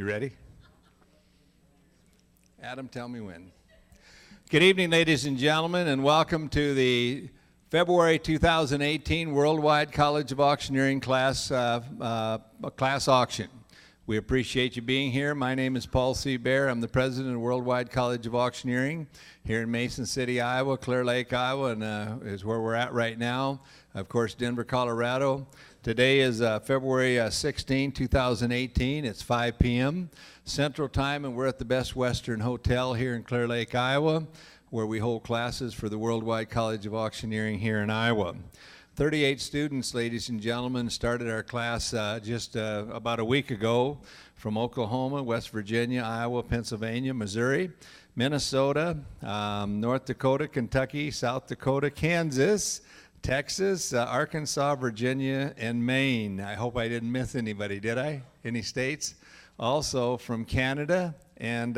You ready? Adam, tell me when. Good evening, ladies and gentlemen, and welcome to the February 2018 Worldwide College of Auctioneering class auction. We appreciate you being here. My name is Paul C. Bear. I'm the president of Worldwide College of Auctioneering here in Mason City, Iowa. Clear Lake, Iowa, and is where we're at right now. Of course, Denver, Colorado. Today is February 16, 2018. It's 5 p.m. Central Time, and we're at the Best Western Hotel here in Clear Lake, Iowa, where we hold classes for the Worldwide College of Auctioneering here in Iowa. 38 students, ladies and gentlemen, started our class just about a week ago from Oklahoma, West Virginia, Iowa, Pennsylvania, Missouri, Minnesota, North Dakota, Kentucky, South Dakota, Kansas, Texas, Arkansas, Virginia, and Maine. I hope I didn't miss anybody, did I? Any states? Also from Canada and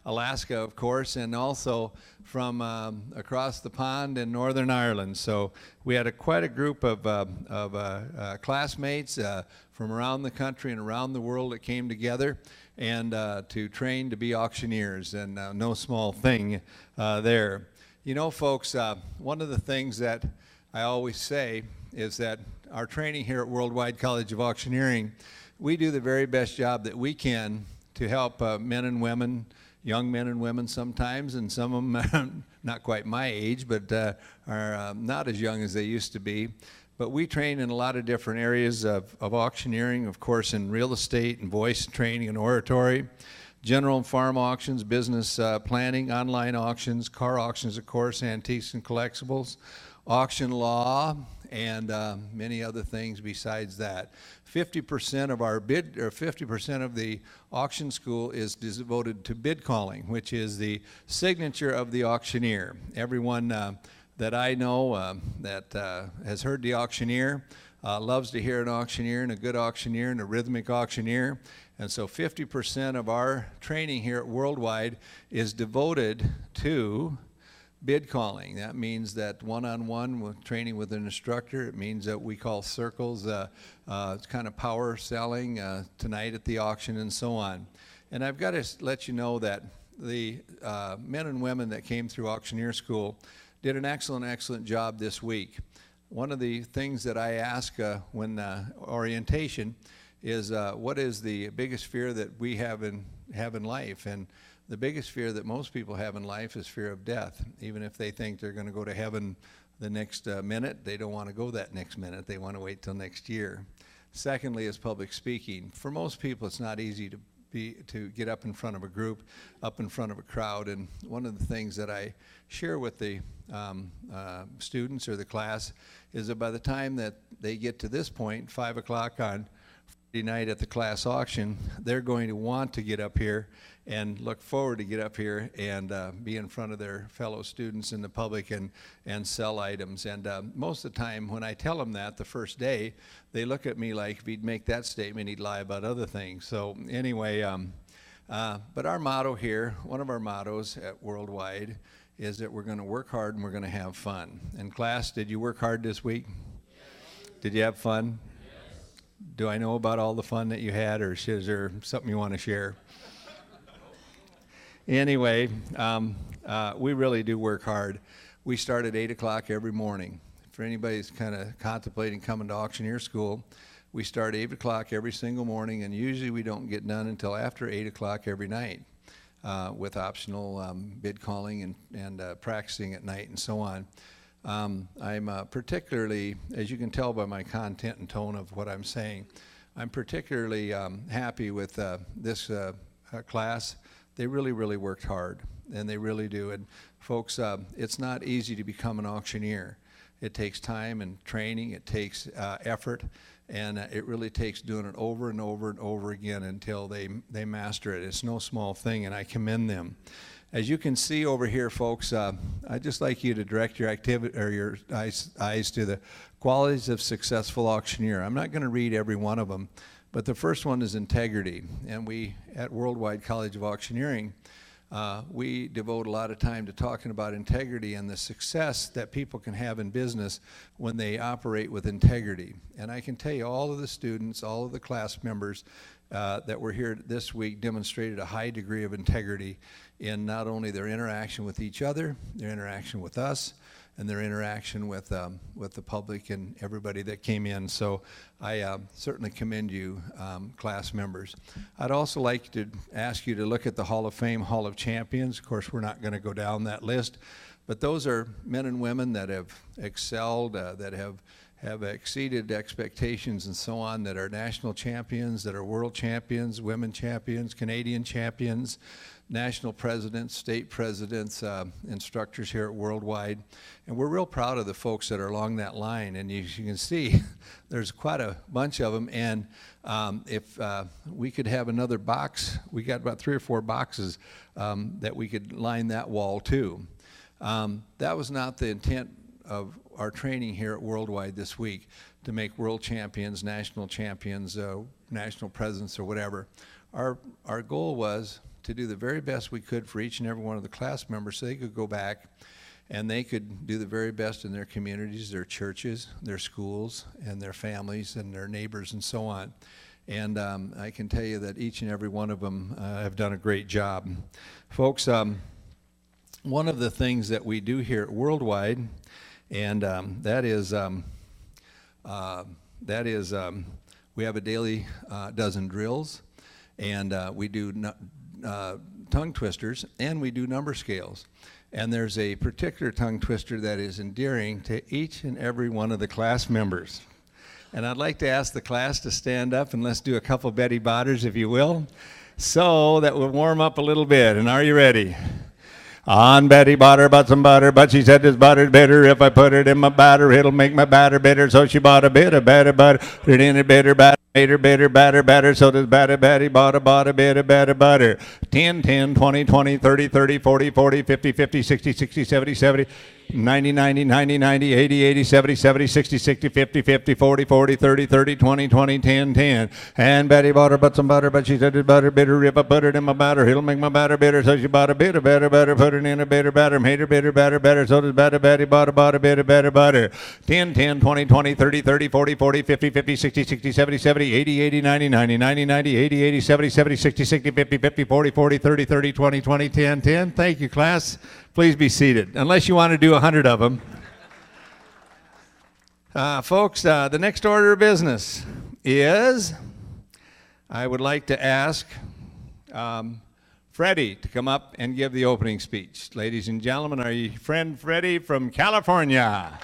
Alaska, of course, and also from across the pond in Northern Ireland. So we had quite a group of classmates from around the country and around the world that came together and to train to be auctioneers, and no small thing there. You know, folks, one of the things that I always say is that our training here at Worldwide College of Auctioneering, we do the very best job that we can to help men and women, young men and women sometimes, and some of them are not quite my age, but are not as young as they used to be. But we train in a lot of different areas of auctioneering, of course, in real estate and voice training and oratory, general and farm auctions, business planning, online auctions, car auctions, of course, antiques and collectibles, auction law, and many other things besides that. 50% of our 50% of the auction school is devoted to bid calling, which is the signature of the auctioneer. Everyone that I know that has heard the auctioneer loves to hear an auctioneer, and a good auctioneer, and a rhythmic auctioneer. And so 50% of our training here at Worldwide is devoted to bid calling. That means that one-on-one training with an instructor. It means that we call circles, it's kind of power selling tonight at the auction and so on. And I've got to let you know that the men and women that came through Auctioneer School did an excellent job this week. One of the things that I ask when orientation is what is the biggest fear that we have in life? And the biggest fear that most people have in life is fear of death. Even if they think they're going to go to heaven the next minute, they don't want to go that next minute. They want to wait till next year. Secondly is public speaking. For most people, it's not easy to get up in front of a group, up in front of a crowd. And one of the things that I share with the students or the class is that by the time that they get to this point, 5 o'clock on Friday night at the class auction, they're going to want to get up here and look forward to get up here and be in front of their fellow students in the public and sell items. And most of the time when I tell them that the first day, they look at me like if he'd make that statement, he'd lie about other things. So anyway, but our motto here, one of our mottos at Worldwide, is that we're going to work hard and we're going to have fun. And class, did you work hard this week? Yes. Did you have fun? Yes. Do I know about all the fun that you had, or is there something you want to share? Anyway, we really do work hard. We start at 8 o'clock every morning. For anybody who's kind of contemplating coming to Auctioneer School, we start 8 o'clock every single morning, and usually we don't get done until after 8 o'clock every night with optional bid calling and practicing at night and so on. I'm particularly, as you can tell by my content and tone of what I'm saying, I'm particularly happy with this class. They really worked hard, and they really do. And folks, it's not easy to become an auctioneer. It takes time and training, it takes effort, and it really takes doing it over and over again until they master it. It's no small thing, and I commend them. As you can see over here, folks, I'd just like you to direct your activity or your eyes to the qualities of successful auctioneer. I'm not going to read every one of them, but the first one is integrity. And we at Worldwide College of Auctioneering we devote a lot of time to talking about integrity and the success that people can have in business when they operate with integrity. And I can tell you all of the students, all of the class members that were here this week demonstrated a high degree of integrity in not only their interaction with each other, their interaction with us, and their interaction with the public and everybody that came in. So I certainly commend you, class members. I'd also like to ask you to look at the Hall of Fame, Hall of Champions. Of course, we're not going to go down that list, but those are men and women that have excelled, that have exceeded expectations and so on, that are national champions, that are world champions, women champions, Canadian champions, national presidents, state presidents, instructors here at Worldwide. And we're real proud of the folks that are along that line. And as you can see, there's quite a bunch of them. And if we could have another box, we got about 3 or 4 boxes that we could line that wall too. That was not the intent of our training here at Worldwide this week, to make world champions, national presidents or whatever. Our goal was to do the very best we could for each and every one of the class members so they could go back and they could do the very best in their communities, their churches, their schools, and their families and their neighbors and so on. And I can tell you that each and every one of them have done a great job. Folks, one of the things that we do here at Worldwide, and that is we have a daily dozen drills, and we do tongue twisters, and we do number scales. And there's a particular tongue twister that is endearing to each and every one of the class members. And I'd like to ask the class to stand up, and let's do a couple Betty Botters, if you will, so that we'll warm up a little bit. And are you ready? On Betty bought her but some butter, but she said this butter's bitter. If I put it in my batter, it'll make my batter bitter. So she bought a bit of better butter, put it in a bitter batter, made her bitter, batter. So this Betty bought a bit of better butter. 10, 20, 30, 40, 50, 60, 70, 90, 80, 70, 60, 50, 40, 30, 20, 10. And Betty bought her but some butter, but she said this butter bitter. If I put it in my batter, it'll make my batter bitter. So she bought a bit of better butter, put it in a bitter batter, made her bitter, batter. So this Betty bought a bit of better butter. 10, 20, 30, 40, 50, 60, 70, 80, 90, 80, 70, 60, 50, 40, 30, 20, 10. Thank you, class. Please be seated, unless you want to do 100 of them. Folks, the next order of business is, I would like to ask Freddie to come up and give the opening speech. Ladies and gentlemen, our friend Freddie from California.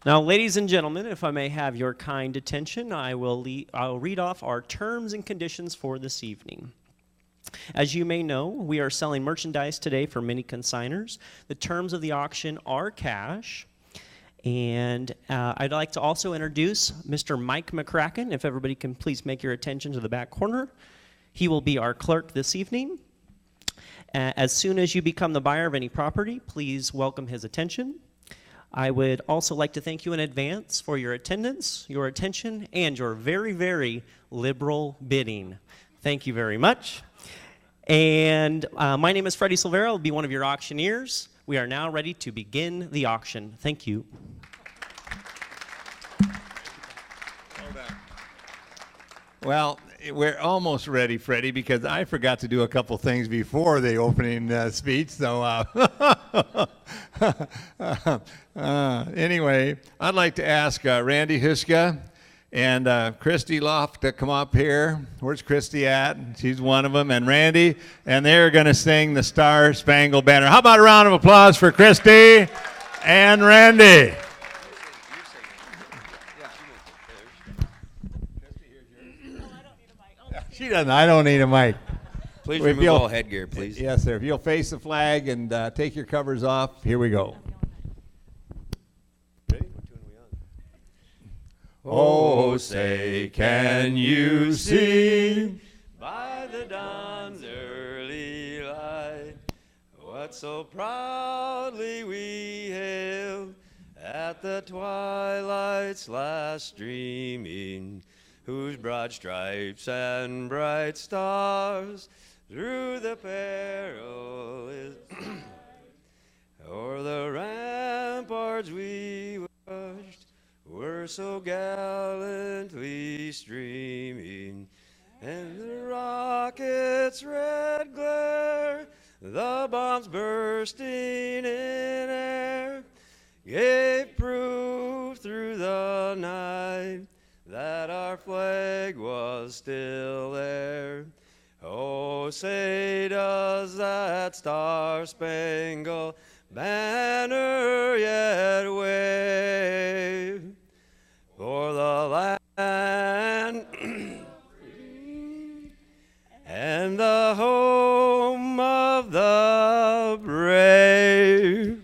Now, ladies and gentlemen, if I may have your kind attention, I'll read off our terms and conditions for this evening. As you may know, we are selling merchandise today for many consigners. The terms of the auction are cash. And I'd like to also introduce Mr. Mike McCracken, if everybody can please make your attention to the back corner. He will be our clerk this evening. As soon as you become the buyer of any property, please welcome his attention. I would also like to thank you in advance for your attendance, your attention, and your very, very liberal bidding. Thank you very much. And my name is Freddie Silvera. I'll be one of your auctioneers. We are now ready to begin the auction. Thank you. Well, we're almost ready, Freddie, because I forgot to do a couple things before the opening speech. So anyway, I'd like to ask Randy Huska and Christie Loft to come up here. Where's Christie at? She's one of them. And Randy, and they're going to sing the Star-Spangled Banner. How about a round of applause for Christie and Randy? She doesn't. I don't need a mic. Please remove all headgear, please. Yes, sir. If you'll face the flag and take your covers off, here we go. Ready? What tune are we on? Oh, say, can you see by the dawn's early light what so proudly we hailed at the twilight's last streaming? whose broad stripes and bright stars through the perilous o'er the ramparts we watched were so gallantly streaming, and the rockets' red glare, the bombs bursting in air, gave proof through the night that our flag was still there. Oh, say does that star-spangled banner yet wave for the land and the home of the brave.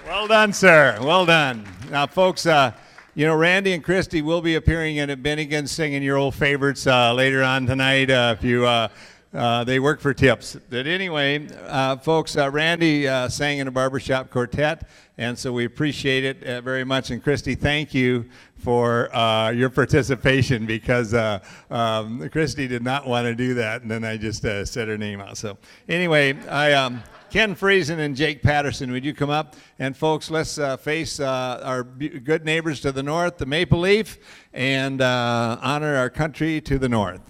Well done, sir. Well done. Now, folks, you know, Randy and Christie will be appearing in at Bennigan singing your old favorites later on tonight. If you, they work for tips. But anyway, folks, Randy sang in a barbershop quartet, and so we appreciate it very much. And Christie, thank you for your participation, because Christie did not want to do that, and then I just said her name out. So anyway, Ken Friesen and Jake Patterson, would you come up? And folks, let's face our good neighbors to the north, the Maple Leaf, and honor our country to the north.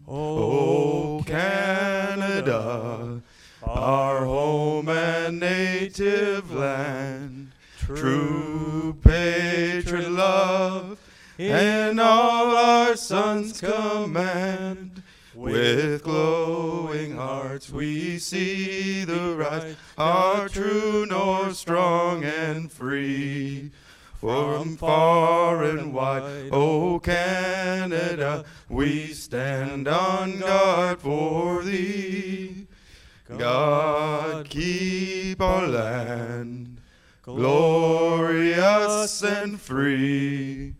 Oh, Canada, our home and native land, true patriot love, in all our sons' command. With glowing hearts we see the right, our true north strong and free. From far and wide, oh Canada, we stand on guard for thee. God keep our land glorious and free.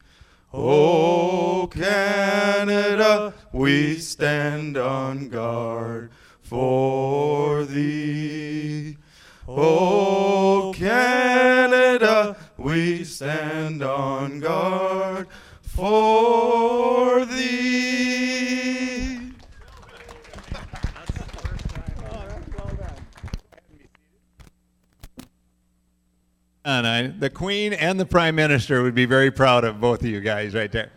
Oh Canada, we stand on guard for thee. Oh Canada, we stand on guard for thee. And the Queen and the Prime Minister would be very proud of both of you guys right there.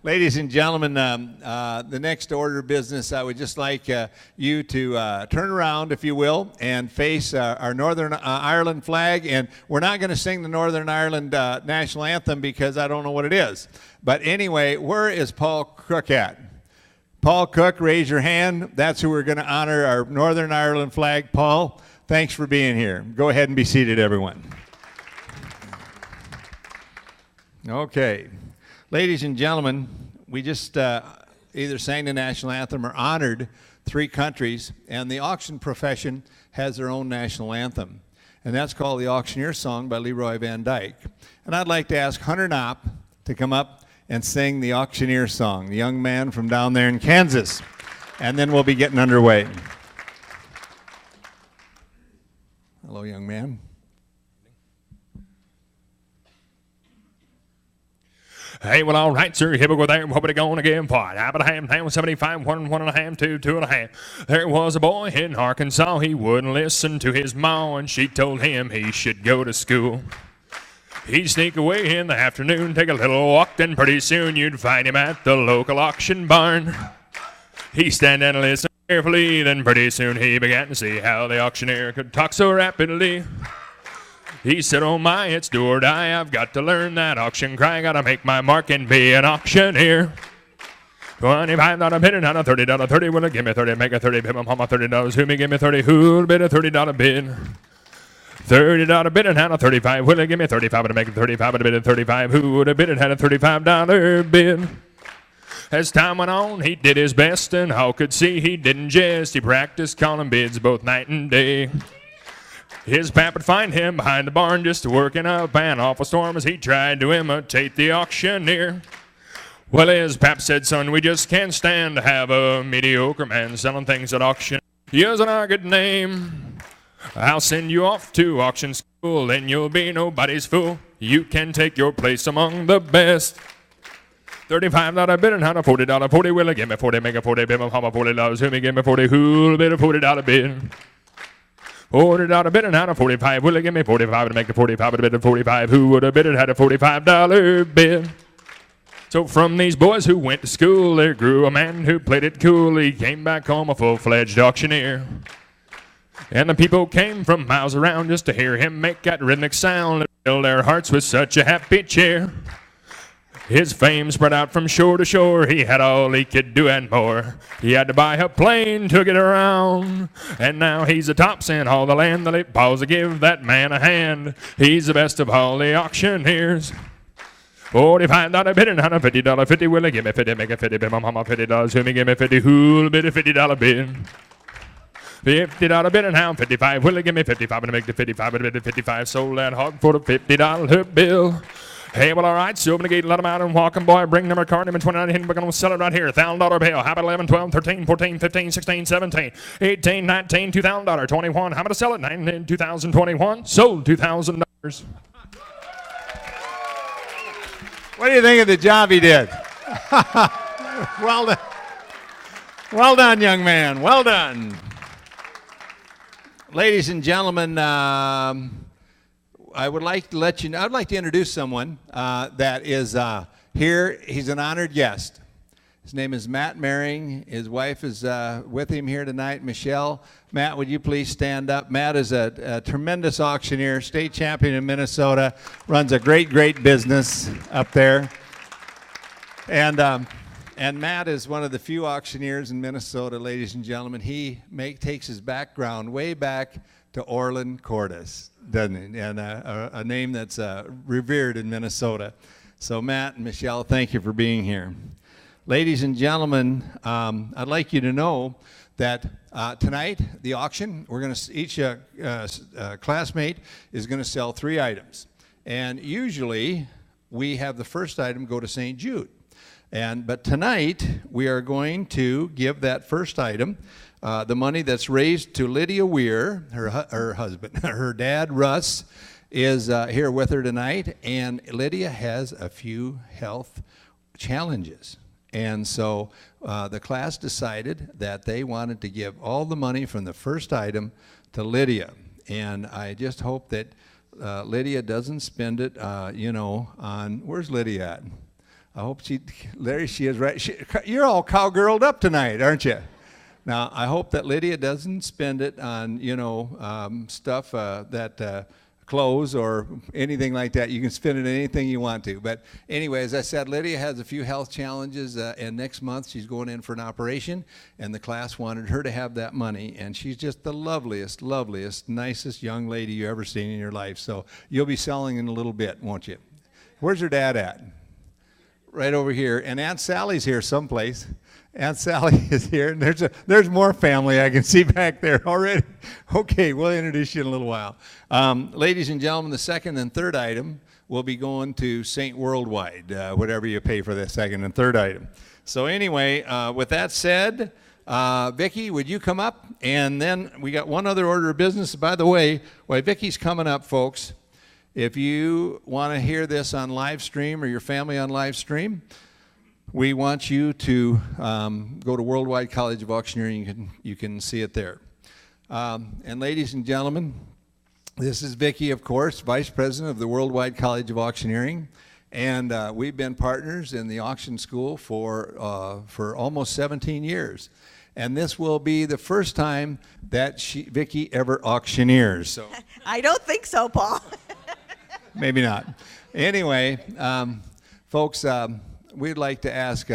Ladies and gentlemen, the next order of business, I would just like you to turn around, if you will, and face our Northern Ireland flag. And we're not going to sing the Northern Ireland national anthem because I don't know what it is. But anyway, where is Paul Cook at? Paul Cook, raise your hand. That's who we're going to honor, our Northern Ireland flag. Paul, thanks for being here. Go ahead and be seated, everyone. Okay. Ladies and gentlemen, we just either sang the national anthem or honored 3 countries, and the auction profession has their own national anthem, and that's called the Auctioneer Song by Leroy Van Dyke. And I'd like to ask Hunter Knopp to come up and sing the Auctioneer Song, the young man from down there in Kansas, and then we'll be getting underway. Hello, young man. Hey, well, all right, sir. Here we go there. What are we going to give for it? Half a ham, 75, 1, 1.5, 2, 2.5. There was a boy in Arkansas. He wouldn't listen to his ma, and she told him he should go to school. He'd sneak away in the afternoon, take a little walk, then pretty soon you'd find him at the local auction barn. He'd stand and listen carefully, then pretty soon he began to see how the auctioneer could talk so rapidly. He said, oh my, it's do or die, I've got to learn that auction cry, gotta make my mark and be an auctioneer. $25 bid and not a $30 30, will it give me 30, make a 30 bid, I'm on my $30, who me give me 30, who'll bid a $30 bid? $30 bid and had a 35, will it give me 35, but make a 35, but a bid a 35, who would have bid and had a $35 bid? As time went on, he did his best, and all could see he didn't jest, he practiced calling bids both night and day. His pap would find him behind the barn just working up an awful storm as he tried to imitate the auctioneer. Well, his pap said, son, we just can't stand to have a mediocre man selling things at auction. Using our good name. I'll send you off to auction school, and you'll be nobody's fool. You can take your place among the best. $35 bid and how a $40 40. Will give me 40, make a 40 bid, how about $40? Who me give me 40? Who'll bid a $40 bid? $40 bid and how a 45. Will give me 45 to make the 45 a bid of 45? Who would have bid it had a $45 bid? So from these boys who went to school, there grew a man who played it cool. He came back home a full-fledged auctioneer. And the people came from miles around just to hear him make that rhythmic sound and fill their hearts with such a happy cheer. His fame spread out from shore to shore. He had all he could do and more. He had to buy a plane to get around. And now he's the tops in all the land. The late pause to give that man a hand. He's the best of all the auctioneers. $45 bid and $50 50. Will he give me 50? Make a 50 bid. My mama $50. Who me give me 50? Who'll bid a $50 bid? $50 bid and hound 55. Will he give me 55 and make the 55 and bid the 55? Sold that hog for the $50 bill. Hey, well, all right, so open the gate, let them out and walk 'em, boy. Bring number card, number 29, we're going to sell it right here. $1,000 bill. How about 11, 12, 13, 14, 15, 16, 17, 18, 19, $2,000, 21. How about to sell it? 19, 2021. Sold $2,000. What do you think of the job he did? Well done. Well done, young man. Well done. Ladies and gentlemen, I would like to let you know, I'd like to introduce someone that is here. He's an honored guest. His name is Matt Mehring. His wife is with him here tonight, Michelle. Matt, would you please stand up? Matt is a tremendous auctioneer, state champion in Minnesota, runs a great, great business up there. And Matt is one of the few auctioneers in Minnesota, ladies and gentlemen. He takes his background way back to Orland Cordes, doesn't he? And a name that's revered in Minnesota. So Matt and Michelle, thank you for being here. Ladies and gentlemen, I'd like you to know that tonight, the auction, we're going to each classmate is going to sell 3 items. And usually, we have the first item go to St. Jude. But tonight, we are going to give that first item the money that's raised to Lydia Weir, her husband. Her dad, Russ, is here with her tonight, and Lydia has a few health challenges. And so the class decided that they wanted to give all the money from the first item to Lydia. And I just hope that Lydia doesn't spend it, on, where's Lydia at? I hope Larry, she is right. You're all cowgirled up tonight, aren't you? Now, I hope that Lydia doesn't spend it on, stuff that clothes or anything like that. You can spend it on anything you want to. But anyway, as I said, Lydia has a few health challenges, and next month she's going in for an operation, and the class wanted her to have that money. And she's just the loveliest, loveliest, nicest young lady you ever seen in your life. So you'll be selling in a little bit, won't you? Where's her dad at? Right over here. And Aunt Sally's here someplace. Aunt Sally is here, and there's more family I can see back there already. Okay, we'll introduce you in a little while. Ladies and gentlemen, the second and third item will be going to St. Worldwide, whatever you pay for the second and third item. So anyway, with that said, Vicki, would you come up? And then we got one other order of business. By the way, while Vicki's coming up, folks, if you want to hear this on live stream or your family on live stream, we want you to go to Worldwide College of Auctioneering. You can see it there. And ladies and gentlemen, this is Vicki, of course, Vice President of the Worldwide College of Auctioneering. And we've been partners in the auction school for almost 17 years. And this will be the first time that Vicki ever auctioneers. So I don't think so, Paul. Maybe not. Anyway, folks, we'd like to ask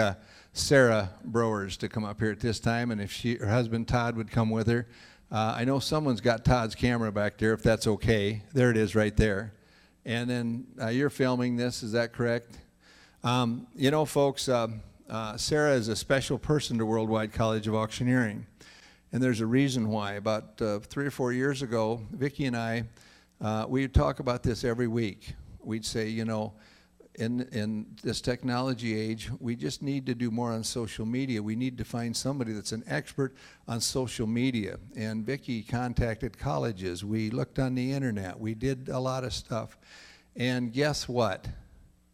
Sarah Browers to come up here at this time, and if her husband Todd would come with her. I know someone's got Todd's camera back there, if that's okay. There it is right there. And then you're filming this, is that correct? Folks, Sarah is a special person to Worldwide College of Auctioneering. And there's a reason why. About 3 or 4 years ago, Vicki and I, we'd talk about this every week. We'd say, in this technology age, we just need to do more on social media. We need to find somebody that's an expert on social media. And Vicki contacted colleges. We looked on the internet. We did a lot of stuff. And guess what?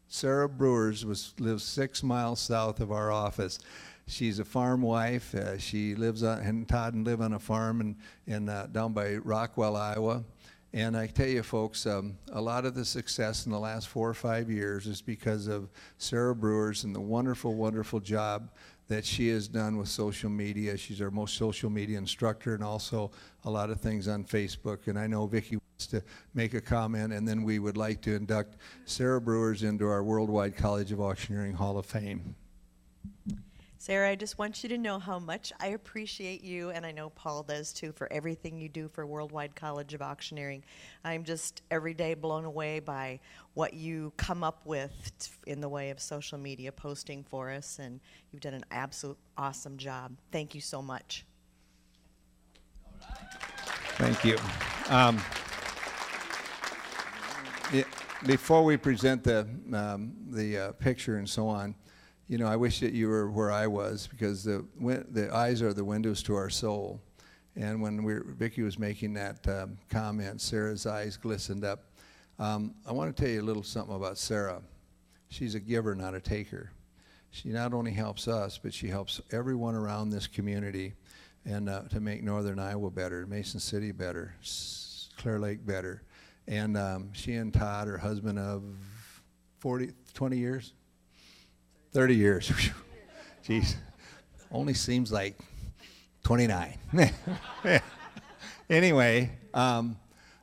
Sarah Brewers lives 6 miles south of our office. She's a farm wife. She lives on, and Todd and live on a farm down by Rockwell, Iowa. And I tell you, folks, a lot of the success in the last 4 or 5 years is because of Sarah Brewers and the wonderful, wonderful job that she has done with social media. She's our most social media instructor, and also a lot of things on Facebook. And I know Vicki wants to make a comment, and then we would like to induct Sarah Brewers into our Worldwide College of Auctioneering Hall of Fame. Sarah, I just want you to know how much I appreciate you, and I know Paul does too, for everything you do for Worldwide College of Auctioneering. I'm just every day blown away by what you come up with in the way of social media posting for us, and you've done an absolute awesome job. Thank you so much. Thank you. Before we present the picture and so on, you know, I wish that you were where I was, because the eyes are the windows to our soul. And when Vicki was making that comment, Sarah's eyes glistened up. I want to tell you a little something about Sarah. She's a giver, not a taker. She not only helps us, but she helps everyone around this community, and to make Northern Iowa better, Mason City better, Clear Lake better. And she and Todd, her husband of 20 years? 30 years. Jeez. Only seems like 29. Anyway,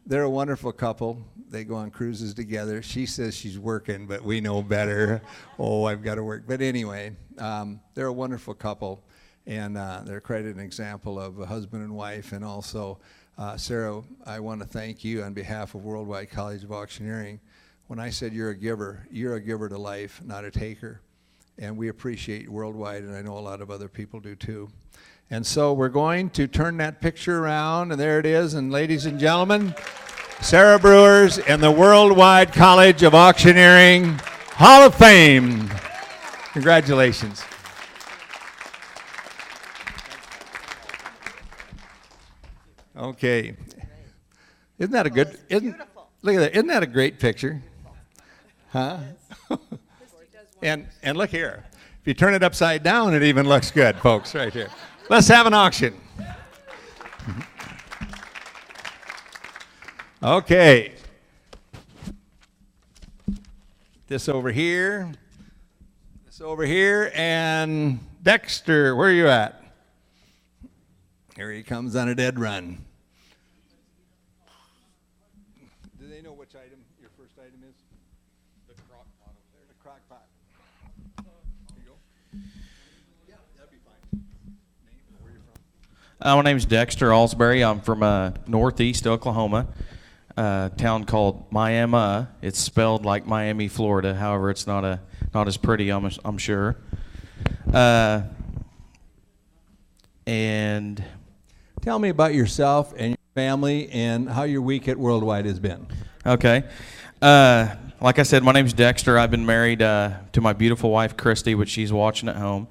they're a wonderful couple. They go on cruises together. She says she's working, but we know better. Oh, I've got to work. But anyway, they're a wonderful couple, and they're quite an example of a husband and wife. And also, Sarah, I want to thank you on behalf of Worldwide College of Auctioneering. When I said you're a giver to life, not a taker. And we appreciate Worldwide, and I know a lot of other people do too. And so we're going to turn that picture around, and there it is. And ladies and gentlemen, Sarah Brewers and the Worldwide College of Auctioneering Hall of Fame. Congratulations. Okay. Isn't that a good, look at that, isn't that a great picture? Huh? And look here, if you turn it upside down, it even looks good, folks, right here. Let's have an auction. Okay. This over here, and Dexter, where are you at? Here he comes on a dead run. Do they know which item your first item is? The crock pot over there. The crock pot. Here you go. Yeah, that'd be fine. Name, where are you from? My name's Dexter Ellsbury. I'm from northeast Oklahoma, a town called Miami. It's spelled like Miami, Florida. However, it's not as pretty, I'm sure. And tell me about yourself and your family and how your week at Worldwide has been. Okay. Like I said, my name's Dexter. I've been married to my beautiful wife, Christie, which she's watching at home.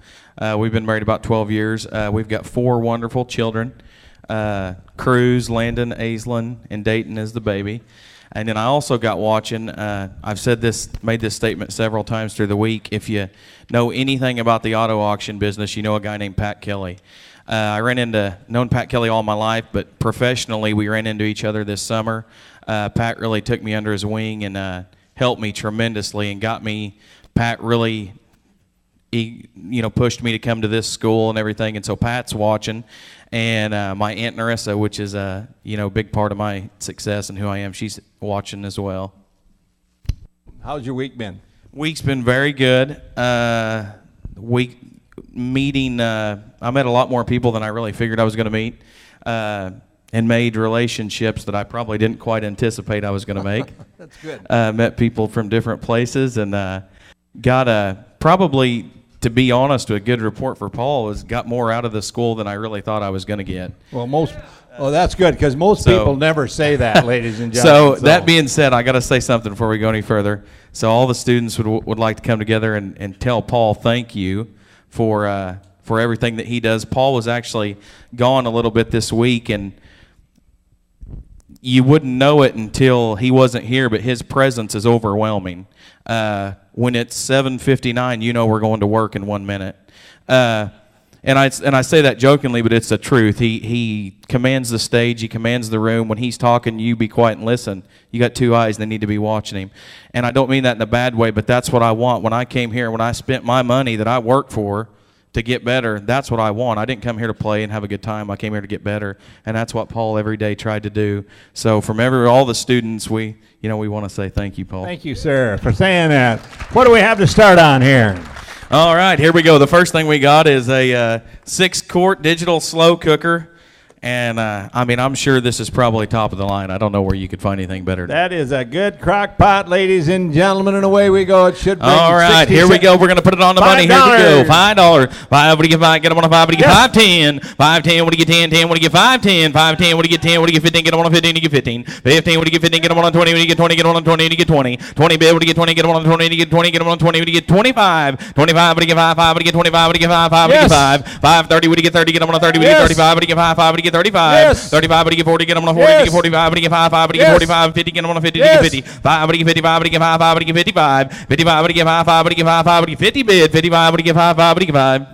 We've been married about 12 years. We've got 4 wonderful children. Cruz, Landon, Aislinn, and Dayton is the baby. And then I also got watching, I've made this statement several times through the week. If you know anything about the auto auction business, you know a guy named Pat Kelly. I known Pat Kelly all my life, but professionally we ran into each other this summer. Pat really took me under his wing and helped me tremendously and got me. Pat really, pushed me to come to this school and everything. And so Pat's watching, and my Aunt Narissa, which is a big part of my success and who I am, she's watching as well. How's your week been? Week's been very good. I met a lot more people than I really figured I was going to meet, and made relationships that I probably didn't quite anticipate I was going to make. That's good. Met people from different places, and got probably, to be honest, a good report for Paul, got more out of the school than I really thought I was going to get. Well, Oh, that's good, because most So- people never say that, ladies and So gentlemen. that being said, I got to say something before we go any further. So all the students would like to come together and tell Paul thank you for everything that he does. Paul was actually gone a little bit this week, and you wouldn't know it until he wasn't here, but his presence is overwhelming. When it's 7:59, you know we're going to work in 1 minute. And I say that jokingly, but it's the truth. He commands the stage. He commands the room. When he's talking, you be quiet and listen. You got two eyes. They need to be watching him. And I don't mean that in a bad way, but that's what I want. When I came here, when I spent my money that I worked for to get better, that's what I want. I didn't come here to play and have a good time. I came here to get better. And that's what Paul every day tried to do. So from all the students, we want to say thank you, Paul. Thank you, sir, for saying that. What do we have to start on here? All right, here we go. The first thing we got is a 6-quart digital slow cooker. And, I'm sure this is probably top of the line. I don't know where you could find anything better. That is a good crock pot, ladies and gentlemen, and away we go. It should bring All right, here we go. We're going to put it on the money. Here we go. $5. $5, what do you get? Get them on a 5, what do you get? 5, 10. 5, 10, what do you get? 10, 10, what do you get? 5, 10. 5, 10, what do you get? 10, what do you get? 15, get them on a 15, you get 15. 15, what do you get? 15, get them on a 20, what do you get? 20, get them on a 20, you get 20. 20, bid, what do you get? 20, get them on a 20, you get 20, get them on a 20, what do you get? 25. 25, what do you get? 5, 5, what do you get? 25, what do you get? 5, 5, what do you get? 5. 5, 30, what do you get? 30, get them on a 30, what do you get? 35, what do you get? 5, 5, what do you get? 35. 35, what do you get? 40, get them on a 40, you get 45, what do you get? 5, 5, what do you get? 45, 50, get them on a 50, you get 50. 5, what do you get? 55, what do you get? 5, 5, what do you get? 55. 55, what do you get? 5, 5, what do you get? 5, 5, what do you get? 50 bid. 55, what do you get? 5, 5, what do you get? 5.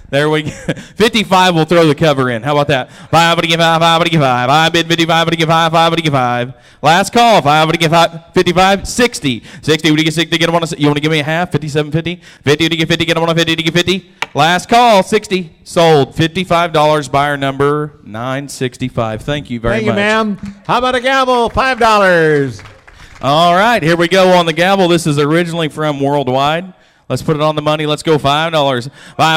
There we go. 55 will throw the cover in. How about that? 5, what do you get? 5, 5, what do you get? 5. I bid 55, what do you get? 5, 5, what do you get? 5. Last call. 5, what do you get? 5. 55, 60. 60, what do you get? 60, get them on a, you want to give me a half? 57, 50. 50, what do you get? 50, get them on a 50, do you get 50? Last call, 60. Sold. $55, buyer number 965. Thank you very much. Thank you, ma'am. How about a gavel? $5. All right, here we go on the gavel. This is originally from Worldwide. Let's put it on the money. Let's go $5. 5,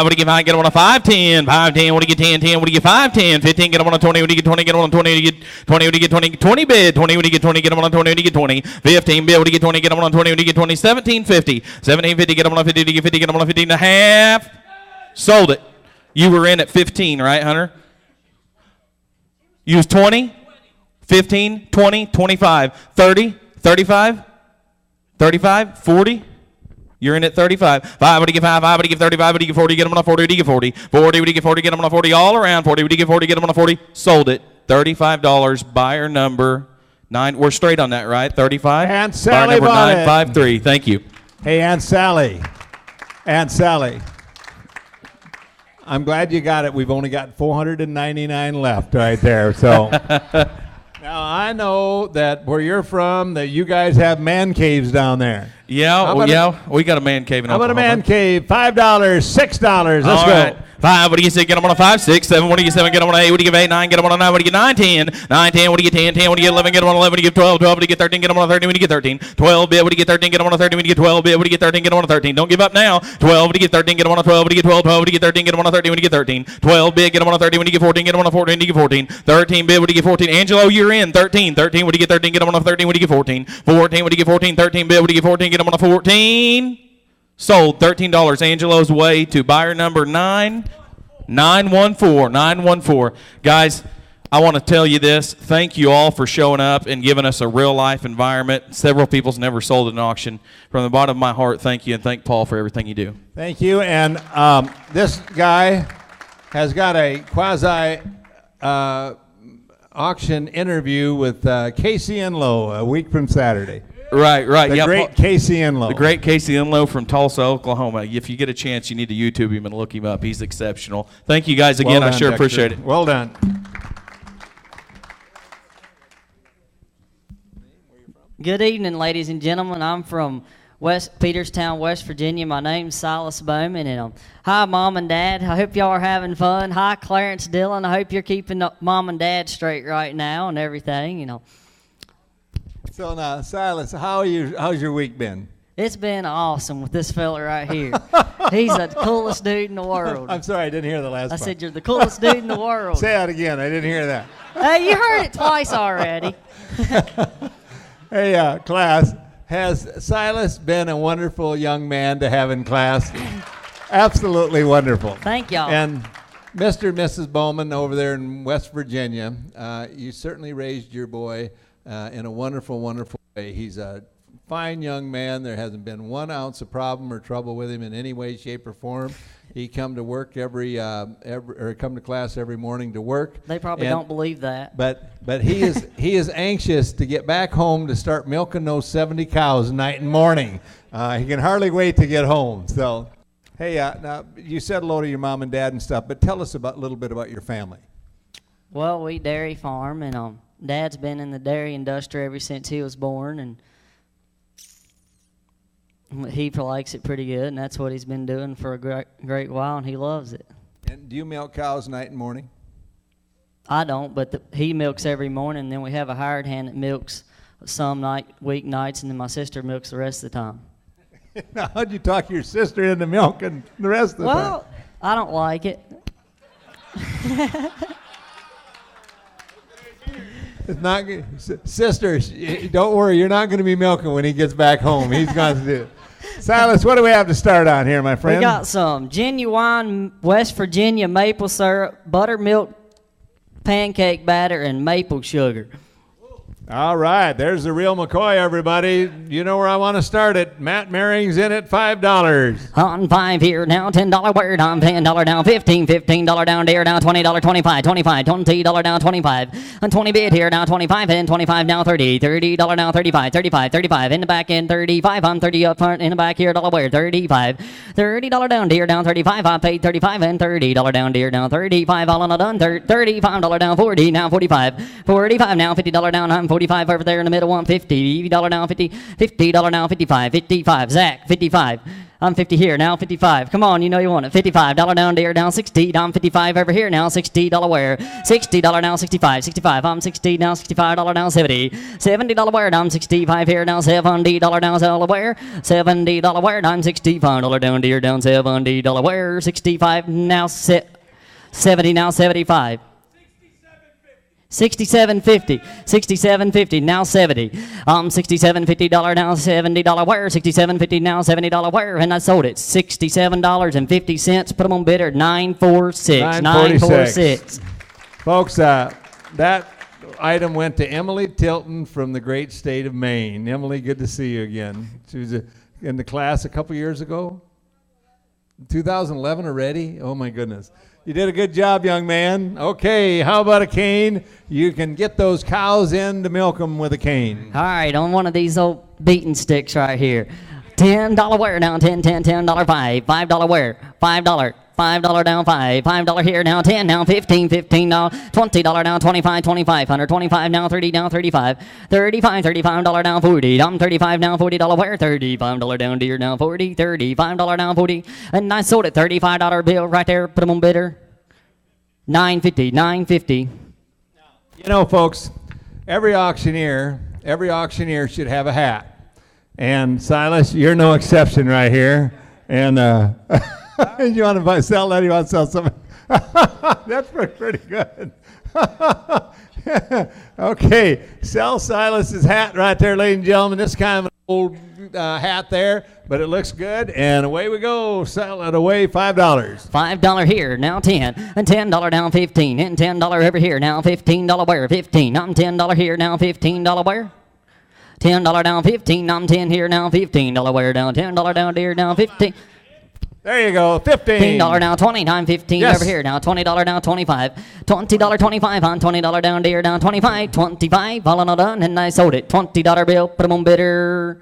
what do you get? 5, get them on a 5, 10. 5, 10, what do you get? 10, 10, what do you get? 5, 10. 15, get them on a 20, what do you get? 20, get them on a 20, what do you get? 20, what do you get? 20, 20 bid. 20, what do you get? 20, get them on a 20, what do you get? 20. 15 bid, what do you get? 20, get them on a 20, what do you get? 20. 17, 50. 17, 50, get them on a 50, do you get 50? Get them on a 50 and a half. Sold it. You were in at 15, right, Hunter? You was 20, 15, 20, 25, 30, 35, 35, 40. You're in at 35. 5, what do you get? 5, 5, what do you get? 35, what do you get? 40, get them on a 40, what do you get? 40. 40, what do you get? 40, get them on a 40, all around. 40, what do you get? 40, get them on a 40. Sold it. $35, buyer number 9. We're straight on that, right? 35? Aunt Sally buyer number bought it. 953. Thank you. Hey, Aunt Sally. Aunt Sally. I'm glad you got it. We've only got 499 left right there. So now I know that where you're from, that you guys have man caves down there. Yeah, we got a man cave in How about a Oklahoma. man cave? $5, $6. Let's All go. right. 5, what do you say? Get them on a 5, 6, 7, what do you get? 7, get them on a 8, what do you get? 8, 9, get them on a 9, what do you get? 9, 10, 9, 10, what do you get? 10, 10, what do you get? 11, get them on 11, what do you get? 12, 12, what do you get? 13, get them on a 13, what do you get? 13, 12 bid, what do you get? 13, get them on a 13, what do you get? 12 bid, what do you get? 13, get them on a 13. Don't give up now. 12, what do you get? 13, get them on a 12, what do you get? 12, 12, what do you get? 13, get them on a 13, what do you get? 13, 12 bid, get them on a 13, what do you get? 14, get them on a 14, what do you get? 14, 13 bid, what do you get? 14. Angelo, you're in. 13, 13, what do you get? 13, get them on a 13, what do you get? 14, 14, what do you get? 14, 13 bid, what do you get? 14, get them on a 14. Sold. $13. Angelo's way to buyer number 914. Guys, I want to tell you this. Thank you all for showing up and giving us a real-life environment. Several people's never sold an auction. From the bottom of my heart, thank you, and thank Paul for everything you do. Thank you. And this guy has got a quasi auction interview with Casey Enlow a week from Saturday. Right. The great Casey Enlow. The great Casey Enlow from Tulsa, Oklahoma. If you get a chance, you need to YouTube him and look him up. He's exceptional. Thank you guys again. Well done, I sure Dexter. appreciate it. Well done. Good evening, ladies and gentlemen. I'm from West Peterstown, West Virginia. My name's Silas Bowman, and hi, Mom and Dad. I hope y'all are having fun. Hi, Clarence Dillon. I hope you're keeping Mom and Dad straight right now and everything. So now, Silas, how's your week been? It's been awesome with this fella right here. He's the coolest dude in the world. I'm sorry, I didn't hear the last part. I said, you're the coolest dude in the world. Say that again. I didn't hear that. Hey, you heard it twice already. Hey, class, has Silas been a wonderful young man to have in class? Absolutely wonderful. Thank y'all. And Mr. and Mrs. Bowman over there in West Virginia, you certainly raised your boy in a wonderful, wonderful way. He's a fine young man. There hasn't been 1 ounce of problem or trouble with him in any way, shape, or form. He come to work come to class every morning to work. They probably don't believe that. But he is anxious to get back home to start milking those 70 cows night and morning. He can hardly wait to get home. So, hey, now you said hello to your mom and dad and stuff, but tell us a little bit about your family. Well, we dairy farm, and Dad's been in the dairy industry ever since he was born, and he likes it pretty good, and that's what he's been doing for a great while, and he loves it. And do you milk cows night and morning? I don't, but he milks every morning, and then we have a hired hand that milks some weeknights, and then my sister milks the rest of the time. Now, how'd you talk your sister into milking the rest of the time? Well, I don't like it. It's not good. Sister, don't worry, you're not going to be milking when he gets back home. He's going to do it. Silas, what do we have to start on here, my friend? We got some genuine West Virginia maple syrup, buttermilk pancake batter, and maple sugar. All right, there's the real McCoy, everybody. You know where I want to start it. Matt Maring's in at $5. On 5 here now, $10 word on $10 down, $15 down there now, $20, 25, $20 down, 25, on 20 bid here now, 25 and 25 now, $30 down, 35 in the back end, 35 on 30 up front in the back here, $1 $30 down deer down, 35 I paid 35 and $30 down deer down, 35 all on a done, $35 down, 40 now, 45 now, $50 down, I'm 45 over there in the middle, $150 down, $50 now, 55, Zach, 55. I'm 50 here, now 55. Come on, you know you want it. $55 down there, down 60, down 55 over here, now $60 where? $60 now, 65, I'm 60 now, $65 down 70. $70 where, down 65 here, now $70 down Delaware. $70 where, down $65 down deer, down $70 where, 65 now, 70 now, 75. $67.50 now 70. $67.50 now $70 wire. $67.50 now $70 wire, and I sold it $67.50. Put them on bidder 946. 946. Folks, that item went to Emily Tilton from the great state of Maine. Emily, good to see you again. She was in the class a couple years ago. 2011 already? Oh my goodness. You did a good job, young man. Okay, how about a cane? You can get those cows in to milk them with a cane. All right, on one of these old beating sticks right here. $10 where down, $10, $5. $5 where, $5 down, $5 here now, 10 now, 15 now, $20 down, 25, 25 now, 30 down, 35 down, 40, I'm 35 now, $40 where, $35 down deer now, 40, $35 down, 40, and I sold it, $35 bill right there, put them on bidder, $950. You know, folks, every auctioneer should have a hat. And Silas, you're no exception right here. And you want to sell that? You want to sell something? That's pretty good. Okay, sell Silas's hat right there, ladies and gentlemen. This is kind of an old hat there, but it looks good. And away we go. Sell it away, $5. $5 here, now 10, and $10 down 15, and $10 over here, now $15 where, 15, I'm $10 here, now $15 where? $10 down 15, I'm 10 here now, $15 where down, $10 down deer down 15. There you go, 15. $15 down 20, I'm 15 yes. over here now, $20 down 25. $20 25 on $20 down deer down 25. 25 all on a done, and I sold it. $20 bill, put them on bidder.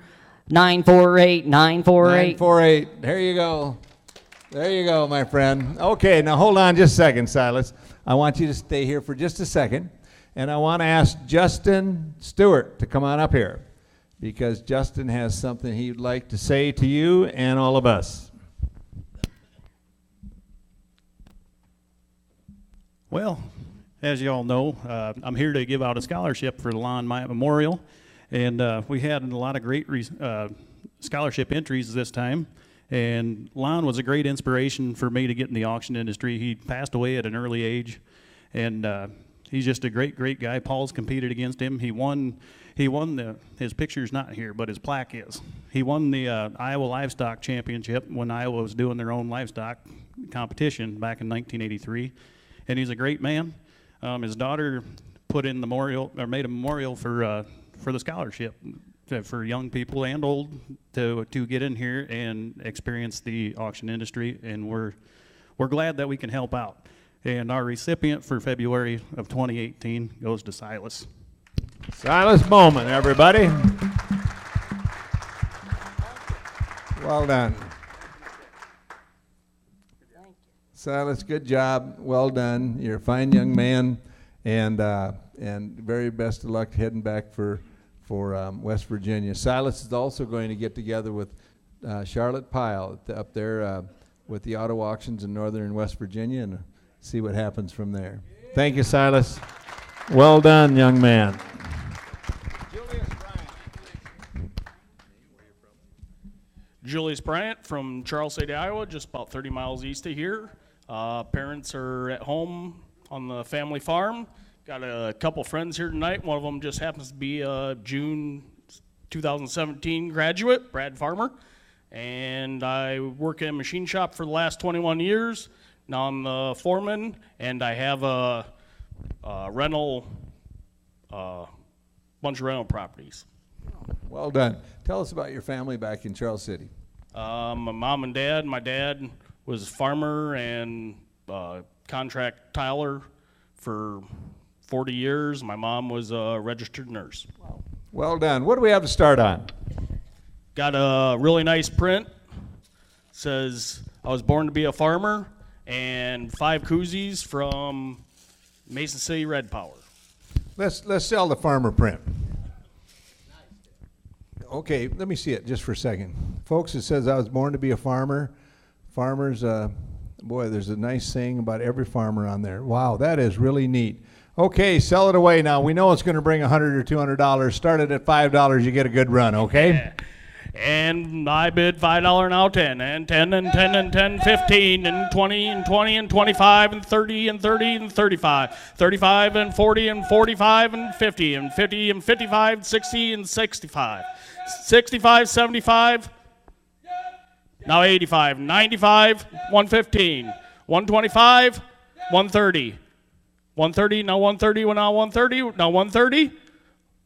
948. 948. There you go. There you go, my friend. Okay, now hold on just a second, Silas. I want you to stay here for just a second. And I want to ask Justin Stewart to come on up here, because Justin has something he'd like to say to you and all of us. Well, as you all know, I'm here to give out a scholarship for the Lon Myatt Memorial, and we had a lot of great scholarship entries this time, and Lon was a great inspiration for me to get in the auction industry. He passed away at an early age, and he's just a great guy. Paul's competed against him. He won his picture's not here, but his plaque is. He won the Iowa Livestock Championship when Iowa was doing their own livestock competition back in 1983, and he's a great man. His daughter put in made a memorial for the scholarship for young people and old to get in here and experience the auction industry, and we're glad that we can help out. And our recipient for February of 2018 goes to Silas. Silas Bowman, everybody. Well done. Silas, good job. Well done. You're a fine young man, and very best of luck heading back for West Virginia. Silas is also going to get together with Charlotte Pyle up there with the auto auctions in northern West Virginia and see what happens from there. Thank you, Silas. Well done, young man. Julius Bryant from Charles City, Iowa, just about 30 miles east of here. Parents are at home on the family farm. Got a couple friends here tonight. One of them just happens to be a June 2017 graduate, Brad Farmer. And I work in a machine shop for the last 21 years. Now I'm the foreman, and I have a rental, bunch of rental properties. Well done. Tell us about your family back in Charles City. My mom and dad. My dad was a farmer and contract tiler for 40 years. My mom was a registered nurse. Well done. What do we have to start on? Got a really nice print. Says, I was born to be a farmer, and 5 koozies from Mason City Red Power. Let's sell the farmer print. Okay, let me see it just for a second. Folks, it says I was born to be a farmer. Farmers, boy, there's a nice saying about every farmer on there. Wow, that is really neat. Okay, sell it away now. We know it's going to bring $100 or $200. Start it at $5, you get a good run, okay? Yeah. And I bid $5 now, 10, and 10, and 10, and 10, 15, and 20, and 20, and 25, and 30, and 30, and 35, 35, and 40, and 45, and 50, and 50, and 55, 60, and 65, 65, 75, now 85, 95, 115, 125, 130, 130, now 130, now 130, now 130,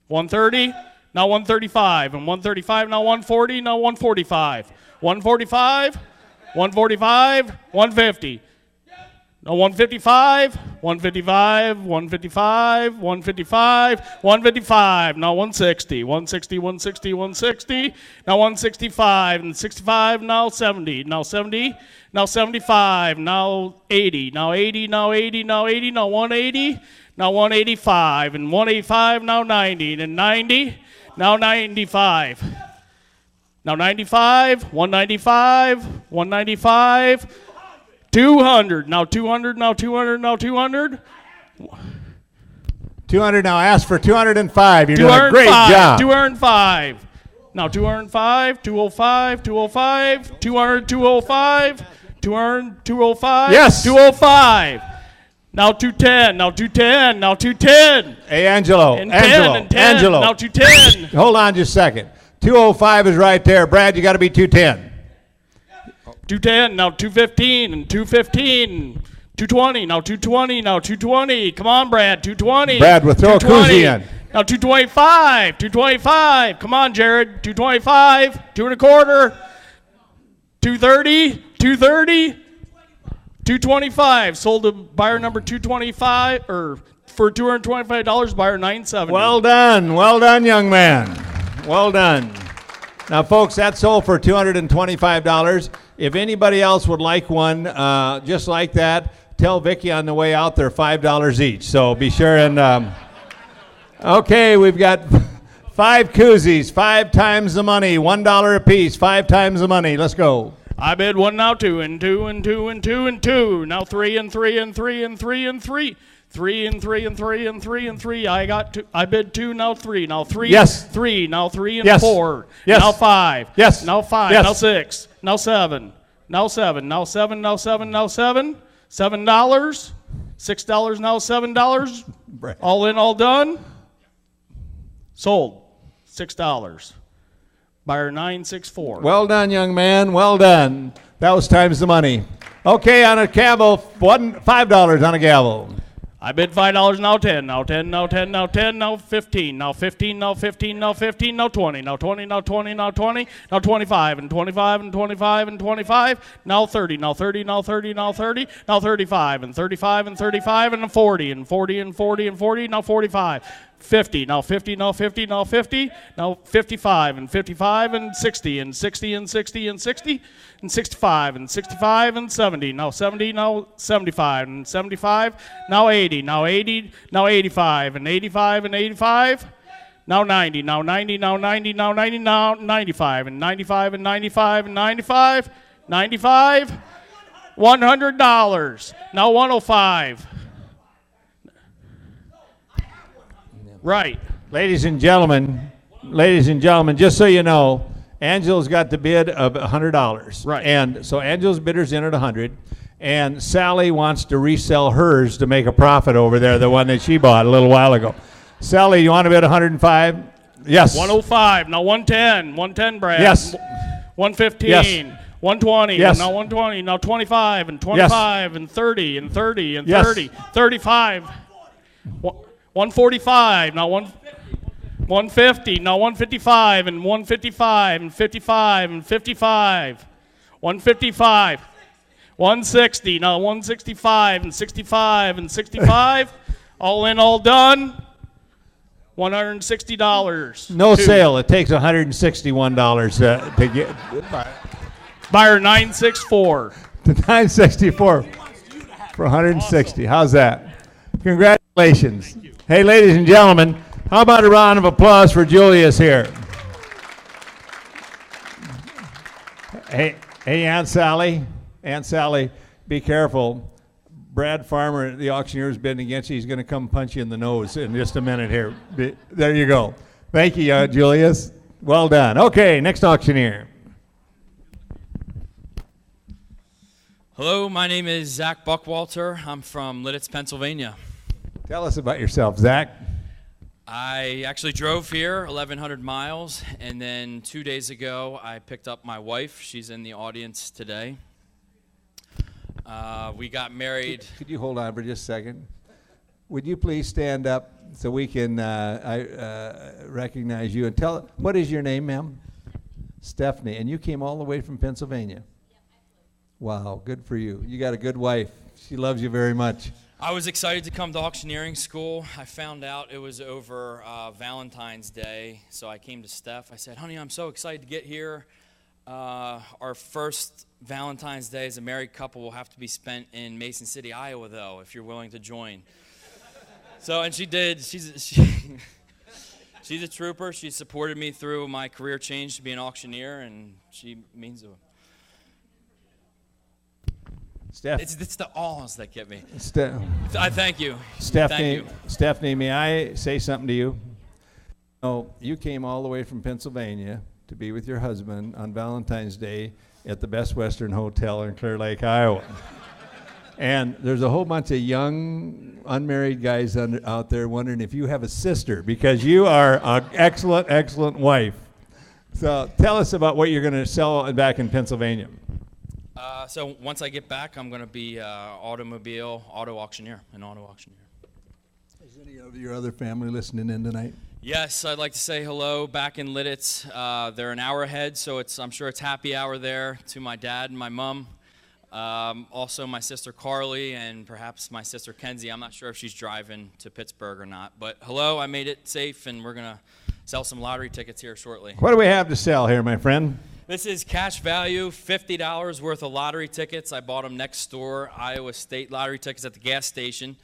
130, now 135, and 135, now 140, now 145, 145, 145, 150, now 155, 155, 155, 155, 155, now 160, 160, 160, 160, now 165, and 65, now 70, now 70, now 75, now 80, now 80, now 80, now 80, now 180, now 185, and 185, now 90, and 90, now 95. Now 95, 195, 195, 200. Now 200, now 200, now 200. 200 now. Ask for 205. You're doing a great job. 205. Now 205, 205, 205, 200, 205, 200, 205. Yes. 205. Now 210, now 210, now 210. Hey, Angelo. And Angelo. 10, and 10. Angelo. Now 210. Hold on just a second. 205 is right there. Brad, you got to be 210. 210, now 215, and 215. 220, now 220, now 220. Come on, Brad, 220. Brad, we'll throw a koozie in. Now 225, 225. Come on, Jared, 225, 2 1/4. 230, 230. 225, sold to buyer number 225, or for $225, buyer 970. Well done, young man. Well done. Now, folks, that sold for $225. If anybody else would like one just like that, tell Vicki on the way out they're $5 each. So be sure and, okay, we've got 5 koozies, 5 times the money, $1 a piece, 5 times the money. Let's go. I bid 1, now 2, and 2, and 2, and 2, and 2. Now 3, and 3, and 3, and 3, and 3. 3, and 3, and 3, and 3, and 3. I got 2. I bid 2, now 3. Now 3, yes. 3. Now 3, and yes. 4. Yes. Now 5. Yes. Now 5. Yes. Now 6. Now 7. Now 7. Now 7. Now 7. Now 7. $7. $6 now, $7. Brad. All in, all done. Sold. $6. Buyer 964. Well done, young man. Well done. That was times the money. Okay, on a gavel, $5 on a gavel. I bid $5 now 10, now 10, now 10, now 10, now 15, now 15, now 15, now 15, now 20, now 20, now 20, now 20, now 25 and 25 and 25 and 25, now 30, now 30, now 30, now 30, now 35 and 35 and 35 and 40 and 40 and 40 and 40, now 45. 50, now 50, now 50, now 50, now 55 and 55 and 60 and 60 and 60 and 60 and 65 and 65 and 70, now 70, now 75 and 75, now 80, now 80, now 85 and 85 and 85, now 90, now 90, now 90, now 90, now 95 and 95 and 95 and 95, 95, $100, now 105. Right. Ladies and gentlemen, just so you know, Angela's got the bid of $100. Right. And so Angela's bidder's in at 100, and Sally wants to resell hers to make a profit over there, the one that she bought a little while ago. Sally, you want to bid 105? Yes. 105. Now 110. 110, Brad. Yes. 115. Yes. 120. Yes. Now 120. Now 25 and 25 and 30 and 30 and 30. 35. 145, now 150, now 155 and 155 and 55 and 55, 155, 160, now 165 and 65 and 65, all in, all done, $160. No sale. It takes $161 to get. Buyer 964. The 964 for 160. How's that? Congratulations. Hey, ladies and gentlemen, how about a round of applause for Julius here? Hey, Aunt Sally. Aunt Sally, be careful. Brad Farmer, the auctioneer's bidding against you. He's going to come punch you in the nose in just a minute here. There you go. Thank you, Julius. Well done. Okay, next auctioneer. Hello, my name is Zack Buckwalter. I'm from Lidditz, Pennsylvania. Tell us about yourself, Zach. I actually drove here 1,100 miles, and then 2 days ago I picked up my wife. She's in the audience today. We got married. Could you hold on for just a second? Would you please stand up so we can recognize you and tell, what is your name, ma'am? Stephanie, and you came all the way from Pennsylvania. Wow, good for you. You got a good wife. She loves you very much. I was excited to come to auctioneering school. I found out it was over Valentine's Day, so I came to Steph. I said, honey, I'm so excited to get here. Our first Valentine's Day as a married couple will have to be spent in Mason City, Iowa, though, if you're willing to join. So, and she did. She's a trooper. She supported me through my career change to be an auctioneer, and she means it. Steph. It's the ahs that get me. I thank you. Stephanie, Thank you. Stephanie, may I say something to you? Oh, you came all the way from Pennsylvania to be with your husband on Valentine's Day at the Best Western Hotel in Clear Lake, Iowa. And there's a whole bunch of young, unmarried guys out there wondering if you have a sister, because you are an excellent, excellent wife. So tell us about what you're going to sell back in Pennsylvania. So once I get back, I'm going to be auto auctioneer. Is any of your other family listening in tonight? Yes, I'd like to say hello back in Lidditz. They're an hour ahead, so I'm sure it's happy hour there to my dad and my mom. Also my sister Carly and perhaps my sister Kenzie. I'm not sure if she's driving to Pittsburgh or not. But hello, I made it safe, and we're going to sell some lottery tickets here shortly. What do we have to sell here, my friend? This is cash value, $50 worth of lottery tickets. I bought them next door, Iowa State lottery tickets at the gas station.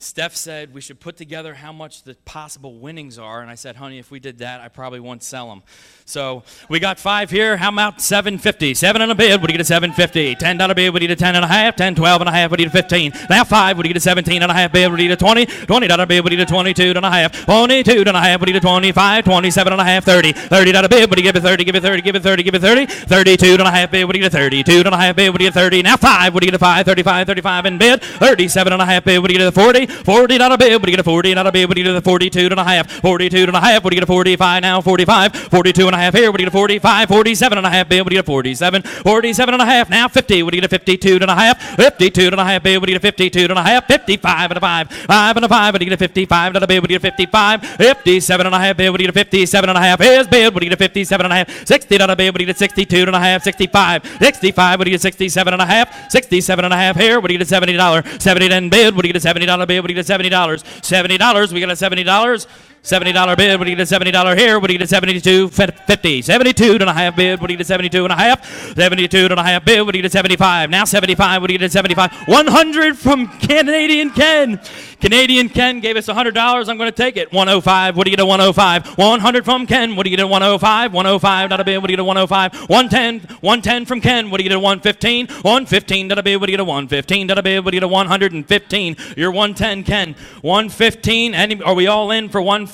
Steph said we should put together how much the possible winnings are, and I said, honey, if we did that, I probably won't sell them. So we got 5 here. How about $7.50? 7 and a bid. What do you get a $7.50? $10 bid. What do you get a 10 and a half? 10, 12 and a half. What do you get a 15? Now 5. What do you get a 17 and a half bid? What do you get a 20? $20 bid. What do you get a 22 and a half? 22 and a half. What do you get a 25? 27 and a half. 30. $30 bid. What do you give a 30? Give it 30. Give it 30. Give it 30. 32 and a half bid. What do you get a 32 and a half bid? What do you get a 30? Now 5. What do you get a 5? 35. 35 in bid. 37 and a half bid. What do you get a 40? $40 bid. What do you get a 40 and a bid? What do you get a 42 and a half? 42 and a half. What do you get a 45 now? 45. 42 and a half here. What do you get a 45? 47 and a half bid. What do you get a 47? 47 and a half. Now 50. What do you get a 52 and a half? 52 and a half bid. What do you get a 52 and a half? 55 and a 5. 5 and a 5. What do you get a 55 and a bid? What do you get a 55? 57 and a half bid. What do you get a 57 and a half? Is bid. What do you get a 57 and a half? 60 and a bid. What do you get a 62 and a half? 65. 65. What do you get 67 and a half? 67 and a half here. What do you get a $70? 70 then bid. What do you get a $70 bid? What do you get a $70? $70. We got a $70. $70 bid. What do you get a $70 here? What do you get a 72.50? 72 and a half bid. What do you get a 72 and a half? 72 and a half bid. What do you get a 75? Now 75. What do you get a 75? 100 from Canadian Ken. Canadian Ken gave us $100. I'm going to take it. 105. What do you get a 105? 100 from Ken. What do you get a 105? 105 not a bid. What do you get a 105? 110. 110 from Ken. What do you get a 115? 115 not a bid. What do you get a 115 not a bid? What do you get a 115? You're 110 Ken. 115. Are we all in for 115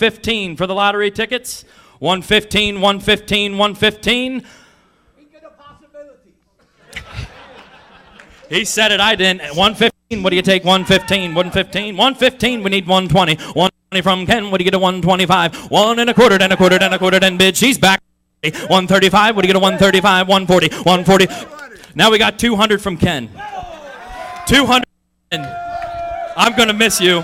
for the lottery tickets? 115, 115, 115. He said it, I didn't. 115, what do you take? 115, 115, 115, we need 120. 120 from Ken, what do you get a 125? 1 and a quarter, and a quarter, and a quarter, and bid. She's back. 135, what do you get a 135? 140, 140. Now we got 200 from Ken. 200. I'm going to miss you.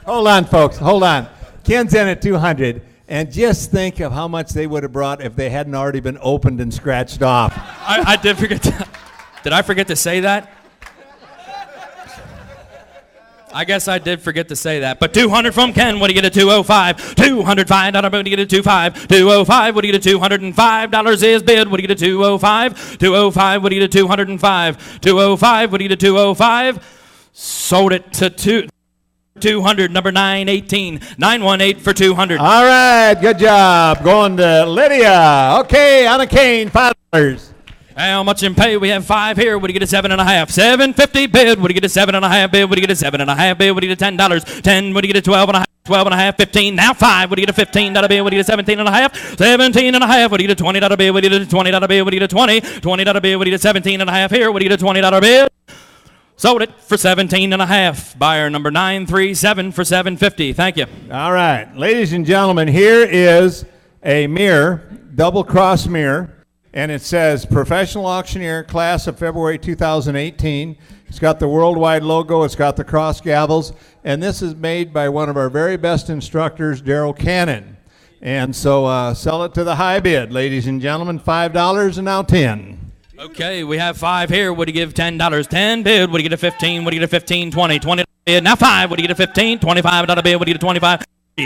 Hold on, folks, hold on. Ken's in at 200, and just think of how much they would have brought if they hadn't already been opened and scratched off. I did forget to, did I forget to say that? I guess I did forget to say that. But 200 from Ken, what do you get a 205? 205, what do you get a 25? 205, what do you get a $205 is bid. What do you get a 205? 205, what do you get a 205? 205, what do you get a 205? Sold it to 200, number 918, 918 for 200. All right, good job. Going to Lydia. Okay, on a cane, $5. How much in pay? We have 5 here. What do you get a 7.5? $7.50 bid. What do you get a 7.5 bid? What do you get a 7.5 bid? What do you get a $10? 10. What do you get a 12.5? 12.5, 15. Now 5. What do you get a 15 bid? What do you get a 17.5? 17.5. What do you get a $20 bid? What do you get a $20 bid? What do you get a 20? $20 bid. What do you get a 17.5 here? What do you get a $20 bid? Sold it for 17.5. Buyer number 937 for $7.50. Thank you. All right, ladies and gentlemen, here is a mirror, double cross mirror, and it says Professional Auctioneer Class of February 2018. It's got the worldwide logo, it's got the cross gavels, and this is made by one of our very best instructors, Daryl Cannon. And so sell it to the high bid, ladies and gentlemen, $5 and now 10. Okay, we have 5 here. What do you give? $10. 10 bid. What do you get a 15? What do you get a 15? 20. 20 bid. Now 5. What do you get a 15? 25 bid. What do you get a 25?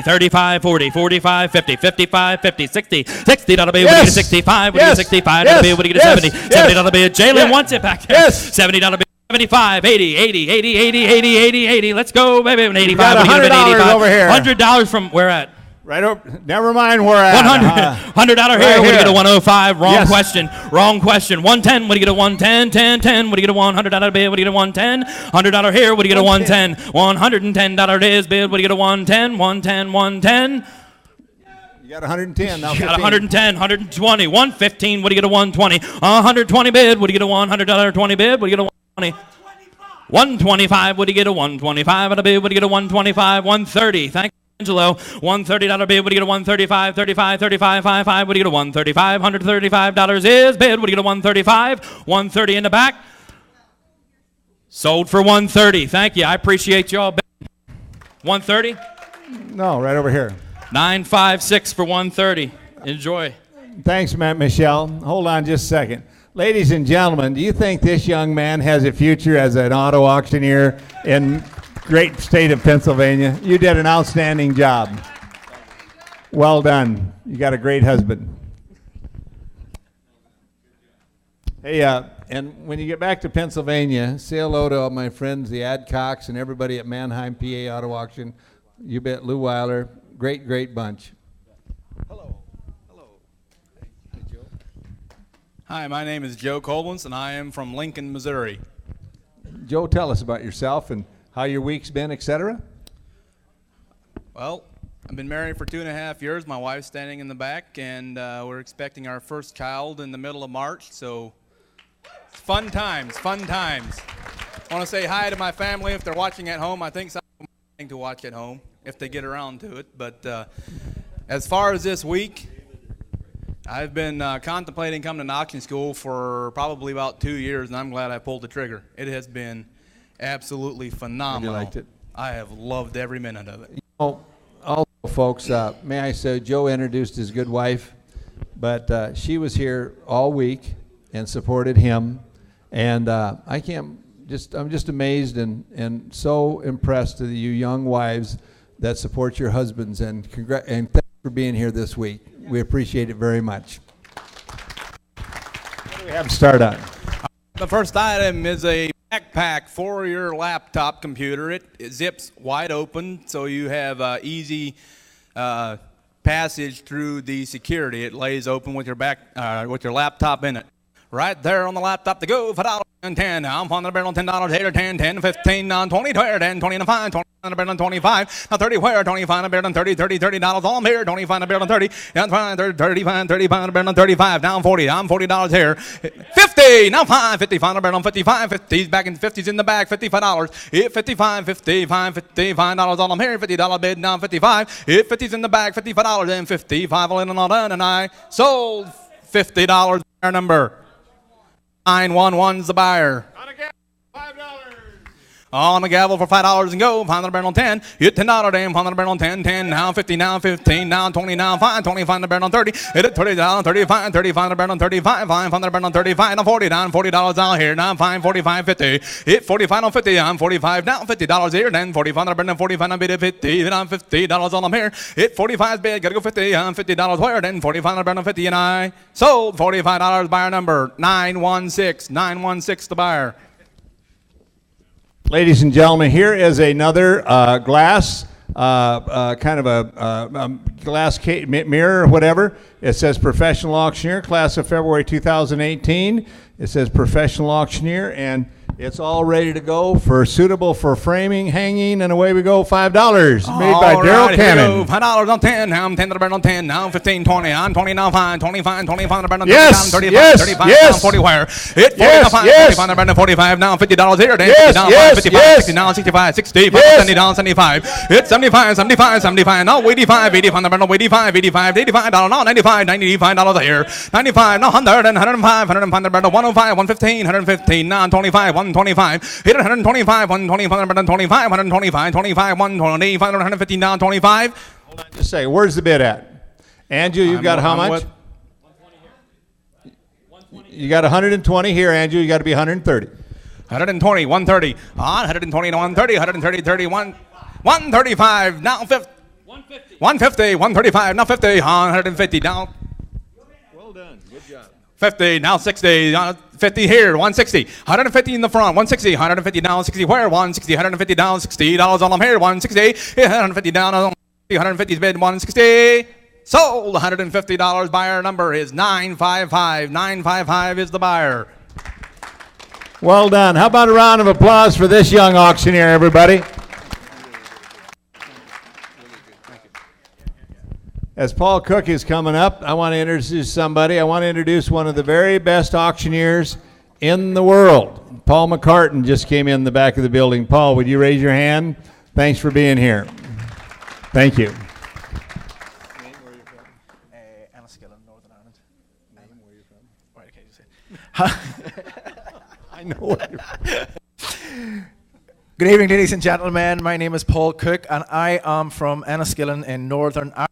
35, 40, 45, 50, 55, 50, 60, $60 bid. What do you get a 65? What do you get a 65 bid? What do you get a 70? $70 bid. Jalen wants it back there. $70 bid. 75, 80, 80, 80, 80, 80, 80, 80. Let's go, baby. 85. Got $100 over here. $100 from where at? Right over. Never mind where at. $100 here. What do you get a 105? Wrong question. Wrong question. 110. What do you get a 110? 10, 10. What do you get a $100 bid? What do you get a 110? $100 here. What do you get a 110? $110 is bid. What do you get a 110? 110, 110. You got 110. Now you got 110, 120, 115. What do you get a 120? 120 bid. What do you get a $100 20 bid? What do you get a 120? 125. What do you get a 125 bid? What do you get a 125? 130. Thank you. Angelo, $130 bid. What do you get a 135? 35, 35, 55. What do you get a 135? $135 is bid. What do you get a 135? 130 in the back. Sold for 130. Thank you. I appreciate y'all. 130? No, right over here. 956 for 130. Enjoy. Thanks, Matt Michelle. Hold on just a second. Ladies and gentlemen, do you think this young man has a future as an auto auctioneer in great state of Pennsylvania? You did an outstanding job. Well done. You got a great husband. Hey, And when you get back to Pennsylvania, say hello to all my friends, the Adcocks, and everybody at Mannheim PA Auto Auction. You bet, Lou Weiler. Great, great bunch. Hello. Hey, Joe. Hi, my name is Joe Colwins, and I am from Lincoln, Missouri. Joe, tell us about yourself and how your week's been, etc. Well, I've been married for 2.5 years. My wife's standing in the back, and we're expecting our first child in the middle of March, so it's fun times, fun times. I want to say hi to my family if they're watching at home. I think some of them are going to watch at home if they get around to it. But as far as this week, I've been contemplating coming to auction school for probably about 2 years, and I'm glad I pulled the trigger. It has been absolutely phenomenal. You liked it? I have loved every minute of it. Also, folks, may I say, Joe introduced his good wife, but she was here all week and supported him, and I'm just amazed and so impressed with you young wives that support your husbands, and thanks for being here this week. We appreciate it very much. What do we have to start on? The first item is a backpack for your laptop computer. It zips wide open, so you have easy passage through the security. It lays open with your laptop in it. Right there on the laptop to go for $1.10. Now I'm on the barrel, $10, 8 or 10, 10, 15, 20, 10, 20 and 5, 20 on the barrel, 25. Now 30 where, 25 on the barrel, 30, $30, all I'm here, 25 on the barrel, 30, now 35 on the barrel, 35, down 40, I'm $40 here. 50, now 5, 55 on the barrel, 55, 50's back in 50's in the back, $55. Hit 55, $55 all I'm here, $50 bid, now 55. Hit 50's in the back, $55 and 55 all in and all done, and I sold $50 our number. 911's the buyer. On the gavel for $5 and go. Find the barrel 10. Hit $10 damn. Find the barrel 10. 10 now 50 now 15 now 20 now 5 20. Find the barrel 30. Hit it $30 35 35 the barrel 35 5 find the barrel 35 now 40 down $40 out here now 5 45 50. Hit 45 on 50. I'm 45 now $50 here. Then 45 the barrel 45 now bid 50. Then I'm $50 all I'm here. Hit 45's bid. Gotta go 50. I'm $50 where? Then 45 the barrel 50 and I sold $45 buyer number 916 916 the buyer. Ladies and gentlemen, here is another glass, kind of a glass mirror or whatever. It says Professional Auctioneer, class of February 2018. It says Professional Auctioneer, and it's all ready to go suitable for framing, hanging, and away we go. $5 made by Daryl Cannon. $5 on 10. Now I'm $10 to the barrel on 10. Now 15, 20. I'm 20 now 5. 25, 25 to the barrel on 10. Yes, 35, yes, 35 yes. down 40 wire. Hit 40 yes, now 5. yes. 25 to the barrel on 45. Now $50 here. Then Yes, 50 down yes, 5. 55, yes. 60 now 65, 60. Yes. 70 down 75. Hit 75, 75, 75. Now 85, 85 on the barrel 85, 85, $85 now 95, $95 here. 95 now 100 and 105, 105 on the barrel 105, 115, 115 now 25, 125. Hit 125, 125, 125, 125, 25, 120, 150 down 25. Hold on just a second. Where's the bid at? Andrew, you've got how much? 120 here. You got 120 here, Andrew. You got to be 130. 120, 130. On 120 to 130, 130, 31, 135. Now 50. 150, 135. Now 50. On 150 down. Well done. Good job. 50, now 60, 50 here, 160, 150 in the front, 160, 150 down, 60 where, 160, 150 down, $60 all I'm here, 160, 150 down, 150's bid, 160, sold, $150, buyer number is 955, 955 is the buyer. Well done. How about a round of applause for this young auctioneer, everybody? As Paul Cook is coming up, I want to introduce somebody. I want to introduce one of the very best auctioneers in the world. Paul McCartan just came in the back of the building. Paul, would you raise your hand? Thanks for being here. Thank you. Name, where are you from? Enniskillen, Northern Ireland. Name, where are you from? Right, okay, you say. I know where you're from. Good evening, ladies and gentlemen. My name is Paul Cook, and I am from Enniskillen in Northern Ireland.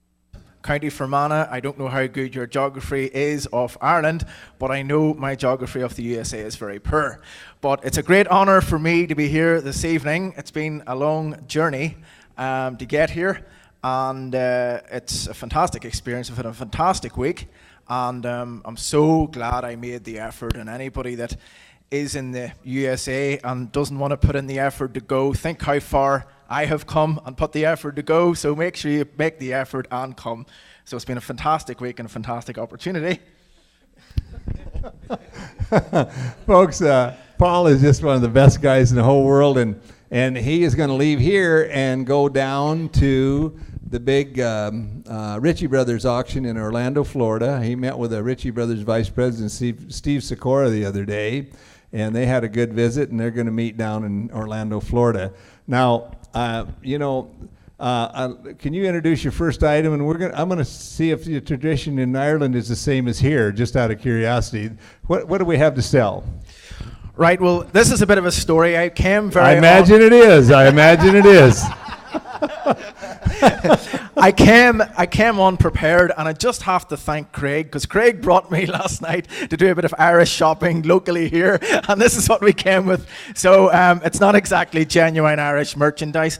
County Fermanagh. I don't know how good your geography is of Ireland, but I know my geography of the USA is very poor. But it's a great honour for me to be here this evening. It's been a long journey to get here, and it's a fantastic experience. I've had a fantastic week, and I'm so glad I made the effort, and anybody that is in the USA and doesn't want to put in the effort to go, think how far I have come and put the effort to go. So make sure you make the effort and come. So it's been a fantastic week and a fantastic opportunity. Folks, Paul is just one of the best guys in the whole world, and he is going to leave here and go down to the big Ritchie Brothers auction in Orlando, Florida. He met with the Ritchie Brothers Vice President Steve Sikora the other day, and they had a good visit, and they're going to meet down in Orlando, Florida. Now, can you introduce your first item? And I'm going to see if the tradition in Ireland is the same as here, just out of curiosity. What do we have to sell? Right, well, this is a bit of a story. I imagine it is. I came unprepared, and I just have to thank Craig, because Craig brought me last night to do a bit of Irish shopping locally here, and this is what we came with. So it's not exactly genuine Irish merchandise.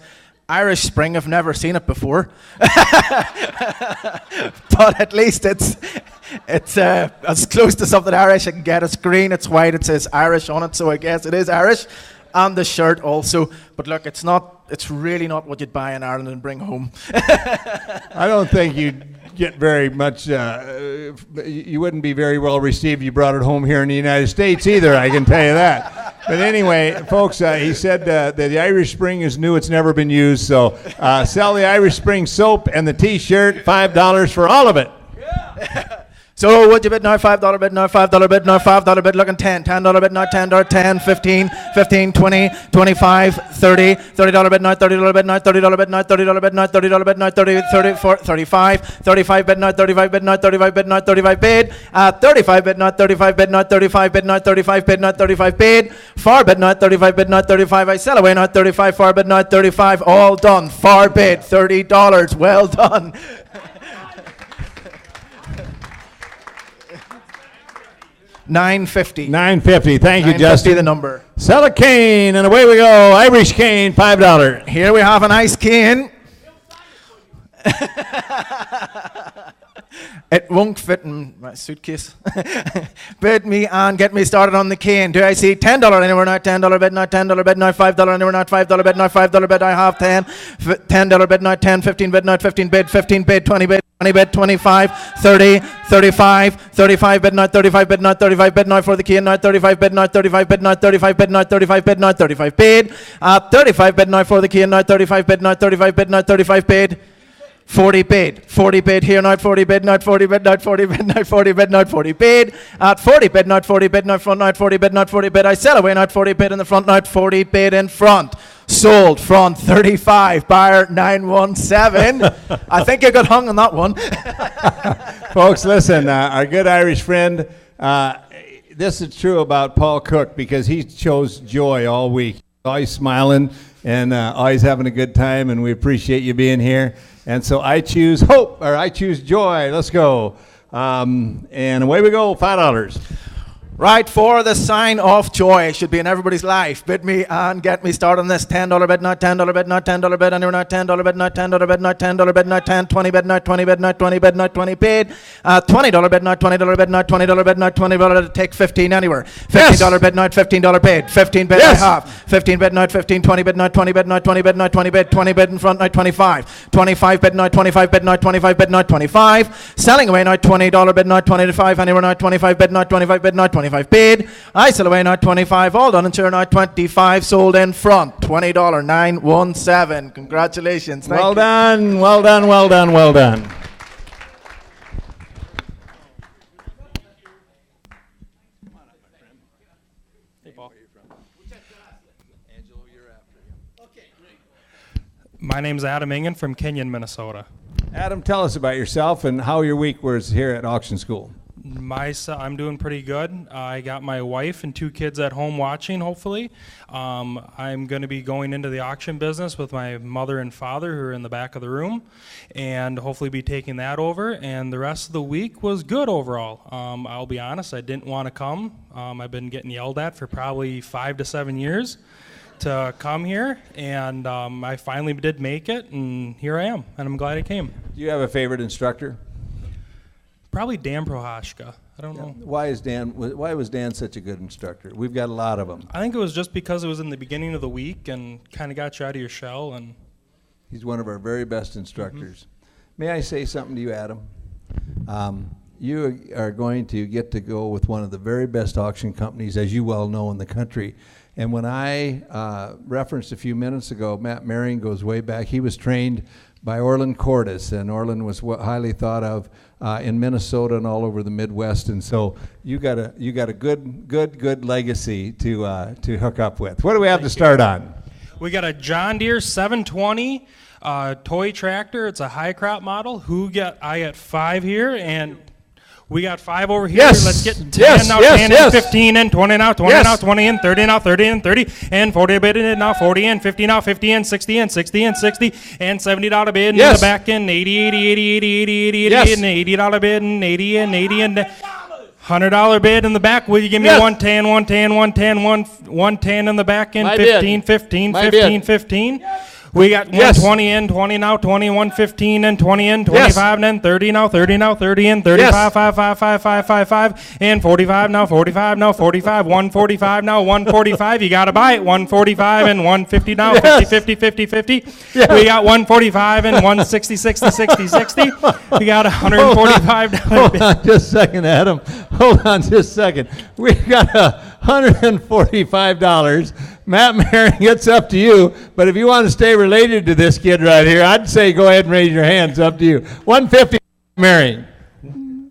Irish Spring, I've never seen it before. But at least it's as close to something Irish I can get. It's green, it's white, it says Irish on it, so I guess it is Irish. And the shirt also. But look, it's really not what you'd buy in Ireland and bring home. I don't think you'd get very much, you wouldn't be very well received if you brought it home here in the United States either, I can tell you that. But anyway, folks, he said that the Irish Spring is new, it's never been used, so sell the Irish Spring soap and the t-shirt, $5 for all of it. Yeah. So would you bid now? $5 bid now, $5 bid now, $5 bid looking 10, $10 bid now, $10, 10, 15, 15, 20, 25, 30, $30 bid now, $30 bid now, $30 bid now, $30 bid now, $30 bid now, 30, 34, 35, 35 bid now, 35 bid now, 35 bid now, 35 bid, 35 bid now, 35 bid now, 35 bid now, 35 bid now, 35 bid, 4 bid now, 35 bid now, 35, I sell away now, 35, 4 bid now, 35, all done, 4 bid, $30, well done. $9.50. $9.50. Thank you, Justin. The number. Sell a cane, and away we go. Irish cane, $5. Here we have a nice cane. It won't fit in my suitcase. Bid me and get me started on the cane. Do I see $10 anywhere now? $10 bid now, $10 bid now, $5 anywhere now, $5 bid now, $5 bid I have 10. $10 bid now, 10, 15 bid now, 15 bid, 15 bid, 20 bid. 20 bid, 25, 30, 35, 35 bid now, 35 bid now, 35 bid now for the cane now, 35 bid now, 35 bid now, 35 bid now, 35 bid now, 35 bid, 35 bid now for the cane now, 35 bid now, 35 bid now, 35 bid, 40 bid, 40 bid here now, 40 bid now, 40 bid now, 40 bid now, 40 bid now, 40 bid, at 40 bid now, 40 bid now, front now, 40 bid now, 40 bid, I sell away now, 40 bid in the front now, 40 bid in front. Sold, front 35, buyer 917. I think you got hung on that one. Folks, listen, our good Irish friend, this is true about Paul Cook because he chose joy all week. Always smiling and always having a good time, and we appreciate you being here. And so I choose hope, or I choose joy. Let's go. And away we go, $5. Right, for the sign of joy. It should be in everybody's life. Bid me and get me started on this. $10 bid now, $10 bid now, $10 bid anywhere now, $10 bid now, $10 bid now, $10 bid now, 10, 20 bid now, 20 bid now, 20 bid now, 20 bid. $20 bid now, $20 bid now, $20 bid now, $20 take 15 anywhere. $15 bid now, $15 bid. 15 bid I have. 15 bid now, 15, 20 bid now, 20 bid now, 20 bid now, 20 bid, 20 bid in front now, 25. 25 bid now, 25 bid now, 25 bid now, 25. Selling away now, $20 bid now, 25 anywhere now, 25 bid now, 25 bid now, 25 bid. I sell away now, 25, all done and sure now, 25 sold in front, $20, 917. Congratulations. Thank you. Done, well done, well done, well done. My name's Adam Ingen from Kenyon, Minnesota. Adam, tell us about yourself and how your week was here at Auction School. I'm doing pretty good. I got my wife and 2 kids at home watching, hopefully. I'm going to be going into the auction business with my mother and father, who are in the back of the room, and hopefully be taking that over. And the rest of the week was good overall. I'll be honest, I didn't want to come. I've been getting yelled at for probably 5 to 7 years to come here, and I finally did make it, and here I am, and I'm glad I came. Do you have a favorite instructor? Probably Dan Prohashka. I don't know. Why was Dan such a good instructor? We've got a lot of them. I think it was just because it was in the beginning of the week and kind of got you out of your shell. And he's one of our very best instructors. May I say something to you, Adam? You are going to get to go with one of the very best auction companies, as you well know, in the country. And when I referenced a few minutes ago, Matt Marion goes way back. He was trained by Orland Cordes, and Orland was highly thought of in Minnesota and all over the Midwest. And so you got a good legacy to hook up with. What do we have to start on? We got a John Deere 720 toy tractor. It's a high crop model. I got 5 here, and we got 5 over here. Yes. Let's get 10 yes. now, yes. 10 yes. and 15 and 20 now, 20 yes. now, 20 and 30 now, 30 and 30 and 40 bid and now 40 and 50 now, 50 and 60 and 60 and 60 and $70 bid yes. in the back end, 80, 80, 80, 80, 80, 80, yes. and $80 bid and 80 and 80 and $100 bid in the back. Will you give me yes. 110, 110, 110, 110 in the back end, My 15, bid. 15, My 15, bid. 15. We got yes. 120 and 20 now, 20, 115 and 20 and 25 yes. and then 30 now, 30 now, 30 and 35, yes. 5, 5, 5, 5, 5, 5 and 45 now, 45 now, 45, 145 now, 145. You got to buy it. 145 and 150 now, yes. 50, 50, 50, 50. Yes. We got 145 and 160, 60, 60, 60. We got $145. Hold on just a second, Adam. Hold on just a second. We got $145. Matt Marion, it's up to you. But if you want to stay related to this kid right here, I'd say go ahead and raise your hands. Up to you. 150, Marion.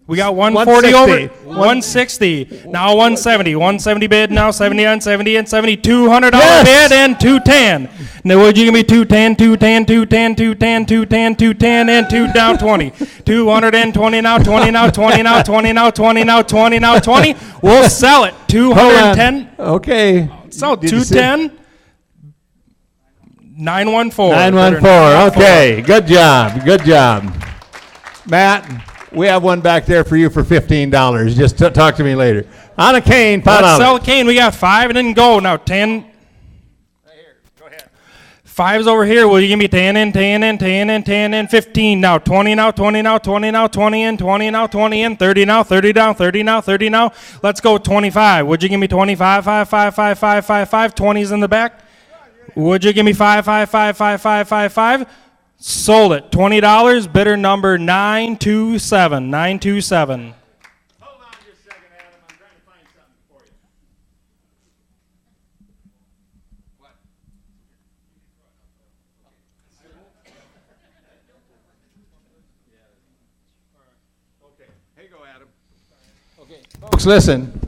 We got 140 over, 160, now 170, 170 bid, now 70 and 70 and 70, $200 yes. bid and 210. Now would you give me 210, 210, 210, 210, 210, 210, and 2 down 20. 220 now, 20 now, 20 now, 20 now, 20 now, 20 now, 20. We'll sell it. 210. Okay. So 210. 914. 914. Okay. Good job. Good job. Matt, we have one back there for you for $15. Just talk to me later. On a cane, Let's sell a cane. We got 5 and then go. Now 10. Go ahead. 5's over here. Will you give me 10 and 10 and 10 and 10 and 15 now? 20 now, 20 now, 20 now, 20 and 20 now, 20 and 30 now, 30 down, 30 now, 30 now. Let's go 25. Would you give me 25, 5, 5, 5, 5, 5, 5, 20's in the back? Would you give me 5, 5, 5, 5, 5, 5, 5? Sold it. $20. Bidder number 927. 927. Hold on just a second, Adam. I'm trying to find something for you. What? Okay. Here you go, Adam. Okay. Folks, listen.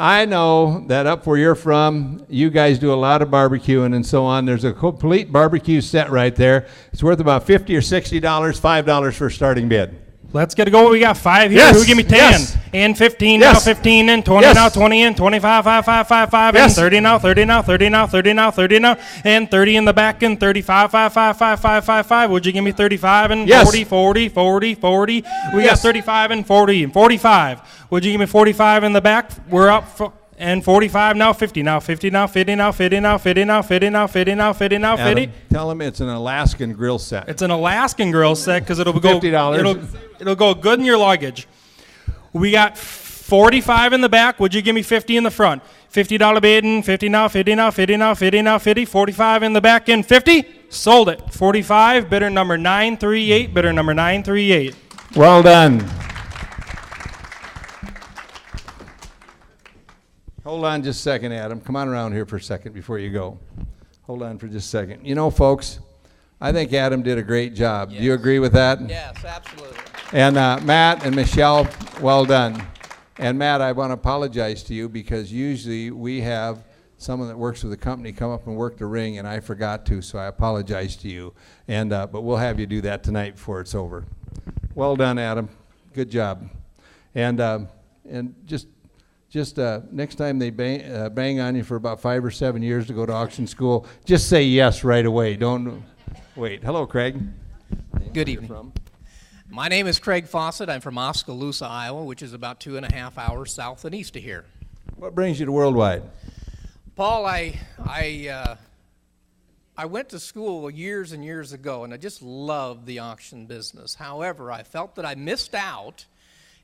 I know that up where you're from, you guys do a lot of barbecuing and so on. There's a complete barbecue set right there. It's worth about $50 or $60, $5 for a starting bid. Let's get it going. We got 5 here. Yes. Who give me 10? Yes. And 15 Yes. now, 15 and 20 Yes. now, 20 and 25, 5, 5, 5, 5 and Yes. 30 now, 30 now, 30 now, 30 now, 30 now, and 30 in the back and 35, 5, 5, 5, 5, 5, 5. Would you give me 35 and Yes. 40, 40, 40, 40? We got Yes. 35 and 40 and 45. Would you give me 45 in the back? We're up for... And 45 now, 50 now, 50 now, 50 now, 50 now, 50 now, 50 now, 50 now, 50 now, 50. Adam, tell him it's an Alaskan grill set. It's an Alaskan grill set because it'll go $50. It'll go good in your luggage. We got 45 in the back. Would you give me 50 in the front? $50 bid and 50 now, 50 now, 50 now, 50 now, 50. 45 in the back and 50. Sold it. 45. Bidder number 938. Bidder number 938. Well done. Hold on just a second, Adam. Come on around here for a second before you go. Hold on for just a second. You know, folks, I think Adam did a great job. Yes. Do you agree with that? Yes, absolutely. And Matt and Michelle, well done. And Matt, I want to apologize to you because usually we have someone that works with the company come up and work the ring, and I forgot to, so I apologize to you. And but we'll have you do that tonight before it's over. Well done, Adam. Good job. And just next time they bang on you for about 5 or 7 years to go to auction school, just say yes right away. Don't wait. Hello, Craig. Good evening. My name is Craig Fawcett. I'm from Oskaloosa, Iowa, which is about 2.5 hours south and east of here. What brings you to Worldwide? Paul, I went to school years and years ago, and I just loved the auction business. However, I felt that I missed out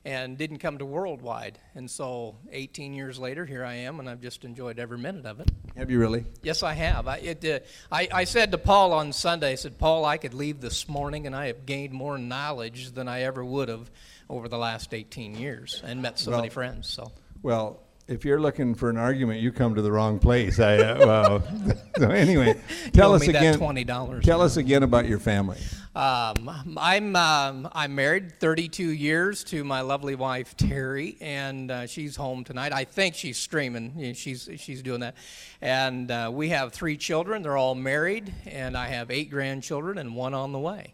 and didn't come to Worldwide. And so 18 years later, here I am, and I've just enjoyed every minute of it. Have you really? Yes, I have. I said to Paul on Sunday, I said, Paul, I could leave this morning, and I have gained more knowledge than I ever would have over the last 18 years and met so many friends. So. Well, if you're looking for an argument, you come to the wrong place. So anyway, tell us again. $20. Tell us again about your family. I'm married 32 years to my lovely wife Terry, and she's home tonight. I think she's streaming. You know, she's doing that, and we have 3 children. They're all married, and I have 8 grandchildren and 1 on the way.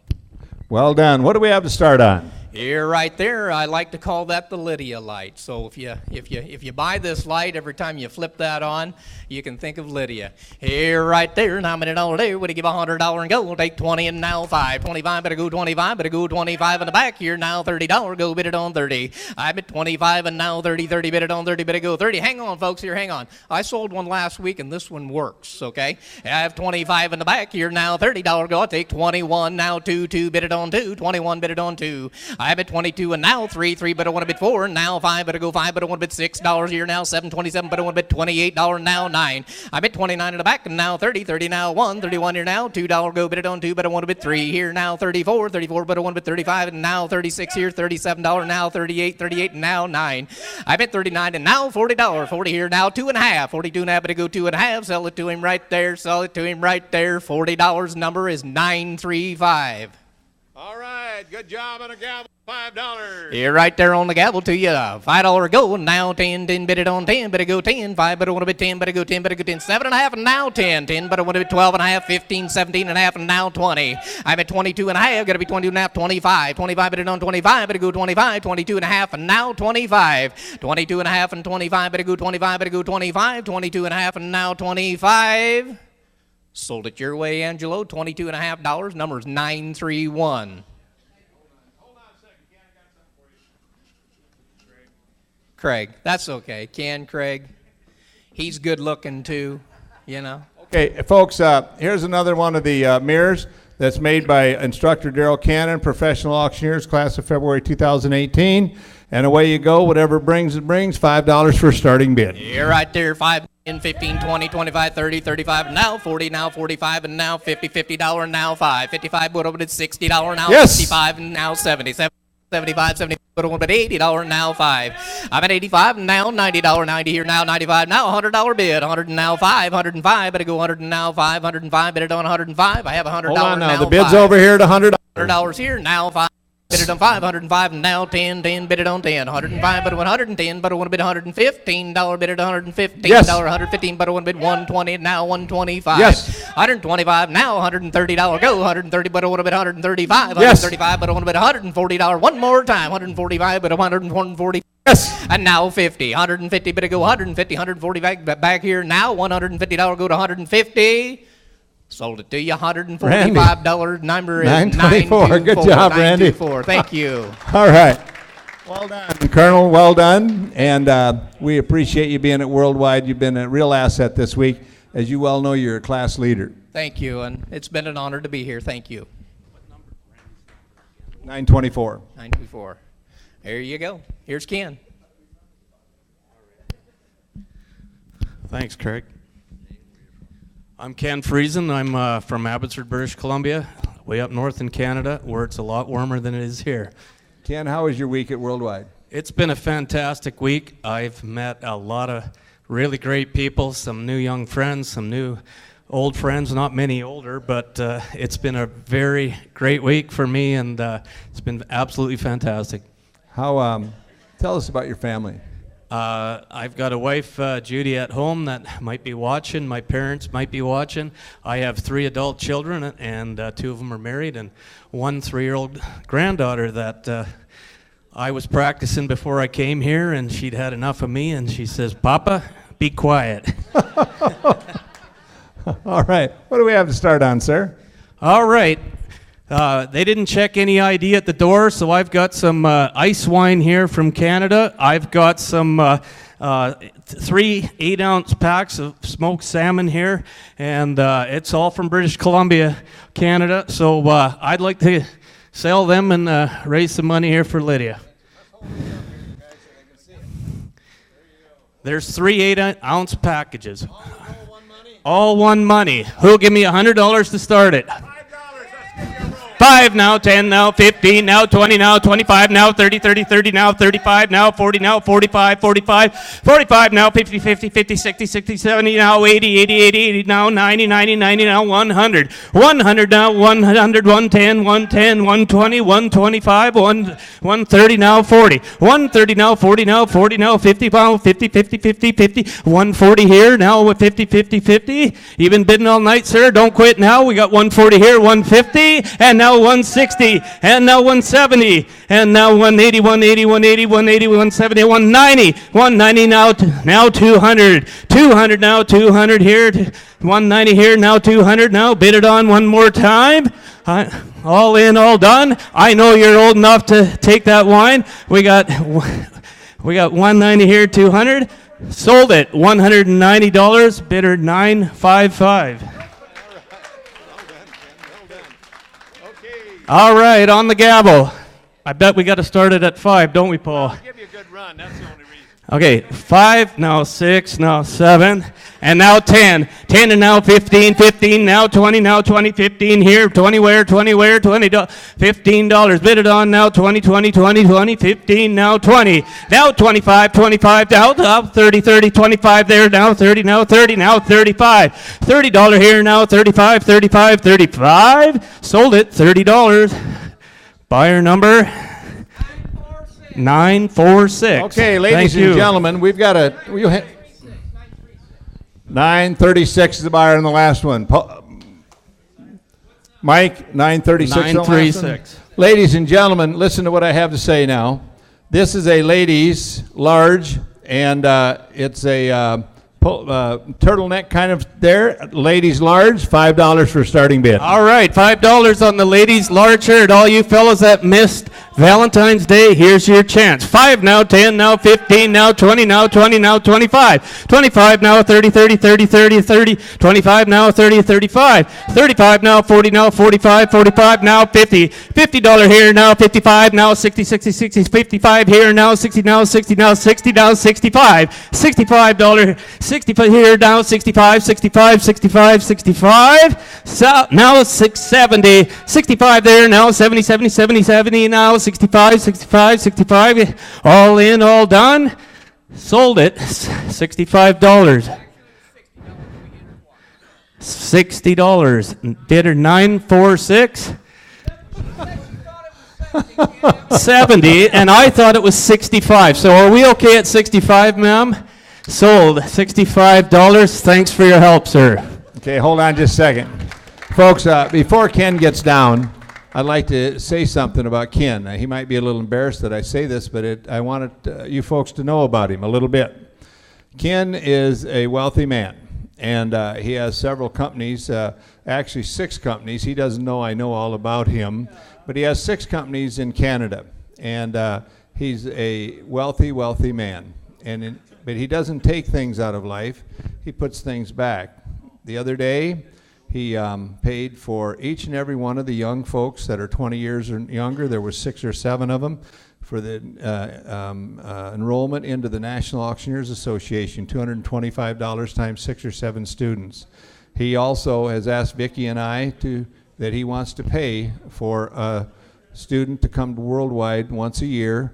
Well done. What do we have to start on? Here, right there, I like to call that the Lydia light. So if you buy this light, every time you flip that on, you can think of Lydia. Here, right there, and how many dollars do? Would you give $100 and go? Take 20 and now 5. 25, better go 25, better go 25 in the back here now. $30, go bid it on 30. I bid 25 and now 30, 30, bid it on 30, better go 30. Hang on, folks, here, hang on. I sold one last week and this one works, okay? I have 25 in the back here now. $30, go. I'll take 21 now 2, 2, bid it on 2. 21, bid it on 2. I bid 22 and now 3, 3, but I want to bid 4, and now 5, better go 5, but I want to bid $6 here now, 7, 27, but I want to bid $28 now 9. I bid 29 in the back and now 30, 30 now 1, 31 here now, $2 go bid it on 2, but I want to bid 3 here now, 34, 34, but I want to bid 35 and now 36 here, $37 now, 38, 38 and now 9. I bid 39 and now $40, 40 here now, 2.5, 42 and a half, but I go 2.5, sell it to him right there, sell it to him right there, $40 number is 935. All right, good job on a gavel, $5. Here, right there on the gavel to you, $5 go, now 10, 10, bid it on 10, better go 10, 5, but I want to bid 10, better go 10, better go 10, 7.5, and now 10, 10, but I want to bid 12.5, 15, 17.5, and now 20. I'm at 22.5, got to be 22.5, 25, 25, bid it on 25, better go 25, 22.5, and now 25, 22.5, and 25, better go 25, better go 25, 22.5, and now 25. Sold it your way, Angelo, $22.5, number's 931. Craig, that's okay. Craig. He's good looking too, you know. Okay, folks, here's another one of the mirrors that's made by instructor Daryl Cannon, professional auctioneers, class of February 2018. And away you go, whatever it brings, $5 for a starting bid. You're right there, 5, 10, 15, 20, 25, 30, 35, and now 40, now 45, and now 50, $50, and now 5, 55, but it's $60, now yes. 65, and now 70, 75, 70, but $80, now 5. I'm at 85, and now $90, 90 here, now 95, now $100 bid, 100 and now 5, 105, better go 100 and now 5, 105, bid it on 105. I have $100 Hold on now, now the bid's 5. over here at $100. $100 here, now 5. Bid it on 5, 105, and now 10, 10, bid it on 10, 105, but 110, but I want to bid $115, bid it $115, yes. $115, but I want to bid 120, now 125. Yes. 125, now $130, go 130, but I want to bid 135, yes. 135, but I want to bid $140, one more time, 145, but 140. Yes. And now 50, 150, but I go 150, 140 back here, now $150, go to 150. Sold it to you, $145. Number is 924. Good job, Randy. 924. Thank you. All right. Well done, Colonel. Well done. And we appreciate you being at Worldwide. You've been a real asset this week. As you well know, you're a class leader. Thank you, and it's been an honor to be here. Thank you. 924. 924. There you go. Here's Ken. Thanks, Craig. I'm Ken Friesen. I'm from Abbotsford, British Columbia, way up north in Canada, where it's a lot warmer than it is here. Ken, how was your week at Worldwide? It's been a fantastic week. I've met a lot of really great people, some new young friends, some new old friends, not many older, but it's been a very great week for me, and it's been absolutely fantastic. How? Tell us about your family. I've got a wife, Judy, at home that might be watching. My parents might be watching. I have 3 adult children, and 2 of them are married, and 1 3-year-old granddaughter that I was practicing before I came here, and she'd had enough of me, and she says, "Papa, be quiet." All right. What do we have to start on, sir? All right. They didn't check any ID at the door, so I've got some ice wine here from Canada. I've got some 3 8-ounce packs of smoked salmon here, and it's all from British Columbia, Canada. So I'd like to sell them and raise some money here for Lydia. There's 3 8-ounce packages. All one money. Who'll give me $100 to start it? $5 now, 10 now, 15 now, 20 now, 25 now, 30, 30, 30 now, 35 now, 40 now, 45, 45, 45 now, 50, 50, 50, 60, 60, 70 now, 80, 80, 80, 80 now, 90, 90, 90 now, 100. 100 now, 100, 110, 110, 120, 125, 130 now, 40. 130 now, 40 now, 40 now, 50 now, 50, 50, 50, 50, 140 here, now 50, 50, 50. You've been bidding all night, sir. Don't quit now. We got 140 here, 150, and now 160, and now 170, and now 180, 180, 180, 180, 170, 190, 190 now 200, 200 now, 200 here, 190 here, now 200 now, bid it on one more time. All in, all done. I know you're old enough to take that wine. We got 190 here, 200, sold it, $190, bidder 955. All right, on the gavel. I bet we got to start it at 5, don't we, Paul? I'll give you a good run. That's the only reason. Okay, 5, now 6, now 7, and now 10. 10 and now 15, 15, now 20, now 20, 15 here, 20 where, 20 where, $20, $15. Bid it on now, 20, 20, 20, 20, 15, now 20. Now 25, 25, now 30, 30, 25 there, now 30, now 30, now 35. $30 here, now 35, 35, 35. Sold it, $30. Buyer number 946. Okay, ladies and gentlemen, we've got 936 is the buyer in the last one. Mike, 936. 936. Ladies and gentlemen, listen to what I have to say now. This is a ladies large, and it's a turtleneck kind of there. Ladies large, $5 for starting bid. All right, $5 on the ladies large shirt. All you fellas that missed Valentine's Day, here's your chance. 5 now, 10 now, 15 now, 20 now, 20 now, 25. 25 now, 30, 30, 30, 30, 30. 25 now, 30, 35. 35 now, 40 now, 45, 45 now, 50. $50 here now, 55 now, 60, 60, 60, 55 here now, 60 now, 60 now, 60 now, 65. $65, 65 here now, 65, 65, 65, 65. So now 670. 65 there now, 70, 70, 70, 70 now, 65, 65, 65. All in, all done. Sold it. $65. $60. Bidder 946. 70, and I thought it was 65. So are we okay at 65, ma'am? Sold. $65. Thanks for your help, sir. Okay, hold on just a second. Folks, before Ken gets down, I'd like to say something about Ken. He might be a little embarrassed that I say this, but I wanted you folks to know about him a little bit. Ken is a wealthy man, and he has several companies, actually 6 companies. He doesn't know I know all about him, but he has 6 companies in Canada, and he's a wealthy, wealthy man. But he doesn't take things out of life. He puts things back. The other day, he paid for each and every one of the young folks that are 20 years or younger. There were 6 or 7 of them for the enrollment into the National Auctioneers Association, $225 times 6 or 7 students. He also has asked Vicki and I that he wants to pay for a student to come to Worldwide once a year,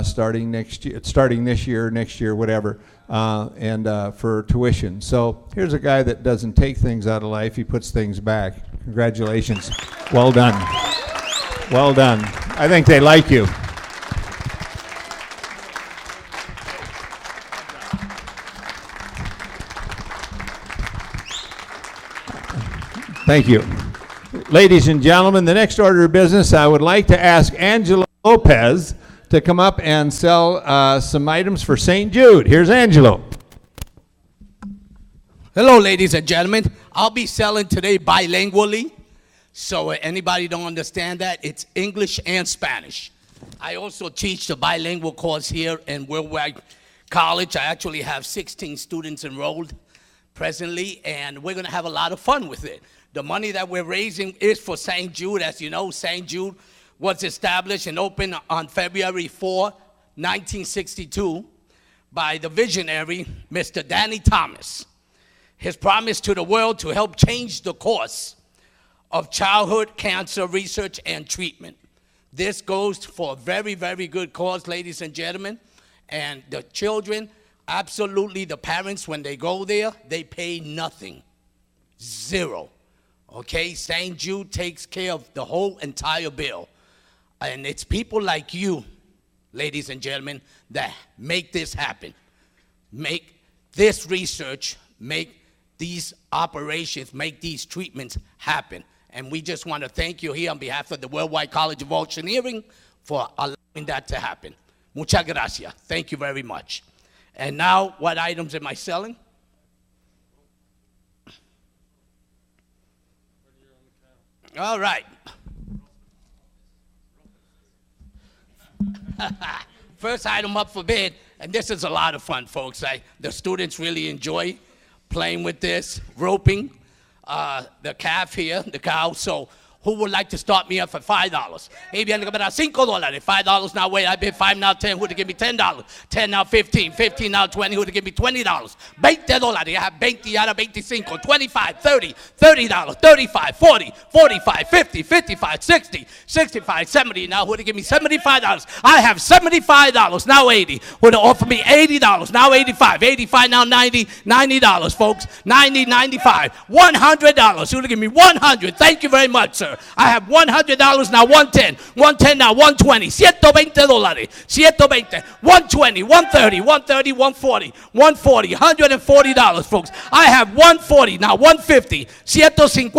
starting this year, next year, whatever, and for tuition. So here's a guy that doesn't take things out of life, he puts things back. Congratulations. Well done. Well done. I think they like you. Thank you. Ladies and gentlemen, the next order of business, I would like to ask Angelo Lopez to come up and sell some items for St. Jude. Here's Angelo. Hello, ladies and gentlemen. I'll be selling today bilingually. So anybody don't understand that, it's English and Spanish. I also teach the bilingual course here in Worldwide College. I actually have 16 students enrolled presently, and we're going to have a lot of fun with it. The money that we're raising is for St. Jude. As you know, St. Jude was established and opened on February 4, 1962 by the visionary, Mr. Danny Thomas. His promise to the world to help change the course of childhood cancer research and treatment. This goes for a very, very good cause, ladies and gentlemen. And the children, absolutely, the parents, when they go there, they pay nothing. Zero. Okay? St. Jude takes care of the whole entire bill. And it's people like you, ladies and gentlemen, that make this happen. Make this research, make these operations, make these treatments happen. And we just want to thank you here on behalf of the Worldwide College of Auctioneering for allowing that to happen. Muchas gracias. Thank you very much. And now, what items am I selling? All right. First item up for bid, and this is a lot of fun, folks. The students really enjoy playing with this, roping the calf here, the cow. So who would like to start me up at $5? Hey, viene para $5. $5 now, wait, I bid 5 now, 10. Who to give me $10? 10 now, 15. 15 now, 20. Who to give me $20? $20. I have 20, ahora 25. 25, 30, $30, 35, 40, 45, 50, 55, 60, 65, 70. Now who to give me $75? I have $75, now 80. Who to offer me $80? Now 85. 85 now 90. $90, folks. 90, 95. $100. Who to give me $100? Thank you very much, sir. I have $100 now, 110, 110 now, 120, $120, 120, 120, 130, 130, 140, 140, $140, folks. I have $140 now, 150, $150,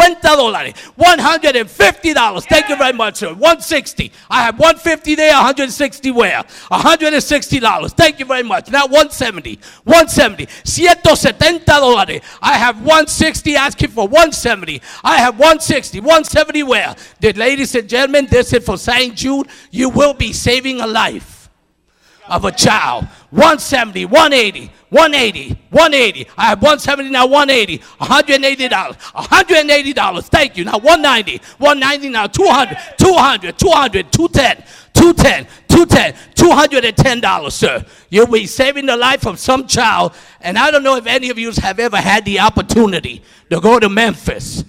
$150. Thank you very much, sir. 160. I have 150 there, 160 where? $160. Thank you very much. Now 170, 170, $170. I have 160 asking for 170. I have 160, 170 where? Ladies and gentlemen, this is for St. Jude. You will be saving a life of a child. 170, 180, 180, 180. I have 170 now, 180, $180, $180. Thank you. Now 190, 190 now, 200, 200, 200, 210, 210, 210, $210, sir. You'll be saving the life of some child. And I don't know if any of you have ever had the opportunity to go to Memphis,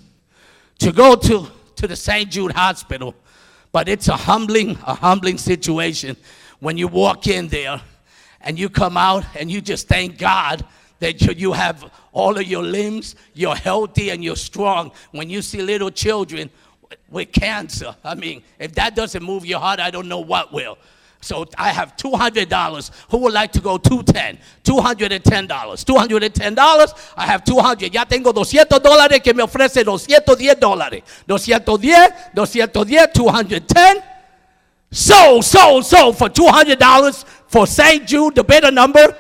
to go to the St. Jude Hospital, but it's a humbling situation when you walk in there and you come out and you just thank God that you have all of your limbs, you're healthy and you're strong. When you see little children with cancer, I mean, if that doesn't move your heart, I don't know what will. So I have $200. Who would like to go 210? $210. $210. I have 200. Ya tengo $200 que me ofrece $210. 210, 210, 210. So for $200 for St. Jude, the bidder number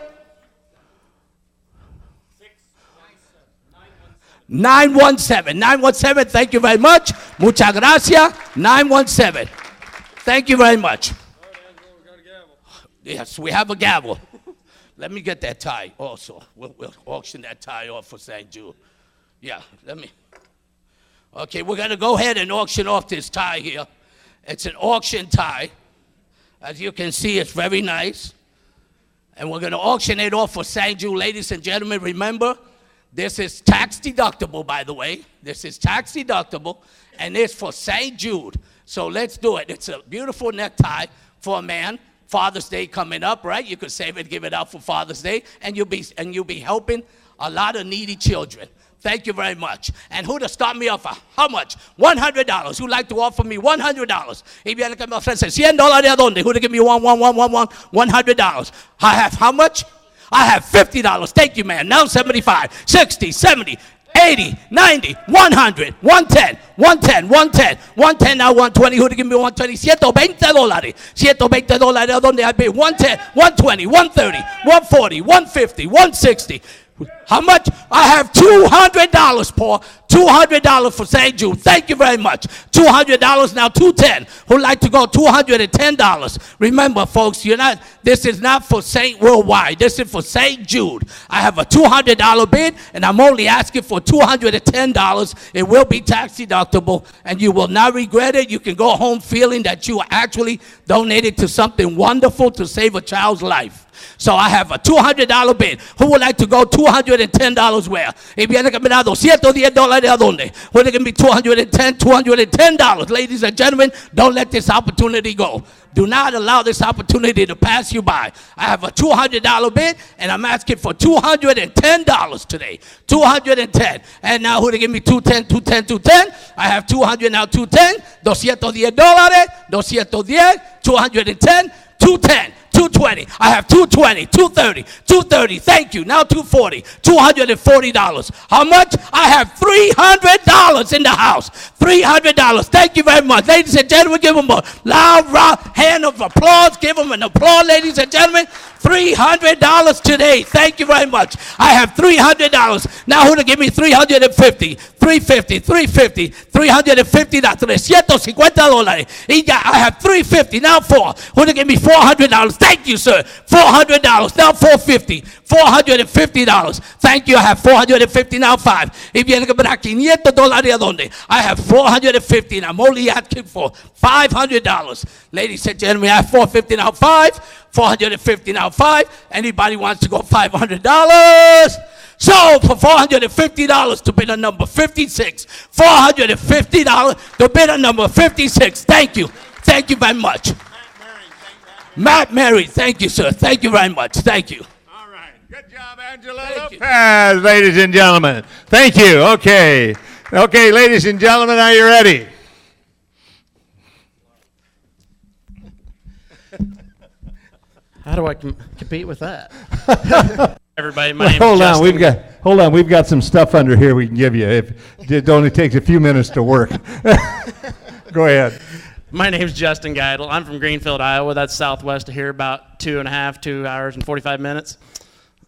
917. 917. Thank you very much. Muchas gracias. 917. Thank you very much. Yes, we have a gavel. Let me get that tie also. We'll auction that tie off for St. Jude. Yeah, let me. Okay, we're going to go ahead and auction off this tie here. It's an auction tie. As you can see, it's very nice. And we're going to auction it off for St. Jude. Ladies and gentlemen, remember, this is tax deductible, by the way. This is tax deductible, and it's for St. Jude. So let's do it. It's a beautiful necktie for a man. Father's Day coming up, right? You could save it, give it out for Father's Day, and you'll be helping a lot of needy children. Thank you very much. And who to start me off for? How much? $100. Who'd like to offer me $100? If you look my friend says, $100 de donde? Who to give me $100? I have how much? I have $50. Thank you, man. Now 75, 60, 70, 80, 90, 100, 110, 110, 110, 110, now 120. Who to give me 120? $120. $120. ¿A dónde I pay? 110, 120, 130, 140, 150, 160. How much? I have $200, Paul. $200 for St. Jude. Thank you very much. $200 now. $210. Who'd like to go? $210. Remember, folks, this is not for St. Worldwide. This is for St. Jude. I have a $200 bid, and I'm only asking for $210. It will be tax deductible, and you will not regret it. You can go home feeling that you actually donated to something wonderful to save a child's life. So I have a $200 bid. Who would like to go $210 where? Y viene caminando $110 a dónde? Where it can be $210. Ladies and gentlemen, don't let this opportunity go. Do not allow this opportunity to pass you by. I have a $200 bid, and I'm asking for $210 today. $210. And now who to give me $210? I have $200 now. $210. $210. $210. $210. $220. I have $220, $230, $230. Thank you. Now $240, $240. How much? I have $300 in the house. $300. Thank you very much. Ladies and gentlemen, give them a loud hand of applause. Give them an applause, ladies and gentlemen. $300 today. Thank you very much. I have $300. Now who to give me $350? $350, $350, $350, $350. I have $350, now $4. Who to give me $400? Thank you, sir. $400, now $450. $450. Thank you. I have $450, now $5. If you look at $500, I have $450, and I'm only asking for $500. Ladies and gentlemen, I have $450, now $5. $450, now $5. Anybody wants to go $500? So for $450 to bid on number 56. $450 to bid on number 56. Thank you. Thank you very much. Matt Mary. Thank you, sir. Thank you very much. Thank you. All right. Good job, Angela Lopez, ladies and gentlemen. Thank you. Okay. Okay, ladies and gentlemen, are you ready? How do I compete with that? Everybody, my name is Hold Justin. on, we've got some stuff under here we can give you. It only takes a few minutes to work. Go ahead. My name's Justin Geidel. I'm from Greenfield, Iowa. That's southwest of here, about 2 hours and 45 minutes.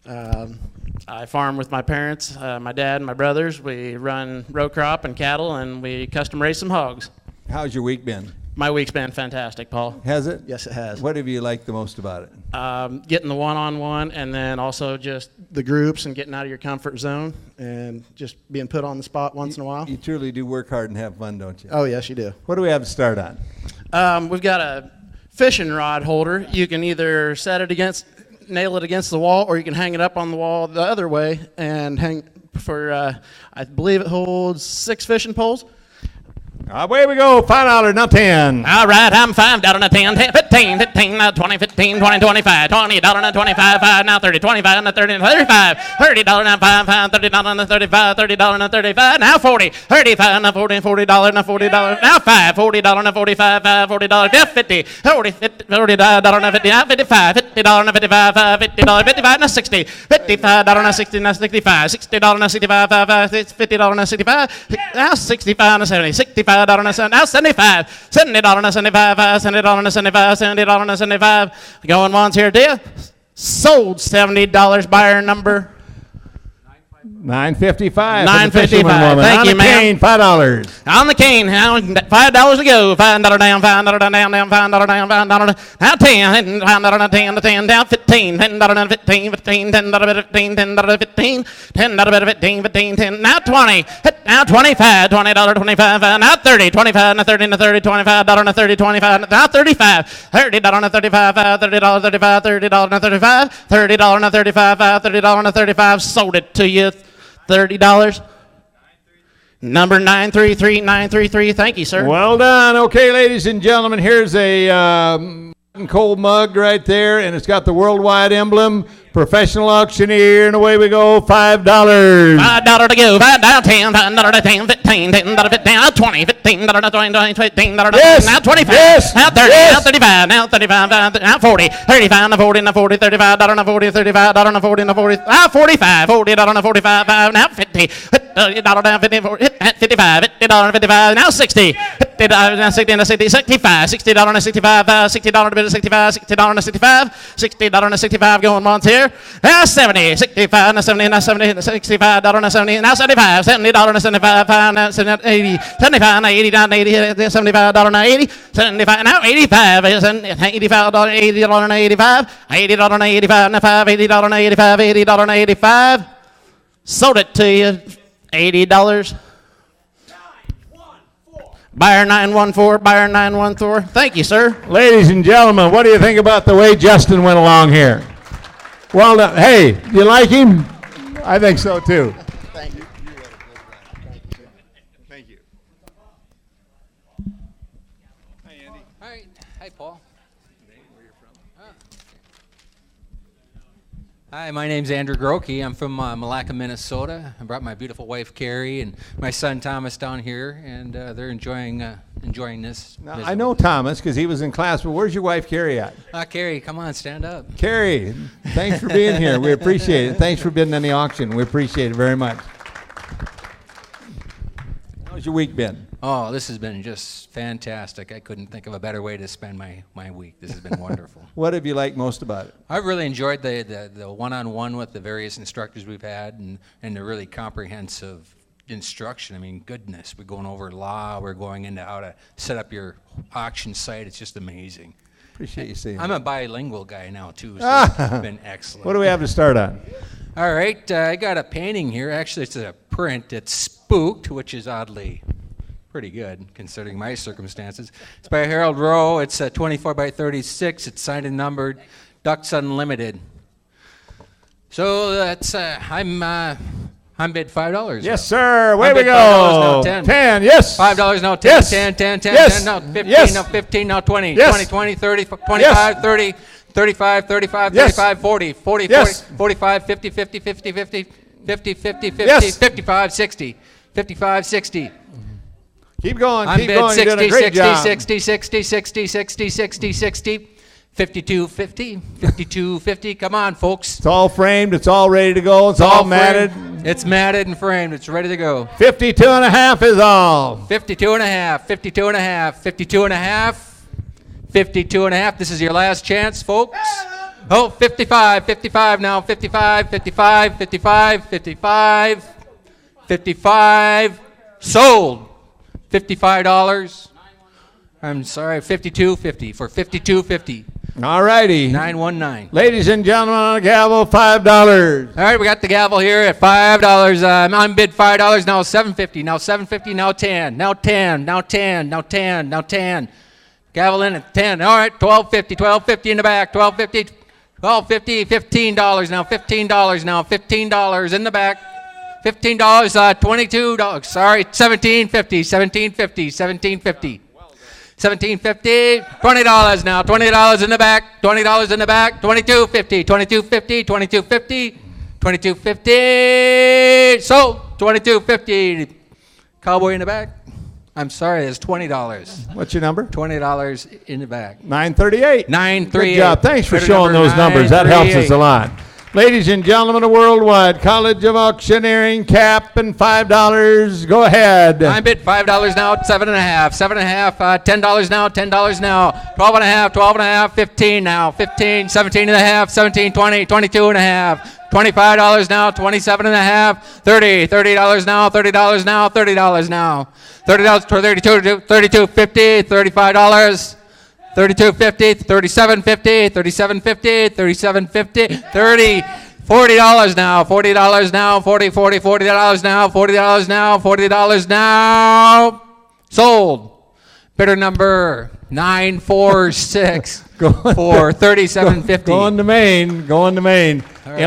I farm with my parents, my dad and my brothers. We run row crop and cattle, and we custom raise some hogs. How's your week been? My week's been fantastic, Paul. Has it? Yes, it has. What have you liked the most about it? Getting the one-on-one, and then also just the groups and getting out of your comfort zone and just being put on the spot once in a while. You truly do work hard and have fun, don't you? Oh, yes, you do. What do we have to start on? We've got a fishing rod holder. You can either nail it against the wall, or you can hang it up on the wall the other way and hang for, I believe it holds 6 fishing poles. Away we go, $5, now 10. All right, I'm $5, now 10, 10, 15, 15, now 20, 15, 20, 25, $20, now 25, 5, now 30, 25, now 30, 35, $30, now 5, 5, $30, now 35, $30, now 35, now 40, 35, now 40, $40, now $40, now 5, $40, now 45, 5, $40, now 50, $40, now 50, now 55, $50, now 55, 5, $50, 55, now 60, $55, now 60, now 65, $60, now 65, 5, $50, now 65, now 65, now 70, $65, now 75, $70 now 75, $70 now 75, $70 now 75. Going once here, dear. Sold $70. Buyer number $9.55. $9.55. Thank you, ma'am. $5. On the cane, now $5 to go. $5 down, $5 down, $5 down, $5 now 10, $5 10 to 10 down, 15, $10 15, 15, $10 15, $10 15, $10 15, 15, 10 now 20, now 25, $20 25, now 30, 25, now 30, now 30, $25 now 30, 25, now 35, $30 now 35, $30 35, $30 now 35, $30 now 35, $30 now 35. Sold it to you. $30. Number 933933. Thank you, sir. Well done. Okay, ladies and gentlemen, here's a cold mug right there, and it's got the worldwide emblem. Professional auctioneer, and away we go. $5. $5 to go. $5 down, 10, $5 to 10, 15, $10 15, now 20, $15 to 20, 15, yes. Now 25, yes. now 30, yes. now 35, now 35, now 40, 35, now 40, now 40, $35, now 40, $35, now 40, now 40, now 45, $40, now 45, now 50, $30 down, 50, $40, at 55, $50.55, now 60, $50, now 60, now 60, 65, $60 and 65, $60 to bid at 65, $60 and 65, $60 and 65 going once here, now 70, 65 and 70, now 70, $65 and 70, now 75, $70 and 75, now 80, 75, now 80, now 80, $75 now 80, 75, now 85, $85, $80 and 85, $80 and 85, now 5, $80 and 85, $80 and 85, sold it to you, $80. Buyer 914, buyer 914. Thank you, sir. Ladies and gentlemen, what do you think about the way Justin went along here? Well done. Hey, do you like him? I think so too. Thank you. Thank you. Hi, Andy. Hi. Hi, Paul. Hi, my name's Andrew Grokey. I'm from Malacca, Minnesota. I brought my beautiful wife Carrie and my son Thomas down here, and they're enjoying this. Now, I know Thomas because he was in class, but where's your wife Carrie at? Carrie, come on, stand up. Carrie, thanks for being here. We appreciate it. Thanks for bidding on the auction. We appreciate it very much. How's your week been? Oh, this has been just fantastic. I couldn't think of a better way to spend my week. This has been wonderful. What have you liked most about it? I've really enjoyed the one-on-one with the various instructors we've had and the really comprehensive instruction. I mean, goodness, we're going over law. We're going into how to set up your auction site. It's just amazing. Appreciate you saying I'm that. a bilingual guy now, too, so it's been excellent. What do we have to start on? All right, I got a painting here. Actually, it's a print. It's Spooked, which is oddly pretty good considering my circumstances. It's by Harold Rowe. It's 24 by 36. It's signed and numbered. Ducks Unlimited. So that's I'm bid $5. Yes, sir. Way I'm we bid go. $5 now 10. 10. Yes. $5 now 10. Yes. 10. 10. 10. Yes. 10 now 15. Yes. Now 15. Now 20. Yes. 20. 20. 30. 25. Yes. 30. 35. 35. Yes. 35. 40. 40. Yes. 40. 45. 50. 50. 50. 50. 50. 50. 50. Yes. 55. 60. 55. 60. Keep going. I'm Keep bid going. 60, You're doing a great 60, job. 60, 60, 60, 60, 60, 60, 52, 50, 52, 50. Come on, folks. It's all framed. It's all ready to go. It's all matted. It's matted and framed. It's ready to go. 52 and a half is all. 52 and a half, 52 and a half, 52 and a half, 52 and a half. This is your last chance, folks. Oh, 55, 55 now, 55, 55, 55, 55, 55. Sold. $55. I'm sorry, $52.50 for $52.50. All righty. 919. Ladies and gentlemen, on a gavel, $5. All right, we got the gavel here at $5. I'm bid $5. Now $7.50. Now $7.50. Now 10. Now 10. Now 10. Now 10. Now 10. Gavel in at 10. All right, $12.50. $12.50 in the back. $12.50. $12.50. $15 now. $15 now. $15 in the back. $15, $22, sorry, $17.50, $17.50, $17.50, $17.50, $20 now, $20 in the back, $20 in the back, $22.50, $22.50, $22.50, $22.50, sold, $22.50, cowboy in the back. I'm sorry, it's $20. What's your number? $20 in the back. 938. 938. Good job. Thanks for Better showing number, those numbers. That helps us 938. a lot. Ladies and gentlemen of Worldwide College of Auctioneering, cap and $5. Go ahead. I'm bid $5 now, $7.5, $7.5, $10 now, $10 now, $12.5, $12.5, $15 now, $15, $17.5, $17, $20, $22.5, $25 now, $27.5, $30, $30 now, $30 now, $30 now, $30, $32, $32.50, $35. $32.50, $37.50, $37.50, $37.50, $30, $40 now, $40 now, $40, $40, $40 now, $40 now, $40 now. Sold. Bidder number 946 for $37.50. Going to Maine. Going to Maine. Right.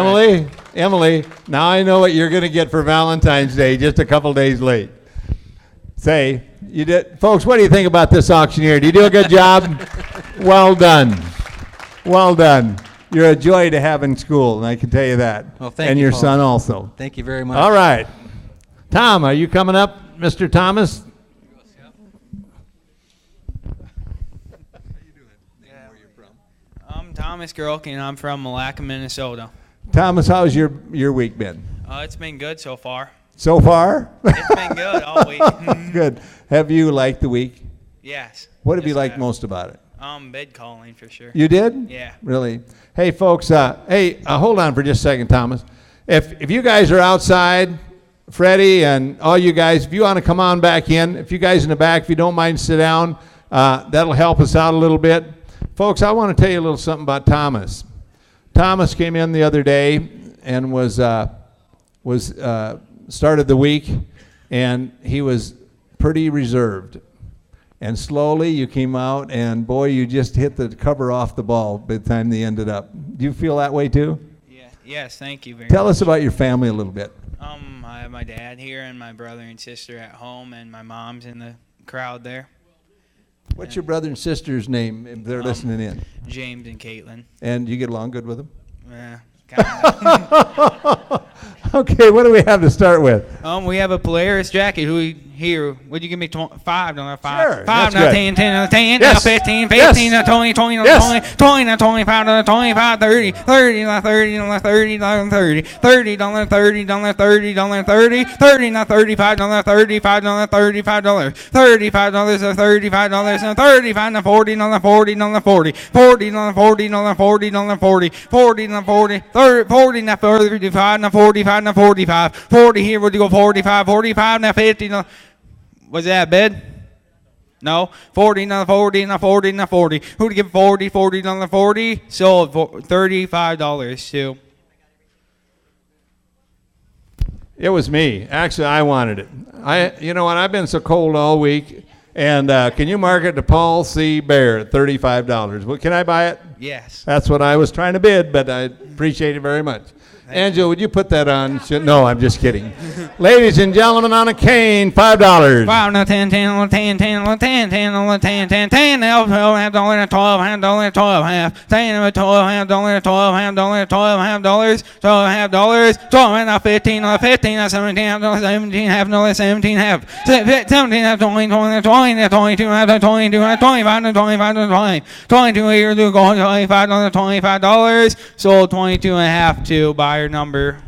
Emily, now I know what you're going to get for Valentine's Day, just a couple days late. Say, you did, folks, what do you think about this auctioneer? Do you do a good job? Well done. Well done. You're a joy to have in school, and I can tell you that. Well, thank and you, your Paul. son also. Thank you very much. All right. Tom, are you coming up, Mr. Thomas? I'm Thomas Gerlke, and I'm from Malacca, Minnesota. Thomas, how's your week been? It's been good so far. So far? It's been good all week. Good. Have you liked the week? Yes. What have you liked most about it? Bed calling for sure. You did? Yeah. Really? Hey, folks, hold on for just a second, Thomas. If you guys are outside, Freddie and all you guys, if you want to come on back in, if you guys in the back, if you don't mind, sit down. That'll help us out a little bit. Folks, I want to tell you a little something about Thomas. Thomas came in the other day and was started the week, and he was pretty reserved. And slowly you came out, and boy, you just hit the cover off the ball by the time they ended up. Do you feel that way too? Yeah. Yes, thank you very Tell much. us about your family a little bit. I have my dad here and my brother and sister at home, and my mom's in the crowd there. What's your brother and sister's name if they're listening in? James and Caitlin. And you get along good with them? Yeah, kind of. Okay, what do we have to start with? We have a Polaris jacket. Here, would you give me $5? Sure, $5, that's now good. 10, 10, 10, Yes. 15, Yes. 15, 20, 20, Yes. 20, 25, 25, 30, 30, 30, 30, 30, $30, 30, $30, 30, $30, 30, now $35, $35, $35, $35, $35, and 35, now 40, now 40, now 40, 40, now 40, now 40, now 40, 40, now 40, 40, now 35, now 45, now 45, 40 here, would you go 45, 45, now 50, now. Was that bed? No. 40, now 40, now 40, now 40. Who'd give 40, 40, now 40? Sold for $35 too. It was me. Actually, I wanted it. You know what? I've been so cold all week. And can you mark it to Paul C. Bear at $35? Well, can I buy it? Yes. That's what I was trying to bid, but I appreciate it very much. Angela, would you put that on? No, I'm just kidding. Ladies and gentlemen, on a cane, $5. 5, now 10, 10, 10, 10, 10, 10, 10, 10, 10, now $12, $12, $12, $12, half, 10, $12, $12, $12, $12, $12, $12, $12, now 15, now 15, now 17, now 17, half, no, 17, half, 17, now 20, 20, 20, now 22, now 22, now 25, now 25, now 20, 22 here to go, $25, now $25, sold 22 and a half to buyer number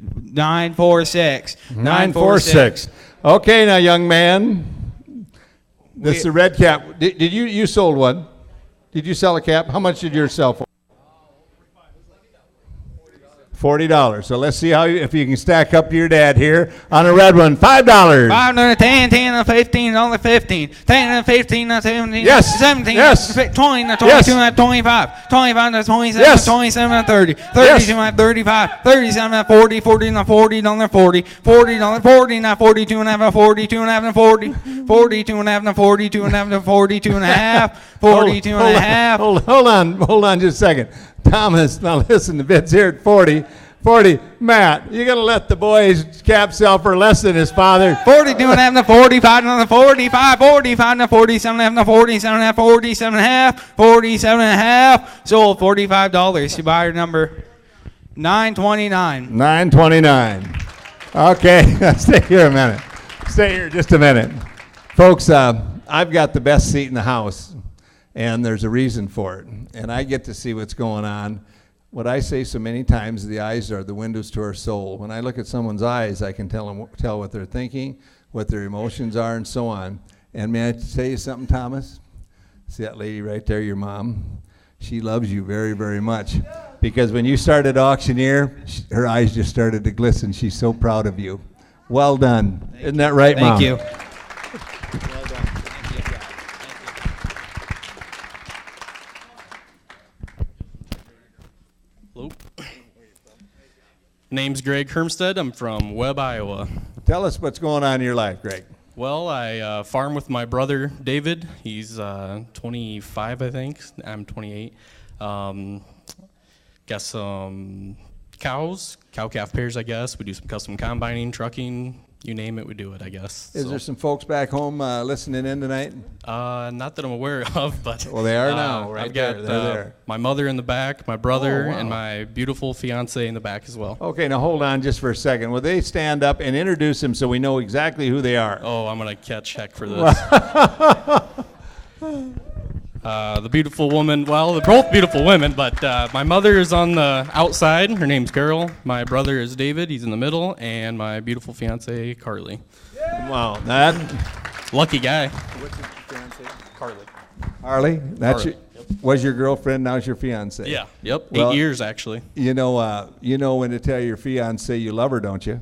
946. 946. Okay, now, young man. This is a red cap. Did you sold one? Did you sell a cap? How much did yours sell for? $40. So let's see if you can stack up to your dad here on a red one. $5. 5, 10, 10, 15, only 15. 10, 15, 17. Yes. 17. Yes. 20, 22, Yes. 25. 25, 27, Yes. 27, 30. 32, Yes. 35. 37, 40, 40, 40, 40. 40, 40, 42 and a half, 42 and a half, 40. 42 and a half, 42 and a half, 42 and a half. 42 and a half. Hold on just a second. Thomas, now listen, the bid's here at 40. 40. Matt, you're going to let the boy's cap sell for less than his father. 42 and a half, to 45, and 45, 45, to 47 and a half, to 47 and a half, 47 and a half, 47 and a half. Sold $45 to buyer number 929. 929. Okay, stay here a minute. Stay here just a minute. Folks, I've got the best seat in the house, and there's a reason for it. And I get to see what's going on. What I say so many times, the eyes are the windows to our soul. When I look at someone's eyes, I can tell what they're thinking, what their emotions are, and so on. And may I tell you something, Thomas? See that lady right there, your mom? She loves you very, very much. Because when you started Auctioneer, her eyes just started to glisten. She's so proud of you. Well done. Isn't that right, Mom? Thank you. Well done. Hello. Name's Greg Hermstead. I'm from Webb, Iowa. Tell us what's going on in your life, Greg. Well, I farm with my brother, David. He's 25, I think. I'm 28. Got some cows, cow-calf pairs, I guess. We do some custom combining, trucking, you name it, we do it, I guess. Is there some folks back home listening in tonight? Not that I'm aware of, but well, they are now, right? I've got there. They're there. My mother in the back, my brother, Oh, wow. and my beautiful fiance in the back as well. Okay, now hold on just for a second. Will they stand up and introduce them so we know exactly who they are? Oh, I'm going to catch heck for this. The beautiful woman, well, they're both beautiful women, but my mother is on the outside. Her name's Carol. My brother is David. He's in the middle. And my beautiful fiance, Carly. Wow, that lucky guy. What's your fiance? Carly. Harley, that's Harley. was your girlfriend, now's your fiance. Yeah, yep, Well, 8 years actually. You know when to tell your fiance you love her, don't you?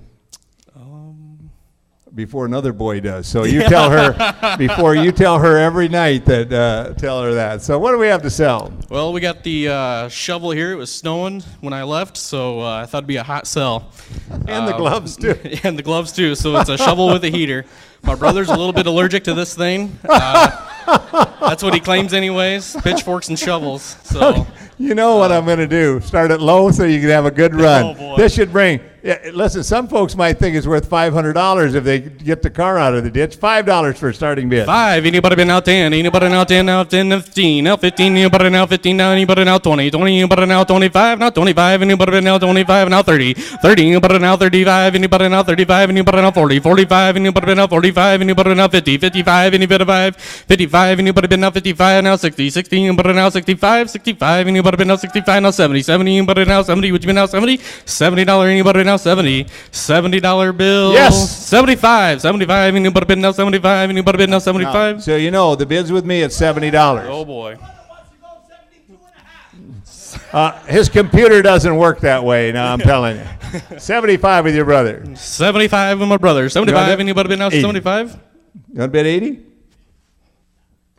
Before another boy does. So you tell her before you tell her every night that tell her that. So what do we have to sell? Well, we got the shovel here. It was snowing when I left, so I thought it'd be a hot sell. And the gloves too. And the gloves too. So it's a shovel with a heater. My brother's a little bit allergic to this thing. That's what he claims anyways. Pitchforks and shovels. So you know what I'm going to do? Start it low so you can have a good run. Oh, boy. This should bring. Yeah, listen, some folks might think it's worth $500 if they get the car out of the ditch. $5 for a starting bid. 5. Anybody been out 10? Anybody now 10? Now 10, now 15. Now 15. Anybody now 15? Now anybody now 20? 20. Anybody now 25? Now 25. Anybody been now 25? Now 30. 30. Anybody now 35? Anybody now 35? Anybody now 40? 45. Anybody been now 45? Anybody now 50? 55. Anybody 5? 55. Anybody been now 55? Now 60. 60. Anybody now 65? 65. Anybody been now 65? Now 70. 70. Anybody now 70? Would you be now 70? $70. Anybody now 70. $70 bill. Yes. 75. 75. Anybody bid now 75? Anybody bid now 75? Now, so you know the bid's with me at $70. Oh boy. His computer doesn't work that way. Now I'm telling you. 75 with your brother. 75 with my brother. 75. Anybody bid now 75? You want to bid 80?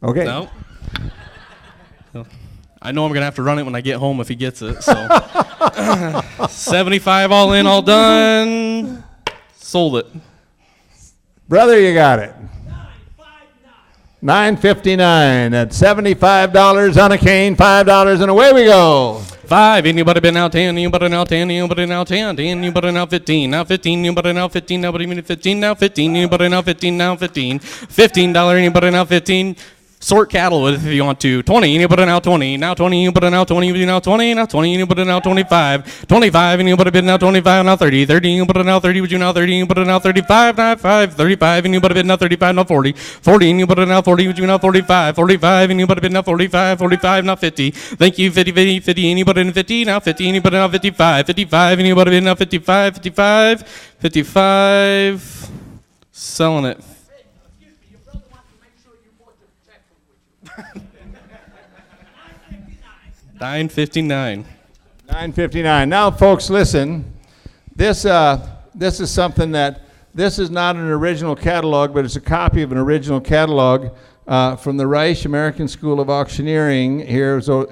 Okay. No. I know I'm going to have to run it when I get home if he gets it. So 75 all in, all done. Sold it. Brother, you got it. $9.59 at $75 on a cane, $5, and away we go. 5. Anybody been out 10? Anybody now 10? Anybody now 10? 10. Anybody now 15? Now 15. Anybody now 15? Nobody even 15. Now 15. Anybody now 15? Now 15. $15. Anybody now 15? Sort cattle with if you want to. 20, anybody now 20. Now 20, anybody now 20. You now 20. Now 20, anybody now 25. 25, anybody bid now 25. Now 30. 30, anybody now 30. Would you now 30? Anybody now 35. Now 5. 35, anybody bid now 35. Now 40. 40, anybody now 40. Would you now 45. 45, anybody bid now 45. 45, now 50. Thank you. 50, 50, 50. Anybody in 50. Now 50, anybody now 55. 55, anybody bid now 55. 55. 55. Selling it. $9.59. $9.59. Now, folks, listen. This is something that this is not an original catalog, but it's a copy of an original catalog from the Reich American School of Auctioneering. Here, so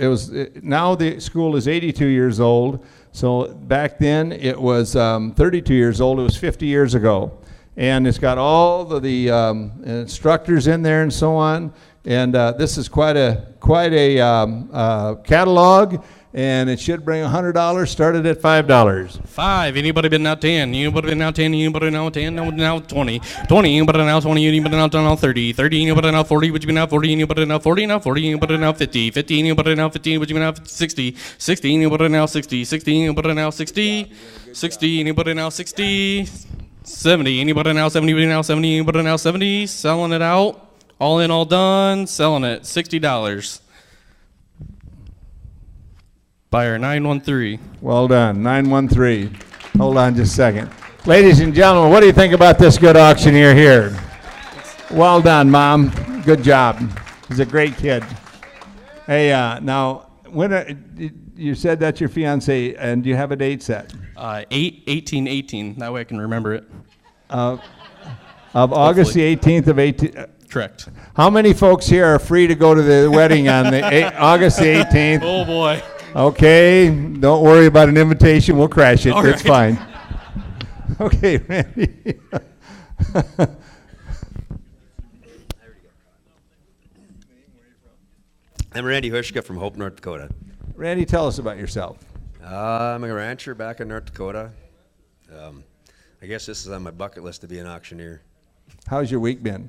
now the school is 82 years old. So back then it was 32 years old. It was 50 years ago, and it's got all the instructors in there and so on. And this is quite a catalog, and it should bring $100. Started at $5. 5. Anybody been now 10? Anybody been now 10? Anybody now 10? No, now 20. 20. Anybody now 20? Anybody now 30? 30. Anybody now 40? Would you be now 40? Anybody now 40? Now 40. Anybody now 50? 50. Anybody now 50? Would you be now 60? 60. Anybody now 60? 60. Anybody now 60? 60. Anybody now 60? 70. Anybody now 70? Anybody now 70? Anybody now 70? Selling it out. All in, all done. Selling it. $60. Buyer 913. Well done. 913. Hold on just a second. Ladies and gentlemen, what do you think about this good auctioneer here? Well done, Mom. Good job. He's a great kid. Hey, now, you said that's your fiance, and do you have a date set? 18/18. That way I can remember it. Of August the 18th of 18. Correct. How many folks here are free to go to the wedding on the August the 18th? Oh boy. Okay, don't worry about an invitation. We'll crash it. It's fine. Okay, Randy. I'm Randy Hushka from Hope, North Dakota. Randy, tell us about yourself. I'm a rancher back in North Dakota. I guess this is on my bucket list to be an auctioneer. How's your week been?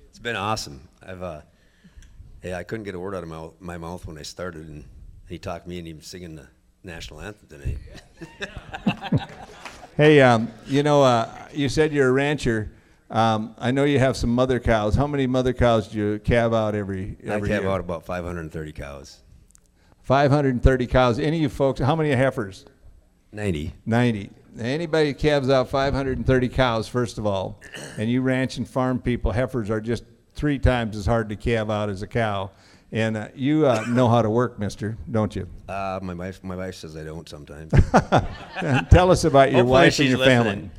It's been awesome. I couldn't get a word out of my mouth when I started, and he talked me into even singing the national anthem tonight. Hey, you said you're a rancher. I know you have some mother cows. How many mother cows do you calve out every I year? calve out about 530 cows. 530 cows. Any of you folks, how many heifers? 90. 90. Anybody calves out 530 cows, first of all, and you ranch and farm people, heifers are just 3 times as hard to calve out as a cow. And you know how to work, mister, don't you? My wife says I don't sometimes. Tell us about your Hopefully wife and she's your listening. family.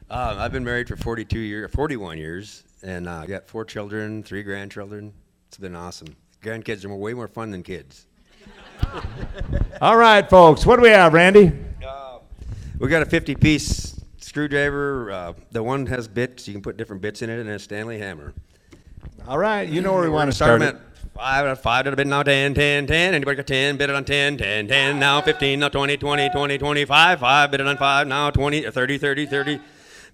I've been married for 41 years, and I got 4 children, 3 grandchildren. It's been awesome. Grandkids are way more fun than kids. All right, folks, what do we have, Randy? We got a 50-piece screwdriver. The one has bits. You can put different bits in it, and a Stanley hammer. All right, you know where we want to start start it. at 5 to the bid now, 10, 10, 10. Anybody got 10? Bid it on 10, 10, 10. Now 15, now 20, 20, 20, 25. 5, bid it on 5. Now 20, 30, 30, 30.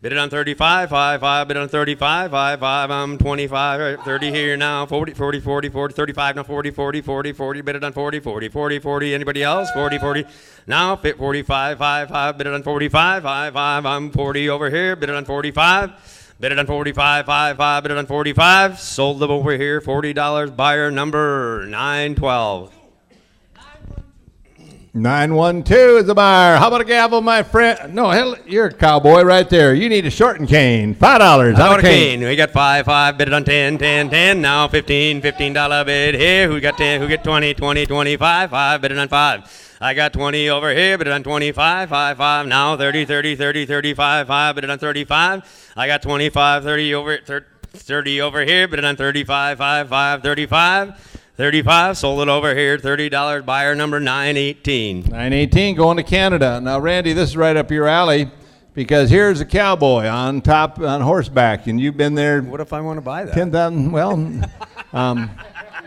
Bid it on 35, 5, 5, bid it on 35, 5, 5, I'm 25, 30 here now, 40, 40, 40, 40, 35, now 40, 40, 40, 40, bid it on 40, 40, 40, 40, anybody else? 40, 40, now 45, 5, 5, bid it on 45, 5, 5, I'm 40 over here, bid it on 45, bid it on 45, 5, 5, bid it on 45, sold them over here, $40, buyer number 912. 912 is the buyer. How about a gavel, my friend? No, hell, you're a cowboy right there. You need a shortened cane. $5. How about a cane? We got 5, 5, bid it on 10, 10, 10. Now 15, $15 bid here. Who got 10? Who got 20, 20, 25? 5, bid it on 5. I got 20 over here, bid it on 25, 5, 5. Now 30, 30, 30, 35, 5, bid it on 35. I got 25, 30 over, 30 over here, bid it on 35, 5, 5, 35. 35, sold it over here, $30, buyer number 918. 918 going to Canada. Now, Randy, this is right up your alley because here's a cowboy on horseback, and you've been there. What if I want to buy that? 10,000. Well,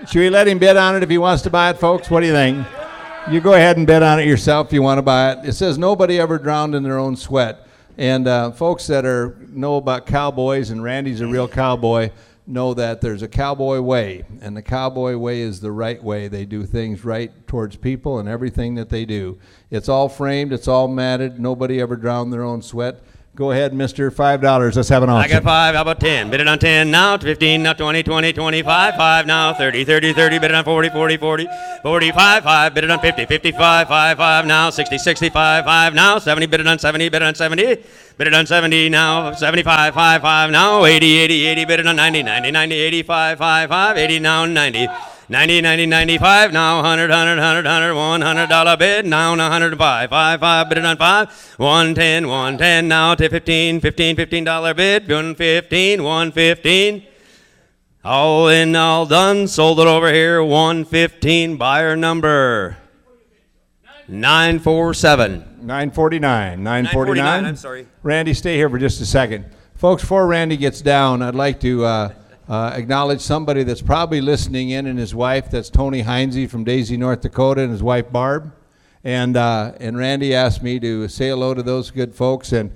should we let him bid on it if he wants to buy it, folks? What do you think? You go ahead and bid on it yourself if you want to buy it. It says nobody ever drowned in their own sweat. And folks that know about cowboys, and Randy's a real cowboy, know that there's a cowboy way, and the cowboy way is the right way. They do things right towards people and everything that they do. It's all framed, it's all matted, nobody ever drowned their own sweat. Go ahead, Mr. $5. Let's have an auction. I got 5, how about 10? Bid it on 10 now, 15, now 20, 20, 25, 5 now, 30, 30, 30, bid it on 40, 40, 40, 45, 5, bid it on 50, 55, 5, 5 now, 60, 65, 5 now, 70, bid it on 70, bid it on 70, bid it on 70 now, 75, 5, 5 now, 80, 80, 80, bid it on 90, 90, 90, 85, 5, 5, 80 now, 90. 90, 90, 95, now 100, 100, 100, 100, $100 bid, now 105, 5, 5, bid it on 5, 110, 110, now to 15, $15 bid, 115, 115. All in, all done, sold it over here, 115, buyer number 947. 949. 949. I'm sorry. Randy, stay here for just a second. Folks, before Randy gets down, I'd like to acknowledge somebody that's probably listening in, and his wife. That's Tony Heinze from Daisy, North Dakota, and his wife Barb. And Randy asked me to say hello to those good folks. And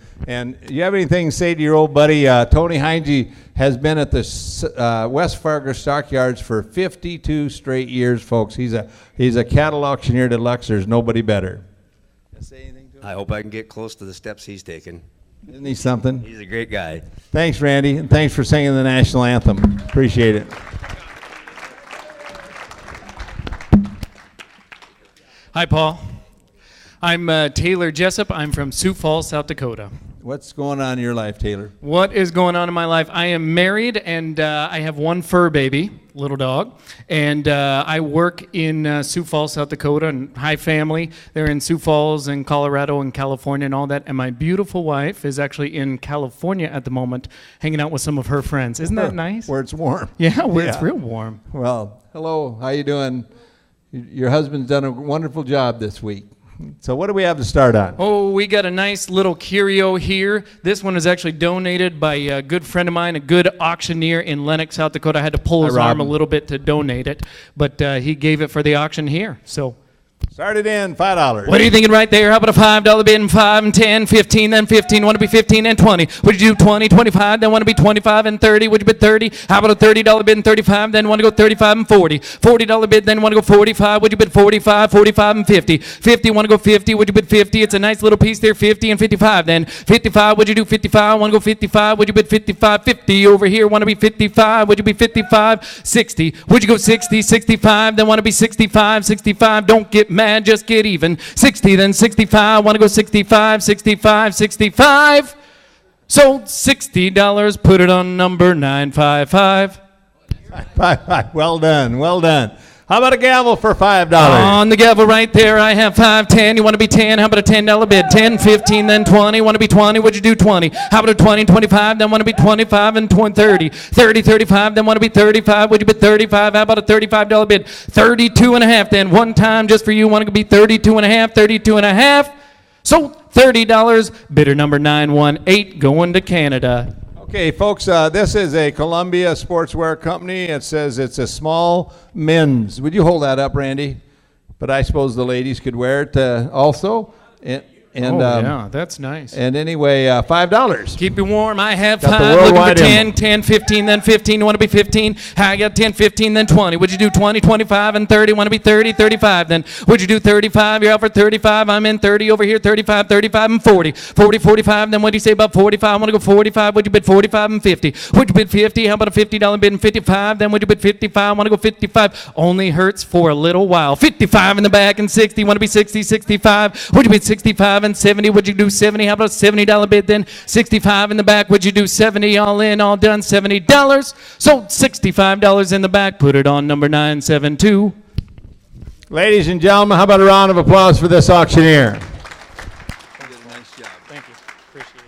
you have anything to say to your old buddy? Tony Heinze has been at the West Fargo Stockyards for 52 straight years, folks. He's a cattle auctioneer deluxe. There's nobody better. Say anything to him? I hope I can get close to the steps he's taken. Isn't he something? He's a great guy. Thanks, Randy, and thanks for singing the national anthem. Appreciate it. Hi, Paul. I'm Taylor Jessup. I'm from Sioux Falls, South Dakota. What's going on in your life, Taylor? What is going on in my life? I am married, and I have one fur baby, little dog. And I work in Sioux Falls, South Dakota, and hi family. They're in Sioux Falls and Colorado and California and all that. And my beautiful wife is actually in California at the moment, hanging out with some of her friends. Isn't that nice? Where it's warm. Yeah, where it's real warm. Well, hello. How you doing? Your husband's done a wonderful job this week. So what do we have to start on? Oh, we got a nice little curio here. This one is actually donated by a good friend of mine, a good auctioneer in Lennox, South Dakota. I had to pull his arm a little bit to donate it, but he gave it for the auction here. So Started in $5. What are you thinking right there? How about a $5 bid and 5 and 10, 15, then 15? Want to be 15 and 20? Would you do 20, 25? Then want to be 25 and 30? Would you bid 30? How about a $30 bid and 35? Then want to go 35 and 40? $40 bid, then want to go 45? Would you bid 45, 45 and 50? 50, want to go 50? Would you bid 50? It's a nice little piece there, 50 and 55. Then 55, would you do 55? Want to go 55? Would you bid 55, 50? Over here, want to be 55? Would you be 55, 60? Would you go 60, 65? Then want to be 65, 65? Don't get mad, just get even. 60, then 65. Want to go 65, 65, 65? Sold $60. Put it on number 955. Well done. Well done. How about a gavel for $5? On the gavel right there, I have 5, 10. You want to be 10? How about a $10 bid? 10, 15, then 20. Want to be 20? Would you do 20? How about a 20 and 25? Then want to be 25 and 30. 30, 35. Then want to be 35. Would you bid 35? How about a $35 bid? 32 and a half. Then one time just for you. Want to be 32 and a half? 32 and a half. So $30. Bidder number 918 going to Canada. Okay, folks, this is a Columbia sportswear company. It says it's a small men's. Would you hold that up, Randy? But I suppose the ladies could wear it also. Yeah, that's nice. And anyway, $5. Keep you warm. I have Got 5. the Looking for worldwide 10, 10, 15, then 15. You want to be 15? I got 10, 15, then 20. Would you do 20, 25, and 30? Want to be 30, 35? Then would you do 35? You're out for 35. I'm in 30 over here. 35, 35, and 40. 40, 45. Then what do you say about 45? I want to go 45. Would you bid 45 and 50? Would you bid 50? How about a $50 bid and 55? Then would you bid 55? I want to go 55. Only hurts for a little while. 55 in the back and 60. Want to be 60, 65? Would you bid 65 and 70? Would you do 70? How about a $70 bid then? 65 in the back. Would you do 70? All in, all done. $70. Sold $65 in the back. Put it on number 972. Ladies and gentlemen, how about a round of applause for this auctioneer? Nice job. Thank you. Appreciate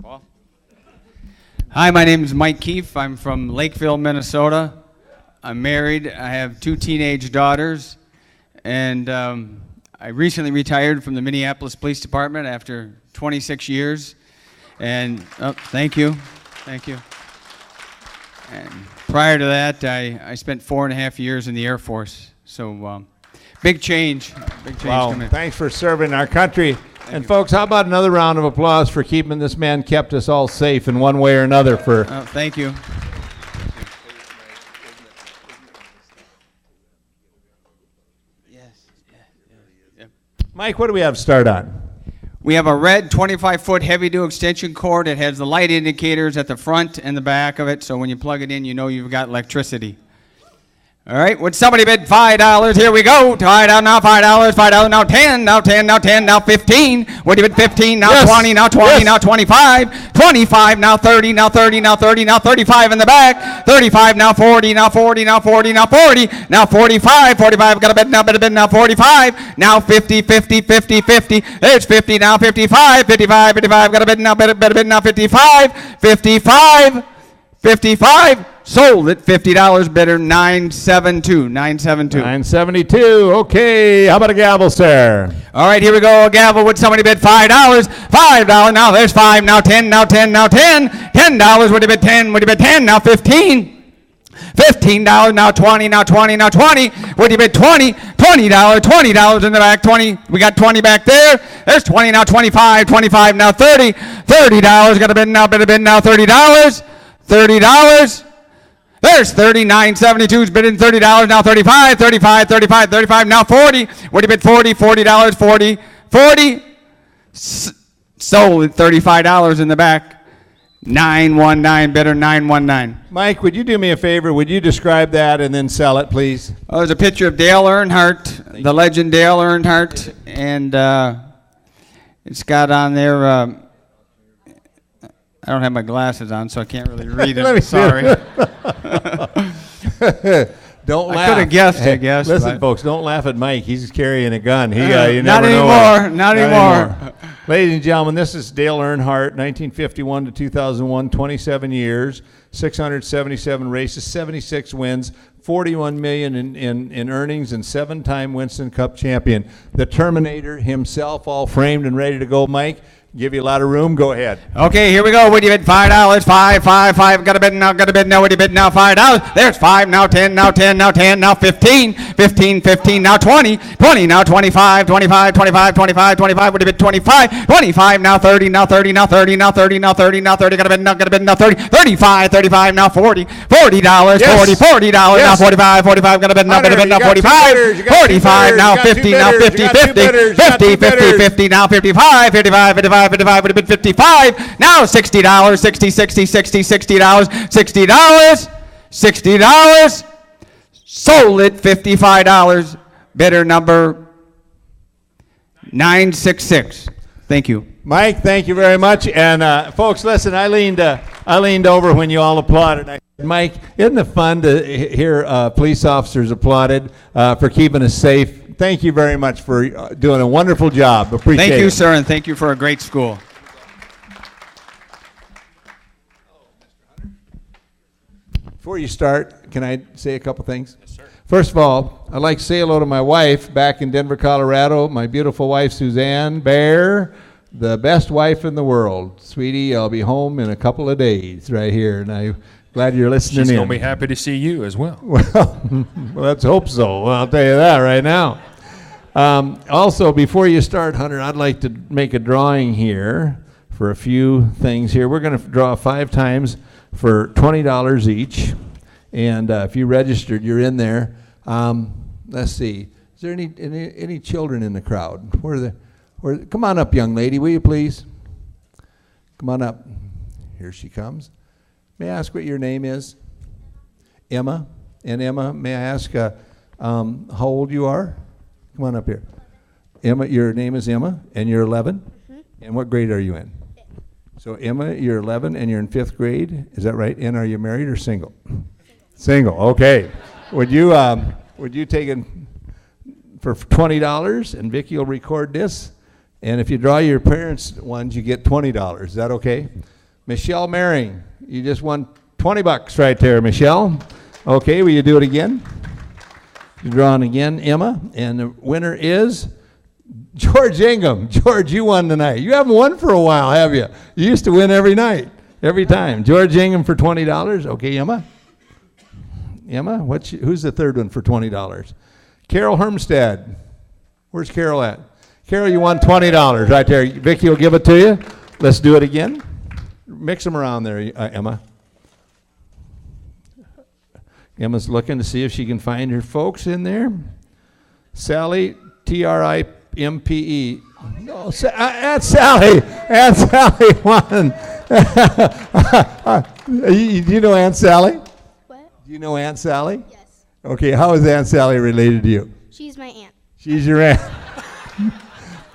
it. Hi, my name is Mike Keefe. I'm from Lakeville, Minnesota. I'm married. I have 2 teenage daughters. And I recently retired from the Minneapolis Police Department after 26 years. And thank you. Thank you. And prior to that, I spent 4.5 years in the Air Force. So big change. Big change. Wow, coming. thanks for serving our country. And folks, how about another round of applause for keeping this man kept us all safe in one way or another for... Thank you. Mike, what do we have to start on? We have a red 25-foot heavy-duty extension cord. It has the light indicators at the front and the back of it, so when you plug it in, you know you've got electricity. All right, would somebody bid $5? Here we go. $5 now, $5, now 10, now 10, now 10, now 15. Would you bid 15? Now yes. 20, now 20, yes. Now 25. 25, now 30, now 30, now 30, now 35 in the back. 35, now 40, now 40, now 40, now 40, now 45. 45, got a bid now 45. Now 50, 50, 50, 50. There's 50, now 55, 55, 55, got a bid now 55, 55, 55. Sold at $50, bidder 972. 972. Okay, how about a gavel, sir? All right, here we go. A gavel. Would somebody bid $5? $5. Now there's 5. Now 10. Now 10. Now 10. $10. Would you bid 10? Would you bid 10? Now 15. $15. Now 20. Now 20. Now 20. Would you bid 20? $20. $20 in the back. 20. We got 20 back there. There's 20. Now 25. 25. Now 30. $30. Got a bid now. Bid now $30. $30. There's 39.72's bidding $30 now 35, 35, 35, 35 now 40. What do you bid 40? $40, 40, 40. Sold at $35 in the back. 919 bidder 919. Mike, would you do me a favor? Would you describe that and then sell it, please? Oh, there's a picture of Dale Earnhardt, the legend Dale Earnhardt, and it's got on there. I don't have my glasses on, so I can't really read it. Sorry. Don't laugh. I could have guessed, I guess. Listen, folks, don't laugh at Mike. He's carrying a gun. You not never anymore. know. Not anymore. Ladies and gentlemen, this is Dale Earnhardt, 1951 to 2001, 27 years, 677 races, 76 wins, $41 million in earnings, and 7-time Winston Cup champion. The Terminator himself, all framed and ready to go. Mike, Give you a lot of room. Go ahead. Okay, here we go. What do you bid? $5, five. Got a bid now. What do you bid now? $5. There's 5. Now 10. Now 10. Now 10. Now 15. 15. Now 20. 20. Now 25. 25. What do you bid? 25. 25. Now 30. Now 30. Now 30. Now 30. Now 30. Now 30. Got a bid now. 30. 35. Now 40. $40. $40. Now 45. Got a bid now. 45. 45. Now 50. Now 50. 50. Now 55. 55. Would have been 55. Now $60. $60. $60. Sold it $55. Bidder number 966. Thank you. Mike, thank you very much. And folks, listen, I leaned over when you all applauded. I said, Mike, isn't it fun to hear police officers applauded for keeping us safe? Thank you very much for doing a wonderful job. Appreciate it. Thank you, sir, and thank you for a great school. Before you start, can I say a couple things? Yes, sir. First of all, I'd like to say hello to my wife back in Denver, Colorado, my beautiful wife, Suzanne Bear, the best wife in the world. Sweetie, I'll be home in a couple of days right here, and I'm glad you're listening in. She's going to be happy to see you as well. Well, let's hope so. Well, I'll tell you that right now. Also, before you start, Hunter, I'd like to make a drawing here for a few things here. We're going to draw 5 times for $20 each, and if you registered, you're in there. Let's see. Is there any children in the crowd? Come on up, young lady, will you please? Come on up. Here she comes. May I ask what your name is? Emma. And Emma, may I ask how old you are? Come on up here. Emma, your name is Emma, and you're 11? Mm-hmm. And what grade are you in? 5th. So Emma, you're 11, and you're in 5th grade. Is that right? And are you married or single? Single. Okay. Would you take it for $20, and Vicki will record this? And if you draw your parents' ones, you get $20. Is that okay? Michelle Maring, you just won $20 right there, Michelle. Okay, will you do it again? You're drawing again, Emma, and the winner is George Ingham. George, you won tonight. You haven't won for a while, have you? You used to win every night, every time. George Ingham for $20. Okay, Emma. Emma, who's the third one for $20? Carol Hermstead. Where's Carol at? Carol, you won $20 right there. Vicki will give it to you. Let's do it again. Mix them around there, Emma. Emma's looking to see if she can find her folks in there. Sally, Trimpe. No, Aunt Sally. Aunt Sally won. You know Aunt Sally? What? Do you know Aunt Sally? Yes. Okay, how is Aunt Sally related to you? She's my aunt. She's your aunt.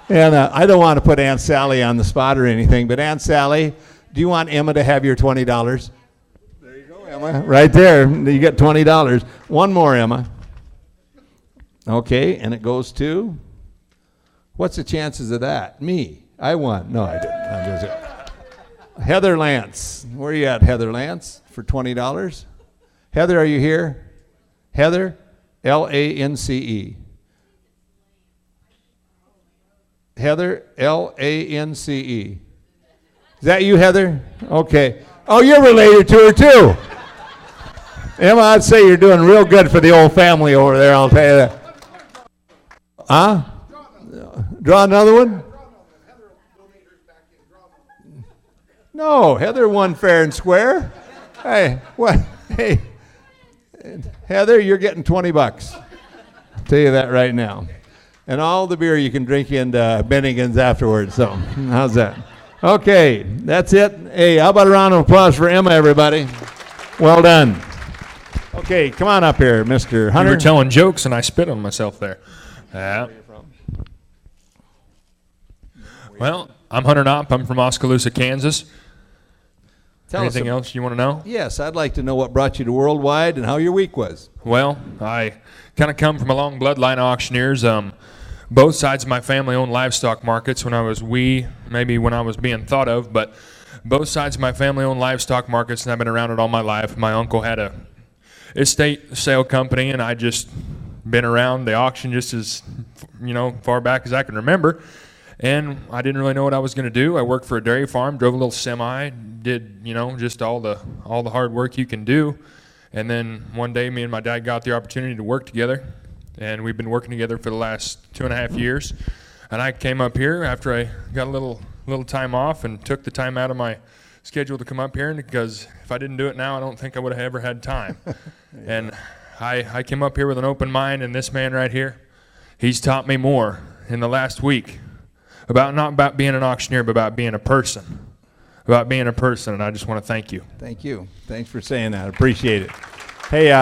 And I don't want to put Aunt Sally on the spot or anything, but Aunt Sally, do you want Emma to have your $20? There you go, Emma. Right there. You get $20. One more, Emma. Okay, and it goes to, what's the chances of that? Me. I won. No, I didn't. Heather Lance. Where are you at, Heather Lance, for $20? Heather, are you here? Heather, Lance. Heather, Lance. Is that you, Heather? Okay. Oh, you're related to her, too. Emma, I'd say you're doing real good for the old family over there, I'll tell you that. Huh? Draw another one? No, Heather won fair and square. Hey, what? Hey, Heather, you're getting $20. I'll tell you that right now. And all the beer you can drink in Bennigan's afterwards. So, how's that? Okay, that's it. Hey, how about a round of applause for Emma, everybody? Well done. Okay, come on up here, Mr. Hunter. You were telling jokes, and I spit on myself there. Well, I'm Hunter Knopp. I'm from Oskaloosa, Kansas. Anything else you want to know? Yes, I'd like to know what brought you to Worldwide and how your week was. Well, I kind of come from a long bloodline of auctioneers. Both sides of my family owned livestock markets when I was maybe when I was being thought of, but both sides of my family owned livestock markets, and I've been around it all my life. My uncle had a estate sale company, and I just been around the auction just as, far back as I can remember. And I didn't really know what I was going to do. I worked for a dairy farm, drove a little semi, did, you know, just all the hard work you can do. And then one day me and my dad got the opportunity to work together, and we've been working together for the last 2.5 years. And I came up here after I got a little time off and took the time out of my schedule to come up here, because if I didn't do it now, I don't think I would have ever had time. And I came up here with an open mind, and this man right here, he's taught me more in the last week about not about being an auctioneer, but about being a person. About being a person, and I just want to thank you. Thank you. Thanks for saying that. Appreciate it. Hey,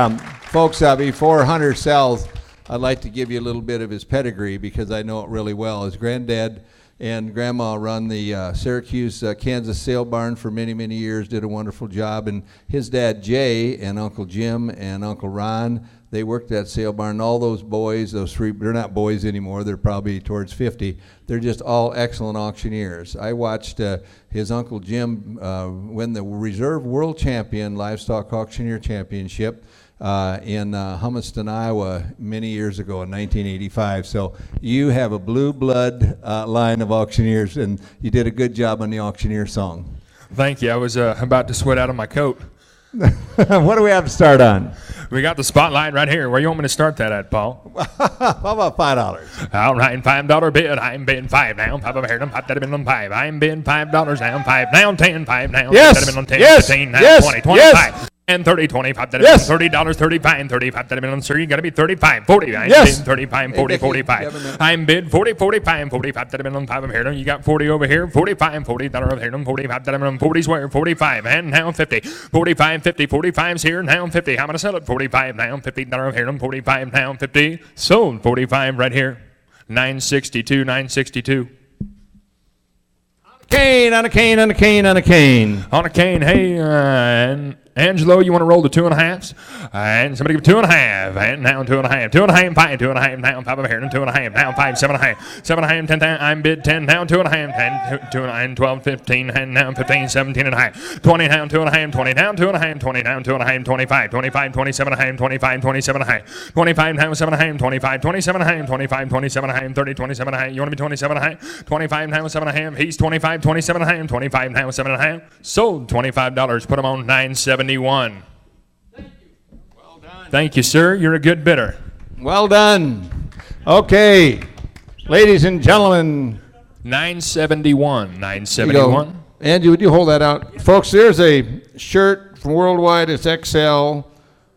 folks, before Hunter sells, I'd like to give you a little bit of his pedigree, because I know it really well. His granddad and grandma run the Syracuse, Kansas sale barn for many, many years, did a wonderful job. And his dad, Jay, and Uncle Jim and Uncle Ron, they worked that sale barn. All those boys, those three, they're not boys anymore. They're probably towards 50. They're just all excellent auctioneers. I watched his Uncle Jim win the Reserve World Champion Livestock Auctioneer Championship in Hummiston, Iowa, many years ago in 1985. So you have a blue blood line of auctioneers, and you did a good job on the Auctioneer Song. Thank you. I was about to sweat out of my coat. What do we have to start on? We got the spotlight right here. Where you want me to start that at, Paul? How about $5? All right, $5 bid. I'm bidding $5 now. $5 over here. $5 minimum $5. I'm bidding $5 now. $5 now. $10. $5 now. Yes. $10 $10. Yes. $15 now. Yes. $20. $25. Yes. And 30, 25, yes. $30, $35, 35, that minimum, sir, you gotta be 35, 40, I'm yes. bid 35, 40, 45. I'm bid 40, 45, 45, that minimum, 5 over here, you got 40 over here, 45, 40, that over here, 45, that minimum, 40's where, 45, and now 50, 45, 50, 45's here, now 50, I'm gonna sell it, 45, now 50, that over here, 45, now 50, sold, 45 right here, 962, 962. Cane, on a cane, on a cane, on a cane. On a cane, hey, and Angelo, you want to roll the 2.5s? And somebody give 2.5, and now 2.5, 2.5, 5, 2.5, now 5 over here, and 2.5, now 5, 7.5, 7.5, 10, I'm bid 10, now 2.5, 10, 2.5, 12, 15, and now 15, 17.5, 20, now 2.5, 20, now 2.5, 20, now 2.5, 25, 25, 27.5, 25, 27.5, 25, now 7.5, 25, 27.5, 25, 27.5, 30, 27.5, you want to be 27.5, 25, now 7.5, he's 25, 27.5, 25, now 7.5, sold $25, put them on 971. Thank you. Well done. Thank you, sir. You're a good bidder. Well done. Okay, ladies and gentlemen. 971. 971. Angie, would you hold that out? Folks, there's a shirt from Worldwide. It's XL.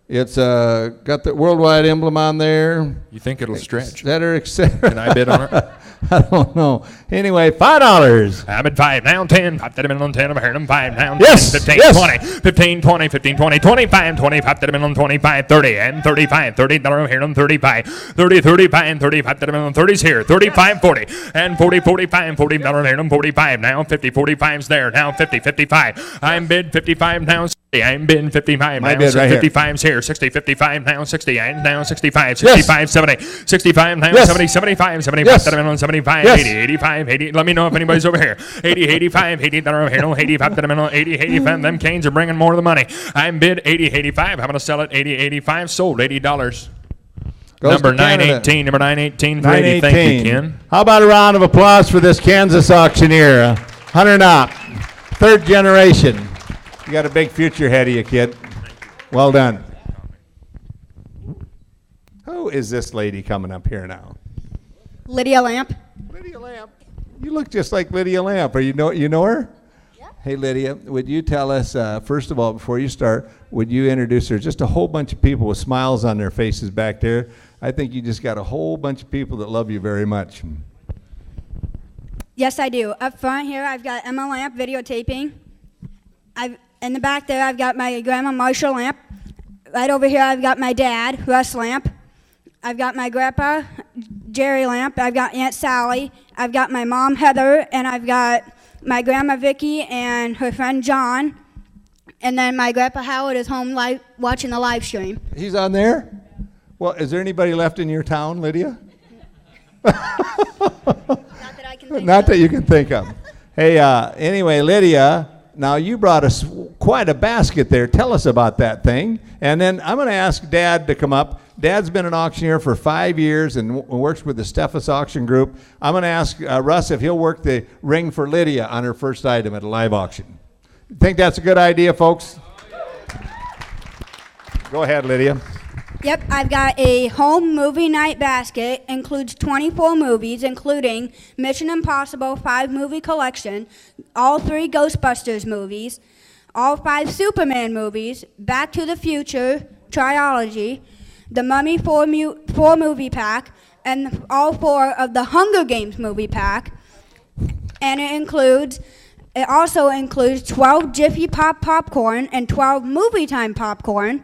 It's got the Worldwide emblem on there. You think it'll stretch? That are Can I bid on it? I don't know. Anyway, $5. I'm at 5 now, 10. Pop that a minute on 10. I'm here. 5 now, 10, yes. 15, yes. 20, 15, 20, 15, 20, 25, 20. Pop that a minute on 25, 30, and 35. $30 here on 35. 30, 35, and 35. That a minute on 30's here. 35, 40, and 40, 45, $40 here on 45. Now 50, 45's there. Now 50, 55. I'm bid 55 now. I'm bidding 55 My now, bid right 55's here, 60, 55 now, 60, and now 65, 65, yes. 70, 65 now, yes. 70, 75, 75, yes. 75, yes. 80, 85, 80, let me know if anybody's over here, 80, 85, 80, that are over here, no, 85, that I'm 80, 85, them canes are bringing more of the money. I'm bid 80, 85, I'm going to sell it 80, 85, sold $80. Number 918, number 918 for 80, thank you, Ken. How about a round of applause for this Kansas auctioneer, Hunter Knopp, third generation. You got a big future ahead of you, kid. Well done. Who is this lady coming up here now? Lydia Lamp. Lydia Lamp. You look just like Lydia Lamp. You know her? Yeah. Hey, Lydia, would you tell us, first of all, before you start, would you introduce her? Just a whole bunch of people with smiles on their faces back there. I think you just got a whole bunch of people that love you very much. Yes, I do. Up front here, I've got Emma Lamp videotaping. In the back there, I've got my grandma, Marshall Lamp. Right over here, I've got my dad, Russ Lamp. I've got my grandpa, Jerry Lamp. I've got Aunt Sally. I've got my mom, Heather. And I've got my grandma, Vicky, and her friend, John. And then my grandpa, Howard, is home watching the live stream. He's on there? Well, is there anybody left in your town, Lydia? Not that I can think Not of. that you can think of. Hey, anyway, Lydia, now you brought us quite a basket there. Tell us about that thing. And then I'm going to ask Dad to come up. Dad's been an auctioneer for 5 years and works with the Steffes Auction Group. I'm going to ask Russ if he'll work the ring for Lydia on her first item at a live auction. Think that's a good idea, folks? Go ahead, Lydia. Yep, I've got a home movie night basket. Includes 24 movies, including Mission Impossible 5-movie collection, all 3 Ghostbusters movies, all 5 Superman movies, Back to the Future trilogy, the Mummy 4 movie pack, and all 4 of the Hunger Games movie pack. And it also includes 12 Jiffy Pop popcorn and 12 Movie Time popcorn,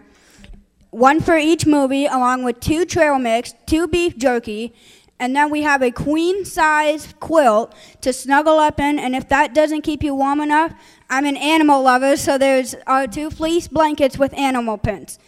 1 for each movie, along with 2 trail mix, 2 beef jerky, and then we have a queen-size quilt to snuggle up in, and if that doesn't keep you warm enough, I'm an animal lover, so there's 2 fleece blankets with animal prints.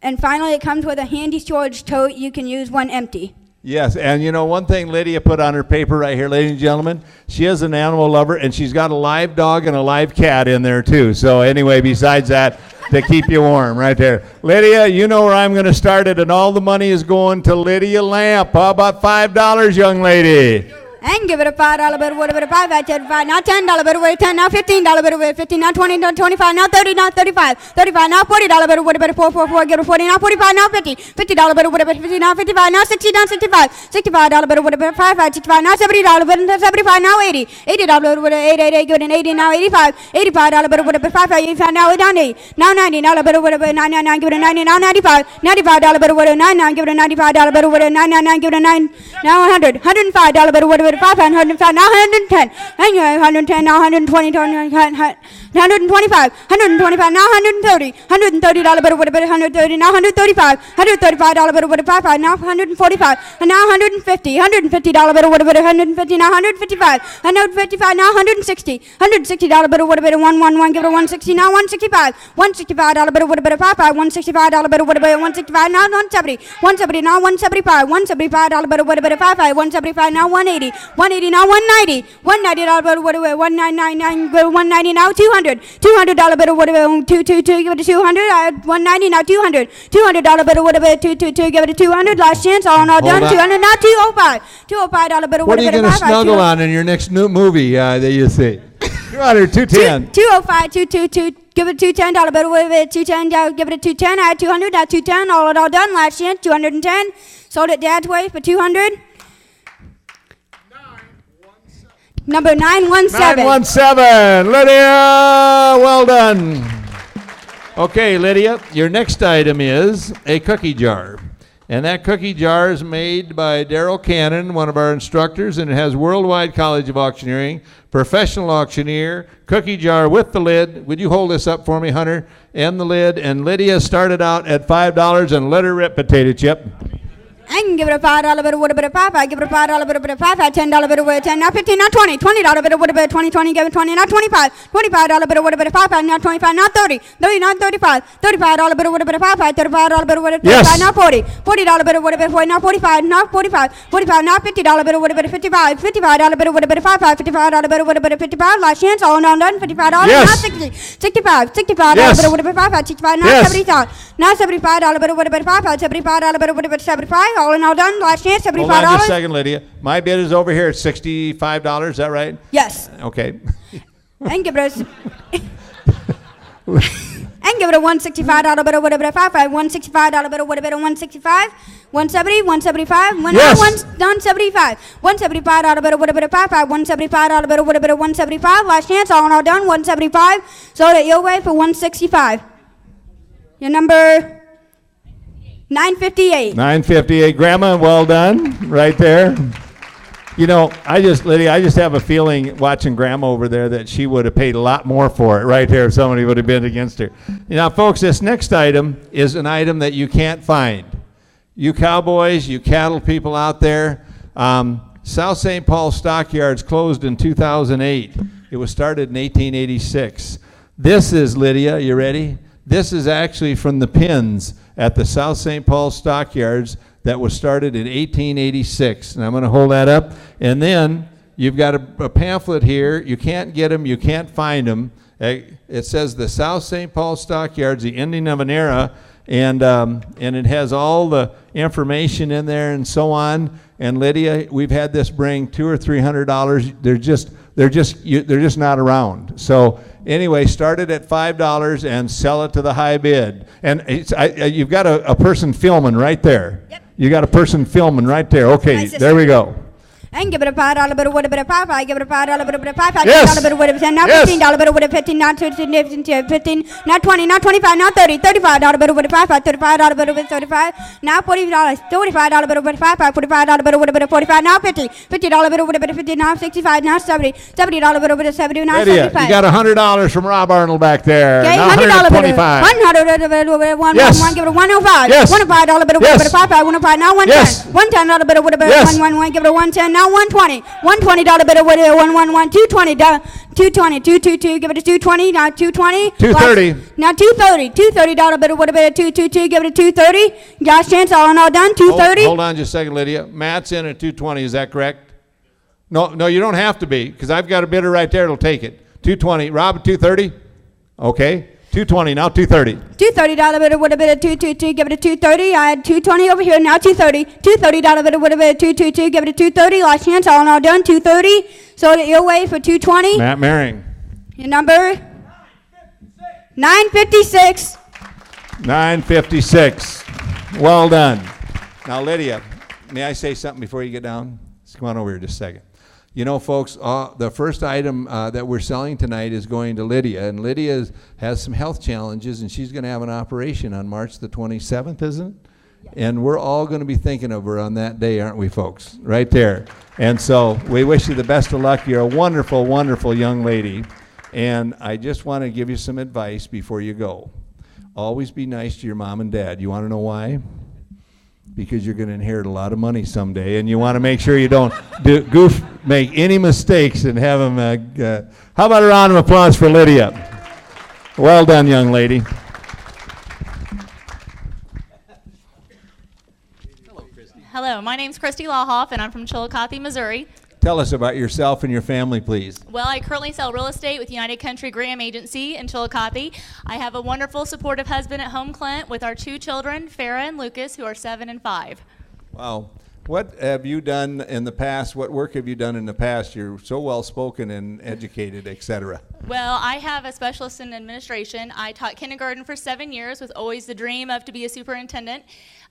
And finally, it comes with a handy storage tote you can use when empty. Yes, and you know, one thing Lydia put on her paper right here, ladies and gentlemen, she is an animal lover, and she's got a live dog and a live cat in there, too. So anyway, besides that, to keep you warm right there. Lydia, you know where I'm going to start it, and all the money is going to Lydia Lamp. How about $5, young lady? And give it a $5 bill, whatever the 5, I said 5, now $10 bill, wait, 10, now $15 bill, wait, 15, now 20, now 25, now 30, now 35, 35, now $40 bill, whatever 4, give it 40, now 45, now 50, $50 bill, whatever 50, now 55, now 60, now 65, $65 bill, whatever 5, 65, now $70 bill, 75, now 80, $80 bill, whatever 8, good, and 80, now 85, $85 bill, whatever 5, 85, now 90, now $90 bill, whatever 99, give it a 90, now $95 bill, whatever 99, give it a $95 bill, whatever 99, give it a 9, now $105 bill, whatever 5, 105, now 110, 110, now 120, 125, 125, now 130, $130 bill, whatever 130, now 135, $135 bill, whatever 5, now 145, and now $150 bill, whatever 150, now 155, now 160, $160 bill, whatever 111, give it a 160, now $165 bill, whatever 5, $165 bill, whatever 165, now 170, now 175, $175 bill, whatever 5, 175, now 180, now 190, $190 bill, whatever 199, 190, now $200 bill, whatever 222, give it a 200, 190, now $200 bill, whatever 222, give it a 200, last chance, all done, 200, now $205 bill, What are you going to snuggle on in your next new movie that you see? 200, 210. 205, 222, give it $210 bill, whatever 210, give it a 210, I had 200, now 210, all done, last chance, 210, sold it Dad's way for 200. Number 917. 917. Lydia, well done. Okay, Lydia, your next item is a cookie jar. And that cookie jar is made by Daryl Cannon, one of our instructors, and it has Worldwide College of Auctioneering, professional auctioneer, cookie jar with the lid. Would you hold this up for me, Hunter? And the lid. And Lydia started out at $5 and let her rip, potato chip. I can give it a $5 bill, what about a 5? I give it a $5 bill, $5, $10 bill, what 10, now 15, now 20, $20 bill, what about 20, give it 20, now 25, $25 bill, what about a 5, now 25, now 30, now 35, $35 bill, what about a 5, $35 bill, what about 35, now 40, $40 bill, what about 40, now 45, now 45, now $50 bill, what about 55, $55 bill, what about a 5, $55 bill, what about a 55, last chance, all done, $55, now 60, $65 bill, what about 5, 65, now 75, now $75 bill, what about 5, $75 bill, what about 75, all in all done, last chance, $75. Hold on just a second, Lydia. My bid is over here at $65, is that right? Yes. Okay. And give it a $165 bill, whatever a 5, $165 bill, whatever a 165, 170, 175, when yes. One's done 75, $175 bill, whatever a 5, $175 bill, whatever a 175, last chance, all in all done, 175, sold at your way for 165. Your number 958. 958. Grandma, well done. Right there. You know, Lydia, I just have a feeling watching Grandma over there that she would have paid a lot more for it right there if somebody would have bid against her. Now, folks, this next item is an item that you can't find. You cowboys, you cattle people out there, South St. Paul Stockyards closed in 2008. It was started in 1886. This is, Lydia, you ready? This is actually from the pins at the South St. Paul Stockyards that was started in 1886. And I'm going to hold that up. And then you've got a pamphlet here. You can't get them. You can't find them. It says the South St. Paul Stockyards, the ending of an era. and it has all the information in there and so on. And Lydia, we've had this bring $200 or $300. They're just not around. So anyway, start it at $5 and sell it to the high bid. And you've got a person filming right there. Yep. You got a person filming right there. Okay, there we go. I can give it a $5 bit, what a bit of $5. I give it a $5 bit, a bit of $5. Yes. $5 bit, what a $10. Now Yes. $15 bit, what a 15. Now 15. Now 20. Now 25. Now 30. $35 bit, what a $5. $35 bit, what a 35. Now $40. $35 bit, what a $5. $45 bit, what a bit of 45. Now 50. $50 bit, what a bit of 50. Now 65. Now 70. $70 bit, what a 70. Now Lydia, 75. you got $100 from Rob Arnold back there. Okay, Now $100 bit, $125. $100 Yes. one, give it a 105. Yes. $105 bit, what a bit of 55. 105. Now 110. Yes. $110 bit, what a bit of Yes. 111. Give it a 110. Now 120. $120 bit of what a 111. $220. $222. Give it a 220. Now 220. $230. Now 230. $230 bit of what a bit of 222. Give it a 230. Last chance, all in all done. 230. Hold on just a second, Lydia. Matt's in at 220. Is that correct? No, you don't have to be, because I've got a bidder right there that'll take it. 220. Rob, 230? Okay. 220. Now 230. $230 bit of what a bit of 222. Give it a 230. I had 220 over here. Now 230. $230 bit of what a bit of 222. Give it a 230. Last chance, all in all done. 230. Sold it your way for 220. Matt Maring. Your number? 956. 956. Well done. Now, Lydia, may I say something before you get down? Just come on over here just a second. You know, folks, the first item that we're selling tonight is going to Lydia, and Lydia has some health challenges, and she's going to have an operation on March the 27th, isn't it? Yes. And we're all going to be thinking of her on that day, aren't we, folks? Right there. And so we wish you the best of luck. You're a wonderful, wonderful young lady, and I just want to give you some advice before you go. Always be nice to your mom and dad. You want to know why? Because you're going to inherit a lot of money someday, and you want to make sure you don't make any mistakes and have them. How about a round of applause for Lydia? Well done, young lady. Hello, my name's Christie Lawhoff, and I'm from Chillicothe, Missouri. Tell us about yourself and your family, please. Well, I currently sell real estate with United Country Graham Agency in Chillicothe. I have a wonderful, supportive husband at home, Clint, with our 2 children, Farrah and Lucas, who are 7 and 5. Wow. What have you done in the past? What work have you done in the past? You're so well-spoken and educated, etc. Well, I have a specialist in administration. I taught kindergarten for 7 years with always the dream of to be a superintendent.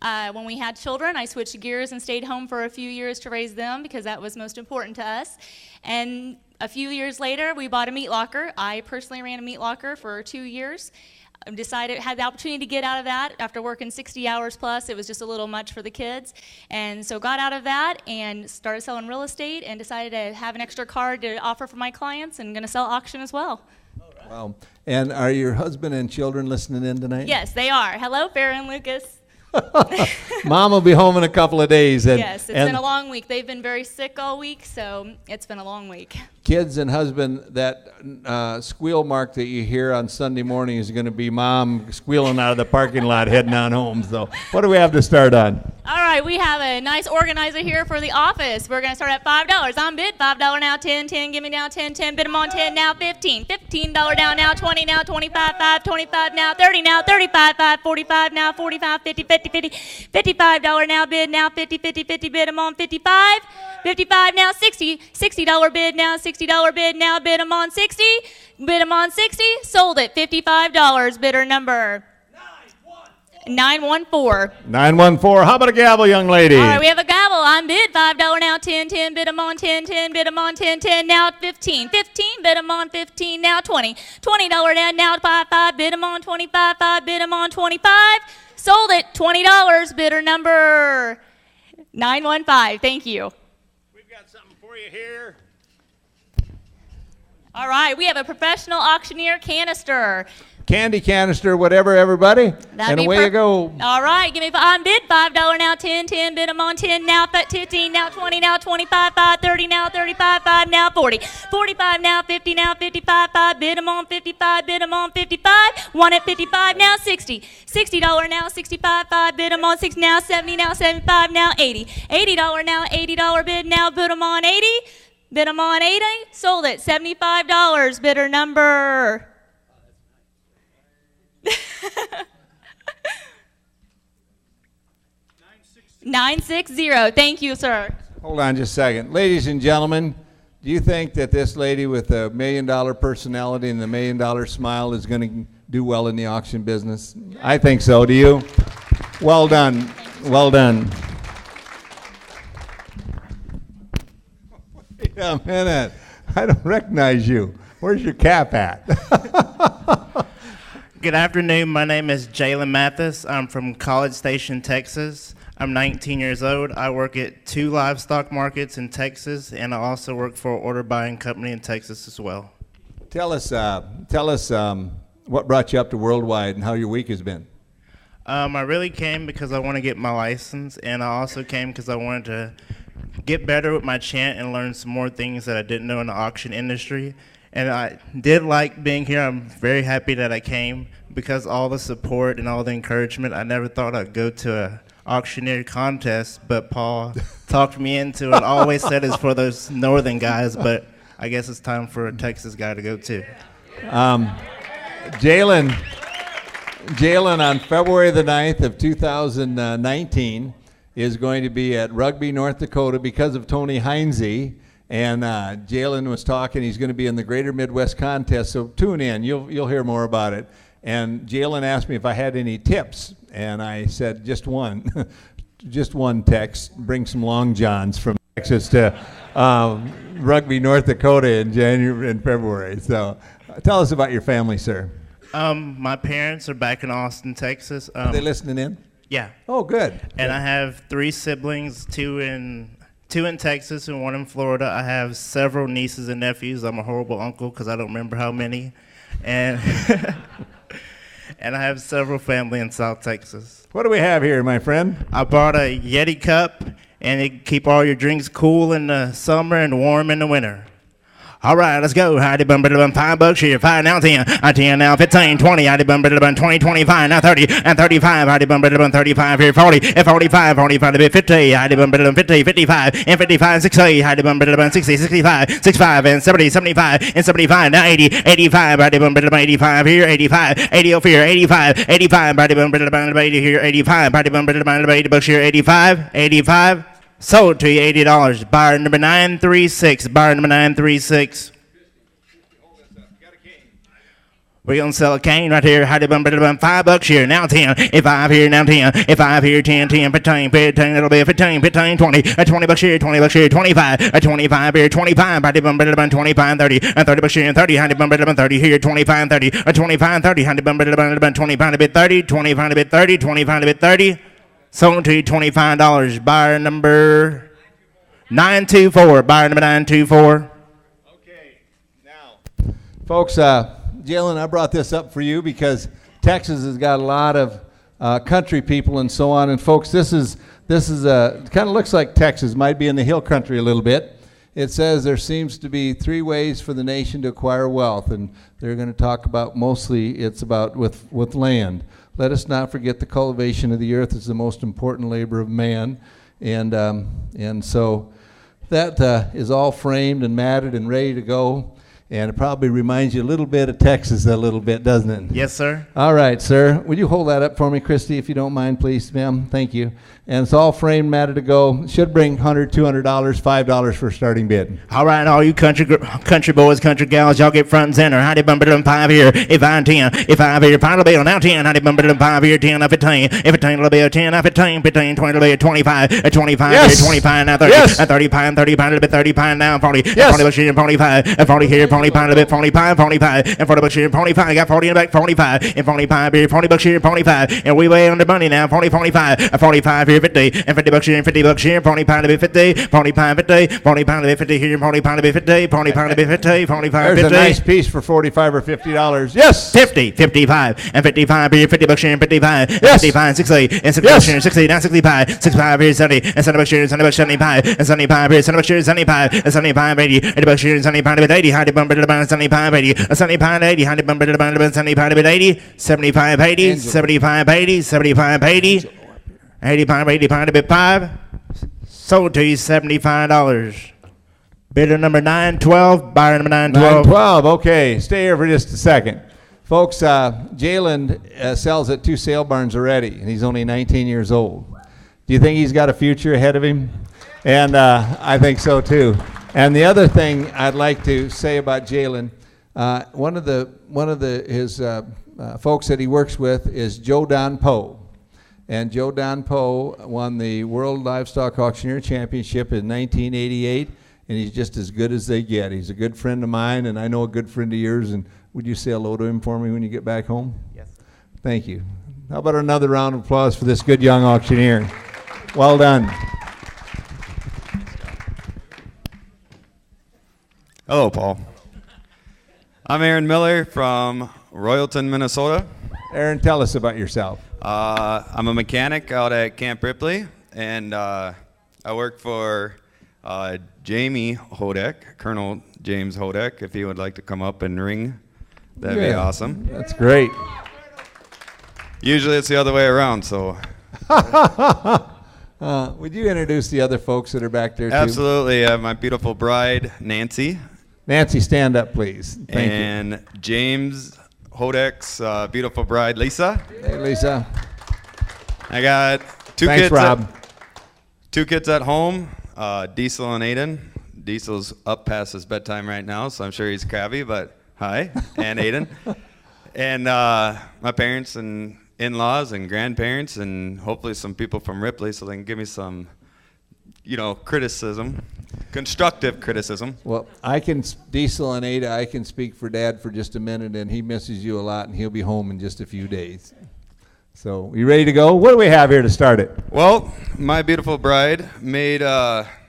When we had children, I switched gears and stayed home for a few years to raise them because that was most important to us. And a few years later, we bought a meat locker. I personally ran a meat locker for 2 years. Had the opportunity to get out of that after working 60 hours plus. It was just a little much for the kids. And so got out of that and started selling real estate and decided to have an extra card to offer for my clients and going to sell auction as well. Wow. And are your husband and children listening in tonight? Yes, they are. Hello, Farrah and Lucas. Mom will be home in a couple of days. And, yes, it's been a long week. They've been very sick all week, so it's been a long week. Kids and husband, that squeal mark that you hear on Sunday morning is going to be Mom squealing out of the parking lot heading on home. So what do we have to start on? All right, we have a nice organizer here for the office. We're going to start at $5 on bid. $5 now, 10, 10, give me now 10, 10, bid them on 10 now, 15. $15 down now, 20 now, 25, 5, 25 now, 30 now, 35, 5, 45 now, 45, 50, 50, 50, $55 now, bid now, 50, 50, 50, bid them on 55. 55 now, 60, $60 bid now, $60 bid now, bid them on 60, bid them on 60, sold it, $55, bidder number 914. 914. How about a gavel, young lady? All right, we have a gavel on bid, $5 now, 10, 10, bid them on 10, 10, bid them on 10, 10, now 15, 15, bid them on 15, now 20, $20 now, 5, 5, bid them on 25, 5, bid them on 25, sold it, $20, bidder number 915. Thank you. Here. All right, we have a professional auctioneer canister. Candy canister, whatever, everybody. And away you go. All right, give me on bid, $5 now, 10, 10, bid them on 10 now, 15 now, 20 now, 25, 5, 30 now, 35, 5 now, 40, 45 now, 50 now, 55, 5, bid them on 55, bid them on 55, one at 55 now, 60, $60 now, 65, 5, bid them on 6 now, 70 now, 75 now, 80, $80 now, $80 bid now, bid them on 80, bid them on 80, sold it, $75, bidder number 960. Thank you, sir. Hold on just a second. Ladies and gentlemen, do you think that this lady with the $1 million personality and the $1 million smile is going to do well in the auction business? I think so. Do you? Well done. Well done. Wait a minute. I don't recognize you. Where's your cap at? Good afternoon. My name is Jalen Mathis. I'm from College Station, Texas. I'm 19 years old. I work at 2 livestock markets in Texas, and I also work for an order buying company in Texas as well. Tell us what brought you up to Worldwide and how your week has been. I really came because I want to get my license, and I also came because I wanted to get better with my chant and learn some more things that I didn't know in the auction industry. And I did like being here. I'm very happy that I came because all the support and all the encouragement. I never thought I'd go to a auctioneer contest, but Paul talked me into it. Always said it's for those northern guys, but I guess it's time for a Texas guy to go too. Jalen, on February the 9th of 2019 is going to be at Rugby, North Dakota because of Tony Heinze. And Jalen was talking, he's going to be in the Greater Midwest Contest, so tune in, you'll hear more about it. And Jalen asked me if I had any tips, and I said just one, just one text, bring some Long Johns from Texas to Rugby, North Dakota in January and February. So tell us about your family, sir. My parents are back in Austin, Texas. Are they listening in? Yeah. Oh, good. And I have 3 siblings, two in Texas and 1 in Florida. I have several nieces and nephews. I'm a horrible uncle because I don't remember how many. And and I have several family in South Texas. What do we have here, my friend? I bought a Yeti cup, and it keep all your drinks cool in the summer and warm in the winter. All right, let's go. Howdy bum bum, $5 here, 5 now 10, 10 now 15, 20, howdy bum bum 20, 25 now 30 and 35, howdy bum bum 35 here, 40 and 45, 45 to be 50, howdy bum bum 50, 55 and 55, 60, howdy bum bum 60, 65, 65 and 70, 75 and 75 now 80, 85, howdy bum bum 85 here, 85, 80 over here, 85, 85, howdy bum bum 80 here, 85, howdy bum bum $80 here, 85, 85. Sold to you $80. Buyer number 936. Buyer number 936. We're going to sell a cane right here. Howdy bum $5 here. Now 10. If 5 here, now 10. If 5 here, 10, 10, 15, 15. It'll be a 15, 15, 20. $20 here, $20 here, 25. 25 here, 25. Howdy bum 25, 30. $30 here, 30. Howdy bum 30 here, 25, 30. 25, 30. Howdy bum 25 to bit 30. 25 to bit 30. 25 to bit 30. Sold to you $25. Buyer number 924. Buyer number 924. Okay, now, folks, Jalen, I brought this up for you because Texas has got a lot of country people and so on. And folks, this is kind of looks like Texas might be in the hill country a little bit. It says there seems to be 3 ways for the nation to acquire wealth, and they're going to talk about mostly it's about with land. Let us not forget the cultivation of the earth is the most important labor of man. And so that is all framed and matted and ready to go. And it probably reminds you a little bit of Texas a little bit, doesn't it? Yes, sir. All right, sir. Would you hold that up for me, Christie, if you don't mind, please, ma'am? Thank you. And it's all framed, matted to go. Should bring $100, $200, $5 for starting bid. All right, all you country boys, country gals, y'all get front and center. Howdy bum 5 here. If 5 10. If 5 here, final bill. Now 10. Howdy bum 5 here. 10 now 15. If 15 it'll be a 10 now 15. 15 20 it'll be a 25. A 25 yes. here. 25 now 30. Yes. A 30 pound. 30 pound. It'll be 30 pound now 40. Yes. 40 here. 45. A 40 here. 40 pound. It'll be 45. 45. And 40 here. 45. I got 40 in the back. 45. And 45 here. 40 here. 45. And we way under money now. 40. 45. A 45 here. 50. And 50 here. 50 here. 40 pound to be 50. 40 pound 50. 40 pound to be 50 here. 40 pound to be 50. 40 pound to be 50. 45 There's 50. a nice piece for $45 or $50. Yes. 50. 55. And 55 here. 50 here. 55. Yes. 55. 60. And 60 yes. here. 60. Now 65. 65 here. 70. And 70 here. 70 75. And 75 here. 70 here. 75. And 75 80. 80 here. 75 to 80. Howdy bum 75 80. 75 80. Howdy bum 75 to 80. 75 80. 75 80. 75 80. 85 85 to bit 5. Sold to you $75. Bidder number 912. Buyer number 912. 912. Okay, stay here for just a second. Folks, Jalen sells at 2 sale barns already, and he's only 19 years old. Do you think he's got a future ahead of him? And I think so too. And the other thing I'd like to say about Jalen, one of his folks that he works with is Joe Don Poe. And Joe Don Poe won the World Livestock Auctioneer Championship in 1988, and he's just as good as they get. He's a good friend of mine, and I know a good friend of yours. And would you say hello to him for me when you get back home? Yes. Thank you. How about another round of applause for this good young auctioneer? Well done. Hello, Paul. I'm Aaron Miller from Royalton, Minnesota. Aaron, tell us about yourself. I'm a mechanic out at Camp Ripley, and I work for Jamie Hodek, Colonel James Hodek. If he would like to come up and ring, that'd be awesome. That's great. Usually it's the other way around, so. Would you introduce the other folks that are back there, too? Absolutely. My beautiful bride, Nancy. Nancy, stand up, please. Thank you. And James Hodek's beautiful bride, Lisa. Hey, Lisa. I got two Thanks, kids. Rob. Two kids at home, Diesel and Aiden. Diesel's up past his bedtime right now, so I'm sure he's crabby, but hi. And Aiden. And my parents and in-laws and grandparents and hopefully some people from Ripley so they can give me some, criticism. Constructive criticism. Well, Diesel and Ada, I can speak for Dad for just a minute, and he misses you a lot, and he'll be home in just a few days. So, you ready to go? What do we have here to start it? Well, my beautiful bride made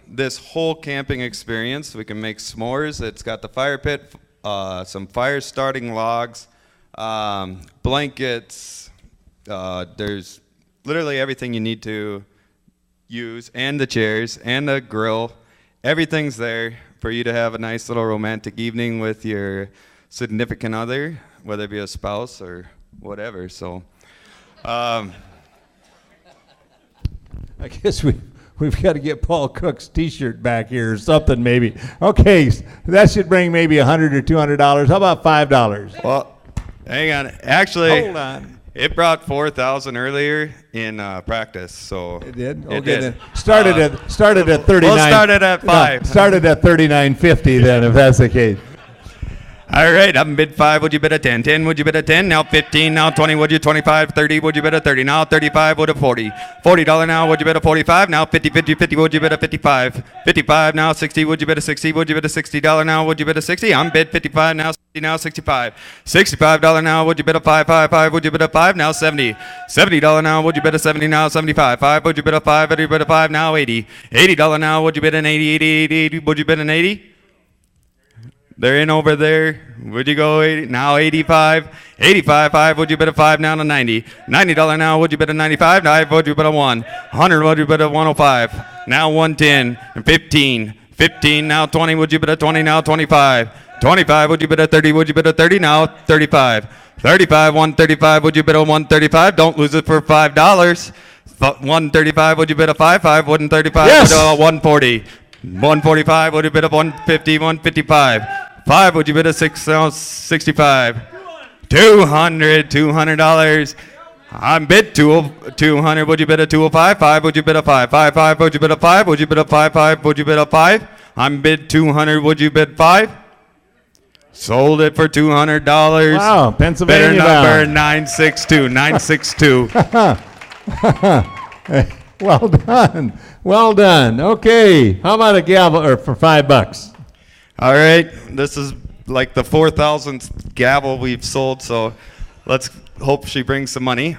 this whole camping experience. We can make s'mores. It's got the fire pit, some fire starting logs, blankets. There's literally everything you need to use, and the chairs, and the grill. Everything's there for you to have a nice little romantic evening with your significant other, whether it be a spouse or whatever. So, I guess we've got to get Paul Cook's T-shirt back here or something maybe. Okay, that should bring maybe $100 or $200. How about $5? Well, hang on. Actually, hold on. It brought 4,000 earlier in practice, so it did. It did. Then started at 39. We'll start it at 5. No, started at 39.50 then, if that's the case. All right, I'm bid 5. Would you bid a 10? 10. Would you bid a 10? Now 15. Now 20. Would you 25? 30. Would you bid a 30? Now 35. Would a 40? $40 now. Would you bid a 45? Now 50. 50. 50. Would you bid a 55? 55 now. 60. Would you bid a 60? Would you bid a $60 now? Would you bid a 60? I'm bid 55 now. 60 now. 65. $65 now. Would you bid a 5? 5. 5. Would you bid a 5? Now 70. $70 now. Would you bid a 70 now? 75. 5. Would you bid a 5? Would you bid a 5? Now 80. $80 now. Would you bid an 80? 80. 80. 80. Would you bid an 80? They're in over there. Would you go 80? Now 85. 85. 5. Would you bid a 5 now to 90? $90 now. Would you bid a 95? 9. Would you bid a 1? 100. Would you bid a 105? Now 110. And 15. 15. Now 20. Would you bid a 20? Now 25. 25. Would you bid a 30? Would you bid a 30? Now 35. 35. 135. Would you bid a 135? Don't lose it for $5. 135. Would you bid a 5? 5. Wouldn't 35? Yes. Would a 140. 145. Would you bid a 150? 155. 5. Would you bid a 65? $200. I'm bid 200. Would you bid a 205? 5. Would you bid a 5? 5. 5. Would you bid a 5? Would you bid a 5? 5. Would you bid a 5? I'm bid 200. Would you bid 5? Sold it for $200. Wow, Pennsylvania Bidder number bound. 962. 962. Well done. Well done. Okay. How about a gavel or for $5? All right. This is like the 4,000th gavel we've sold, so let's hope she brings some money.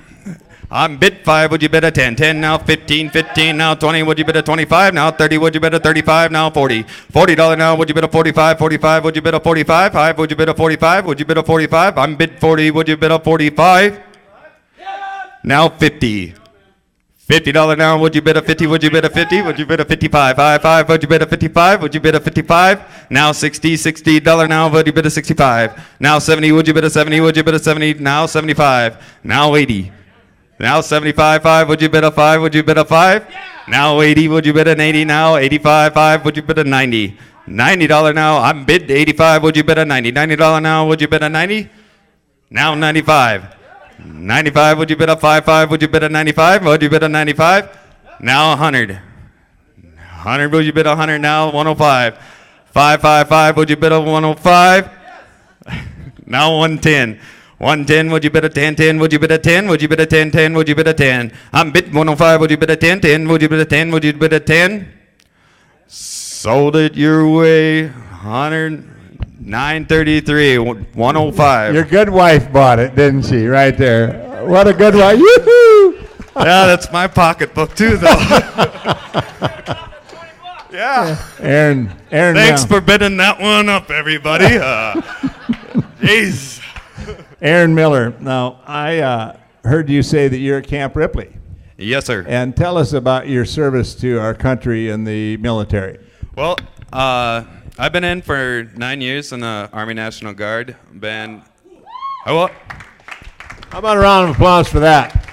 I'm bid 5. Would you bid a 10? 10 now. 15. 15 now. 20. Would you bid a 25? Now 30. Would you bid a 35? Now 40. $40 now. Would you bid a 45? 45. Would you bid a 45? 5. Would you bid a 45? Would you bid a 45? I'm bid 40. Would you bid a 45? Now 50. $50 now. Would you bid a 50? Would you bid a 50? Would you bid a 55? 5. Would you bid a 55? Would you bid a 55? Now 60. $60 now. Would you bid a 65? Now 70. Would you bid a 70? Would you bid a 70? Now 75. Now 80. Now 75. 5. Would you bid a 5? Would you bid a 5? Now 80. Would you bid an 80? Now 85. 5. Would you bid a 90? $90 now. I'm bid 85. Would you bid a 90? $90 now. Would you bid a 90? Now 95. 95. Would you bid a 5? 5. Would you bid a 95? Would you bid a 95? Now 100. 100, would you bid 100 now? 105. 555, would you bid a 105? Now 110. 110, would you bid a 10? 10, would you bid a 10? Would you bid a 10? 10, would you bid a 10? I'm bid 105, would you bid a 10? 10, would you bid a 10? Would you bid a 10? Sold it your way. 933, 105. Your good wife bought it, didn't she? Right there. What a good wife. Yoo-hoo! Yeah, that's my pocketbook too, though. Yeah. Aaron. Thanks for bidding that one up, everybody. Jeez. Aaron Miller. Now, I heard you say that you're at Camp Ripley. Yes, sir. And tell us about your service to our country in the military. Well, I've been in for 9 years in the Army National Guard. How about a round of applause for that?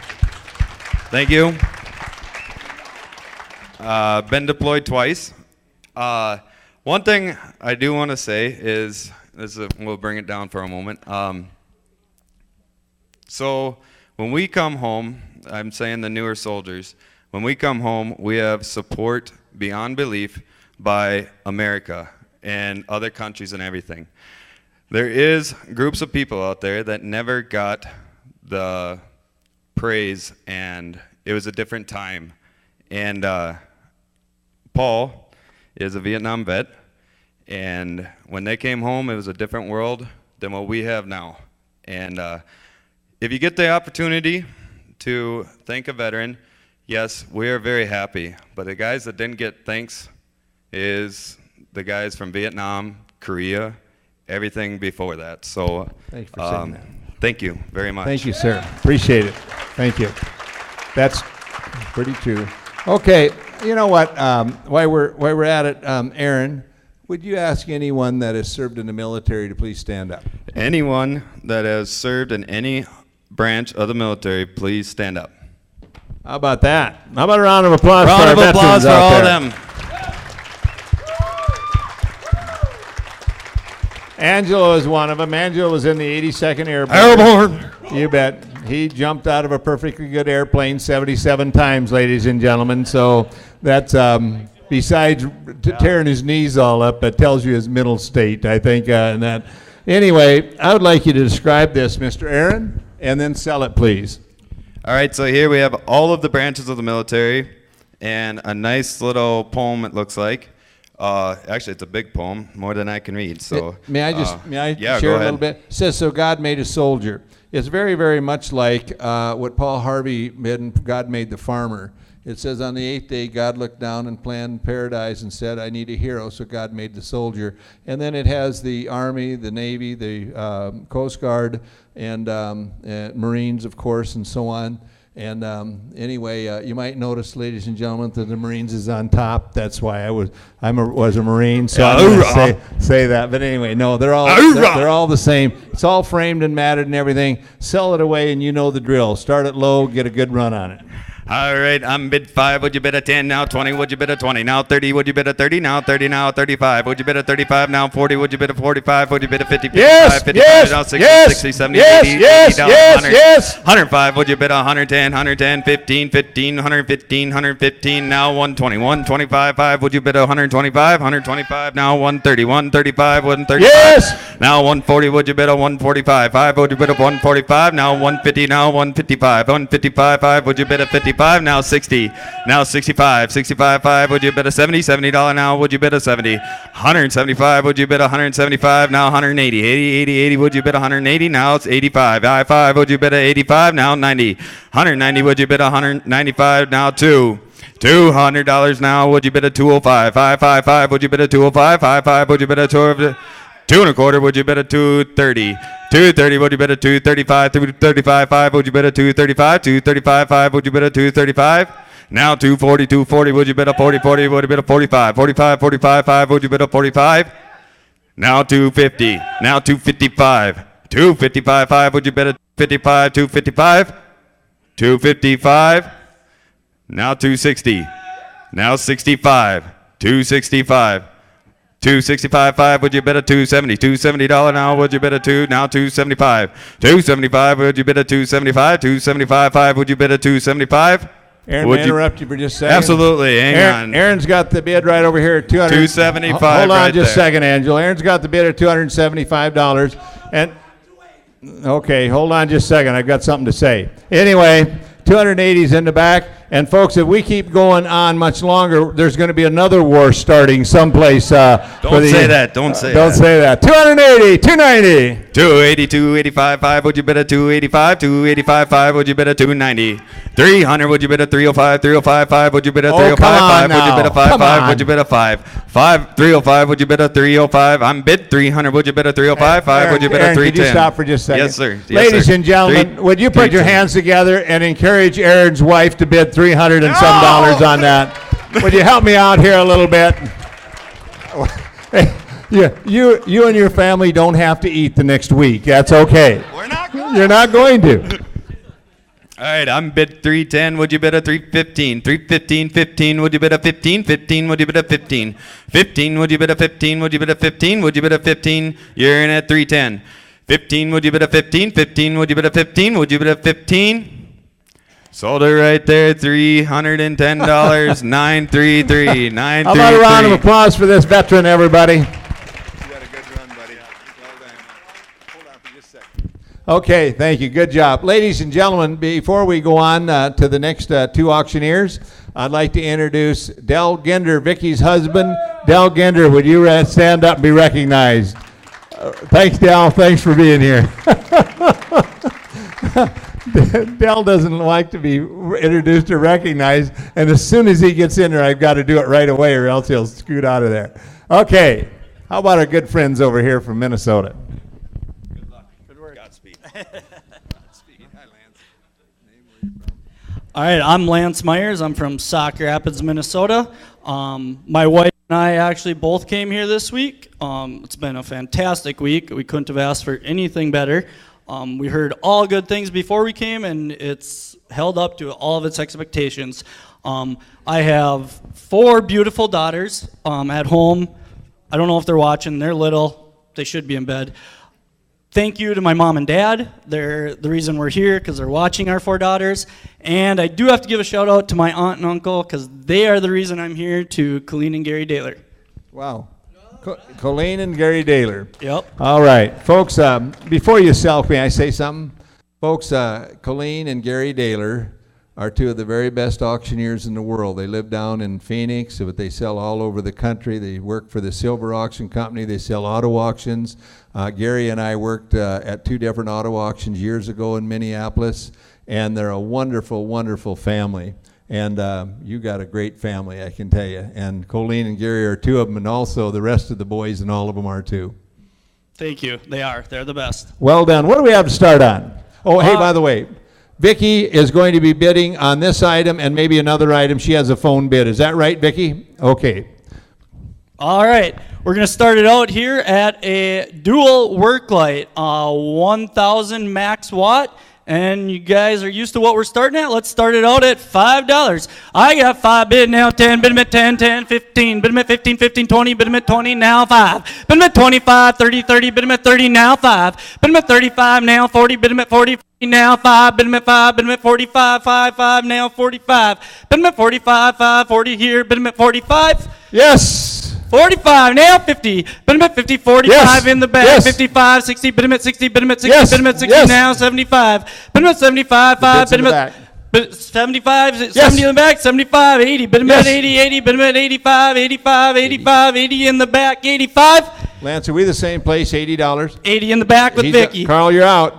Thank you. Been deployed twice. One thing I do want to say is, we'll bring it down for a moment. So when we come home, I'm saying the newer soldiers, when we come home, we have support beyond belief by America and other countries and everything. There is groups of people out there that never got the praise, and it was a different time. And Paul is a Vietnam vet, and when they came home, it was a different world than what we have now. And if you get the opportunity to thank a veteran, yes, we are very happy. But the guys that didn't get thanks is the guys from Vietnam, Korea, everything before that. So thank you for saying that. Thank you very much. Thank you, sir. Appreciate it. Thank you. That's pretty true. Okay, you know what? While we're at it, Aaron, would you ask anyone that has served in the military to please stand up? Anyone that has served in any branch of the military, please stand up. How about that? How about a round of applause round for our of applause veterans for out all there? them. Angelo is one of them. Angelo was in the 82nd Airborne. Airborne. You bet. He jumped out of a perfectly good airplane 77 times, ladies and gentlemen. So that's, besides tearing his knees all up, that tells you his mental state, I think. And that. Anyway, I would like you to describe this, Mr. Aaron, and then sell it, please. All right, so here we have all of the branches of the military and a nice little poem, it looks like. Actually, it's a big poem, more than I can read. So may I yeah, share go a little ahead. bit? It says, so God made a soldier. It's very, very much like what Paul Harvey made in God Made the Farmer. It says, on the 8th day, God looked down and planned paradise and said, I need a hero, so God made the soldier. And then it has the Army, the Navy, the Coast Guard, and Marines, of course, and so on. And anyway, you might notice, ladies and gentlemen, that the Marines is on top. That's why I was a Marine, so I'm going to say that. But anyway, no, they're all the same. It's all framed and matted and everything. Sell it away, and you know the drill. Start it low, get a good run on it. All right, I'm bid 5. Would you bid a 10? Now 20. Would you bid a 20? Now 30. Would you bid a 30? Now 30. Now 35. Would you bid a 35? Now 40. Would you bid a 45? Would you bid a 50? 55, Yes, 55, yes, now 60, yes, 60, 70, yes, 80, yes, 80, yes, 100, yes. 105. Would you bid a 110? 110, 15, 15, 115, 115. Now 120. 125. 5. Would you bid a 125? 125. Now 130. 135. 135. Yes. Now 140. Would you bid a 145? 5. Would you bid a 145? Now 150. Now 155. 155. 5. Would you bid a 55? Now 60. Now 65. 65. 5. Would you bid a 70? $70 now. Would you bid a 70? 175. Would you bid a 175? Now 180. 80. Would you bid a 180? Now it's 85. 5. Would you bid a 85? Now 90. 190. Would you bid a 195? Now $200 now. Would you bid a 205? 5. Would you bid a 205? 5. Would you bid a 2 2.25? Would you bid a 230? 230. Would you bid a 235? 235. 5. Would you bid a 235? 235. 5. Would you bid a 235? Now 240. 240. Would you bid a 40? 40. Would you bid a 45? 45. 45. 5. Would you bid a 45? Now 250. Now 255. 255. 5. Would you bid a 55? 255. 255. Now 260. Now 65. 265. 265. 5. Would you bid a 270? $270 now. Would you bid a 2? Now 275. 275. Would you bid a 275? 275. 5. Would you bid a 275? Aaron, Would may I you- interrupt you for just a second? Absolutely, hang on. Aaron's got the bid right over here at 275 Hold on right just a there. second, Angela. Aaron's got the bid at $275. And okay, hold on just a second. I've got something to say. Anyway, 280's in the back. And folks, if we keep going on much longer, there's going to be another war starting someplace. Don't say that. Don't say Don't that. say that. 280, 290. 280, 285, 5, would you bid a 285, 285, 5, would you bid a 290, 300, would you bid a 305, 305, 5, would you bid a 305, 5, would you bid a 5, 5, would you bid a 5, 305, would you bid a 305, I'm bid 300, would you bid a 305, 5, would you bid a Aaron, 310. could you stop for just a second? Yes, sir. Yes, Ladies sir. and gentlemen, would you put your 310. hands together and encourage Aaron's wife to bid $300 and some dollars on that? Would you help me out here a little bit? You and your family don't have to eat the next week. That's okay. We're not going. You're not going to. All right, I'm bid 310. Would you bid a 315? 315, 15. Would you bid a 15? 15. Would you bid a 15? 15. Would you bid a 15? Would you bid a 15? Would you bid a 15? You're in at 310. 15. Would you bid a 15? 15. Would you bid a 15? Would you bid a 15? Sold it right there. $310. 933. 933. How about a round of applause for this veteran, everybody? Okay, thank you. Good job. Ladies and gentlemen, before we go on to the next two auctioneers, I'd like to introduce Del Ginder, Vicky's husband. Del Ginder, would you stand up and be recognized? Thanks, Del. Thanks for being here. Del doesn't like to be introduced or recognized, and as soon as he gets in there, I've got to do it right away or else he'll scoot out of there. Okay, how about our good friends over here from Minnesota? All right, I'm Lance Myers. I'm from Sauk Rapids, Minnesota. My wife and I actually both came here this week. It's been a fantastic week. We couldn't have asked for anything better. We heard all good things before we came, and it's held up to all of its expectations. I have 4 beautiful daughters at home. I don't know if they're watching. They're little. They should be in bed. Thank you to my mom and dad. They're the reason we're here because they're watching our 4 daughters. And I do have to give a shout out to my aunt and uncle because they are the reason I'm here, to Colleen and Gary Daler. Wow. Colleen and Gary Daler. Yep. All right. Folks, before you sell, may I say something? Folks, Colleen and Gary Daler are 2 of the very best auctioneers in the world. They live down in Phoenix, but they sell all over the country. They work for the Silver Auction Company. They sell auto auctions. Gary and I worked at 2 different auto auctions years ago in Minneapolis, and they're a wonderful, wonderful family. And you got a great family, I can tell you. And Colleen and Gary are 2 of them, and also the rest of the boys and all of them are too. Thank you. They are. They're the best. Well done. What do we have to start on? Oh, hey, by the way, Vicki is going to be bidding on this item and maybe another item. She has a phone bid. Is that right, Vicki? Okay. All right. We're going to start it out here at a dual work light, 1,000 max watt. And you guys are used to what we're starting at. Let's start it out at $5. I got 5 bid now, 10, bid at 10, 10, 15, bid at 15, 15, 20, bid at 20, now 5. Bid at 25, 30, 30, bid at 30, now 5. Bid at 35, now 40, bid at 40, now 5, bid at 5, bid at 45, 5, 5, now 45. Bid at 45, 5, 40 here, bid at 45. Yes. 45, now 50, Benjamin 50, 45 yes. in the back, yes. 55, 60, Benjamin 60, Benjamin 60, yes. Benjamin 60, yes. now 75, Benjamin 75, 5, Benjamin 75, yes. 70 in the back, 75, 80, Benjamin yes. 80, 80, Benjamin 85, 85, 85, 80 in the back, 85. Lance, are we the same place, $80? 80 in the back with Vicky. Carl, you're out.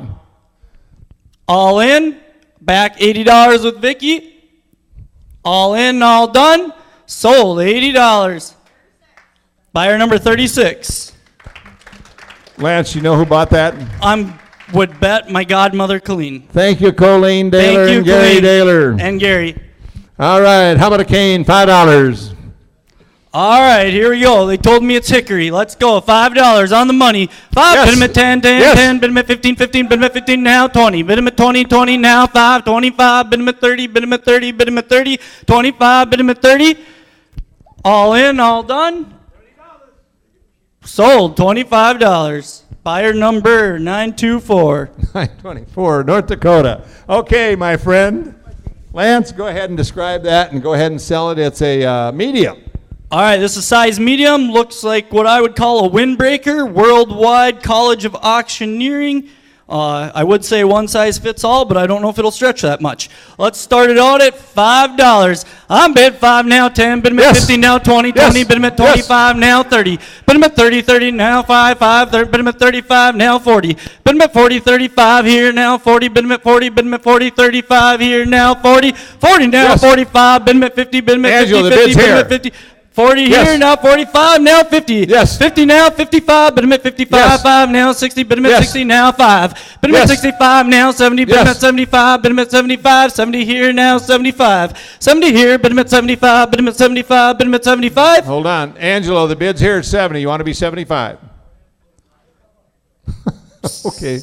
All in, back $80 with Vicky. All in, all done, sold $80. Buyer number 36. Lance, you know who bought that? Would bet my godmother, Colleen. Thank you, Colleen Daler. Thank you, and Gary Colleen. Daler. And Gary. All right, how about a cane? $5. All right, here we go. They told me it's hickory. Let's go. $5 on the money. 5, yes. bid 'em at 10, 10, yes. 10, bid 'em at 15, 15, bid 'em at 15, now 20. Bid 'em at 20, 20, now 5, 25, bid 'em at 30, bid 'em at 30, bid 'em at 30, 25, bid 'em at 30. All in, all done. Sold, $25. Buyer number 924. 924, North Dakota. Okay, my friend. Lance, go ahead and describe that and go ahead and sell it. It's a medium. All right, this is size medium. Looks like what I would call a windbreaker. Worldwide College of Auctioneering. I would say one size fits all, but I don't know if it'll stretch that much. Let's start it out at $5. I'm bid 5 now, 10, bid 50 now, 20, 20, bid 25 now, 30, bid 30, 30 now, 5, 5, bid 35 now, 40, bid 40, 35 here now, 40, bid 40, bid 40, 35 here now, 40, 40 now, 45, bid 50, bid 50, 50, bid 50. 40 here now, 45 now, 50. Yes. 50 now, 55, but I'm at 55, 5 now, 60, but I'm at 60 now, 5. But I'm at 65 now, 70, but I'm at 75, but I'm at 75, 70 here now, 75. 70 here, but I'm at 75, but I'm at 75, but I'm at 75. Hold on. Angelo, the bid's here at 70. You want to be 75? Okay.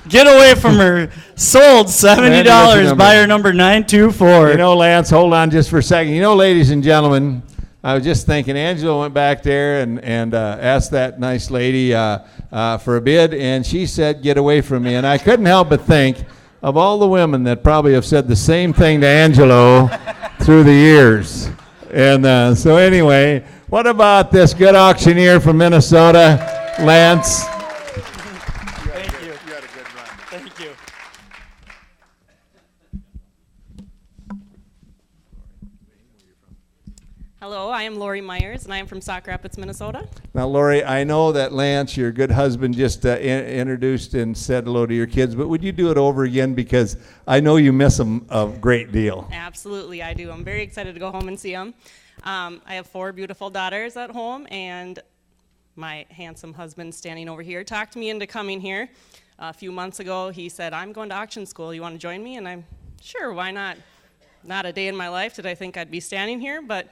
Get away from her. Sold $70. Buyer number 924. You know, Lance, hold on just for a second. You know, ladies and gentlemen, I was just thinking, Angela went back there and asked that nice lady for a bid, and she said, get away from me. And I couldn't help but think of all the women that probably have said the same thing to Angelo through the years. And so anyway, what about this good auctioneer from Minnesota, Lance? Hello, I am Lori Myers, and I am from Sauk Rapids, Minnesota. Now, Lori, I know that Lance, your good husband, just introduced and said hello to your kids, but would you do it over again? Because I know you miss them a great deal. Absolutely, I do. I'm very excited to go home and see them. I have 4 beautiful daughters at home, and my handsome husband standing over here talked me into coming here. A few months ago, he said, I'm going to auction school. You want to join me? And I'm, sure, why not? Not a day in my life did I think I'd be standing here, but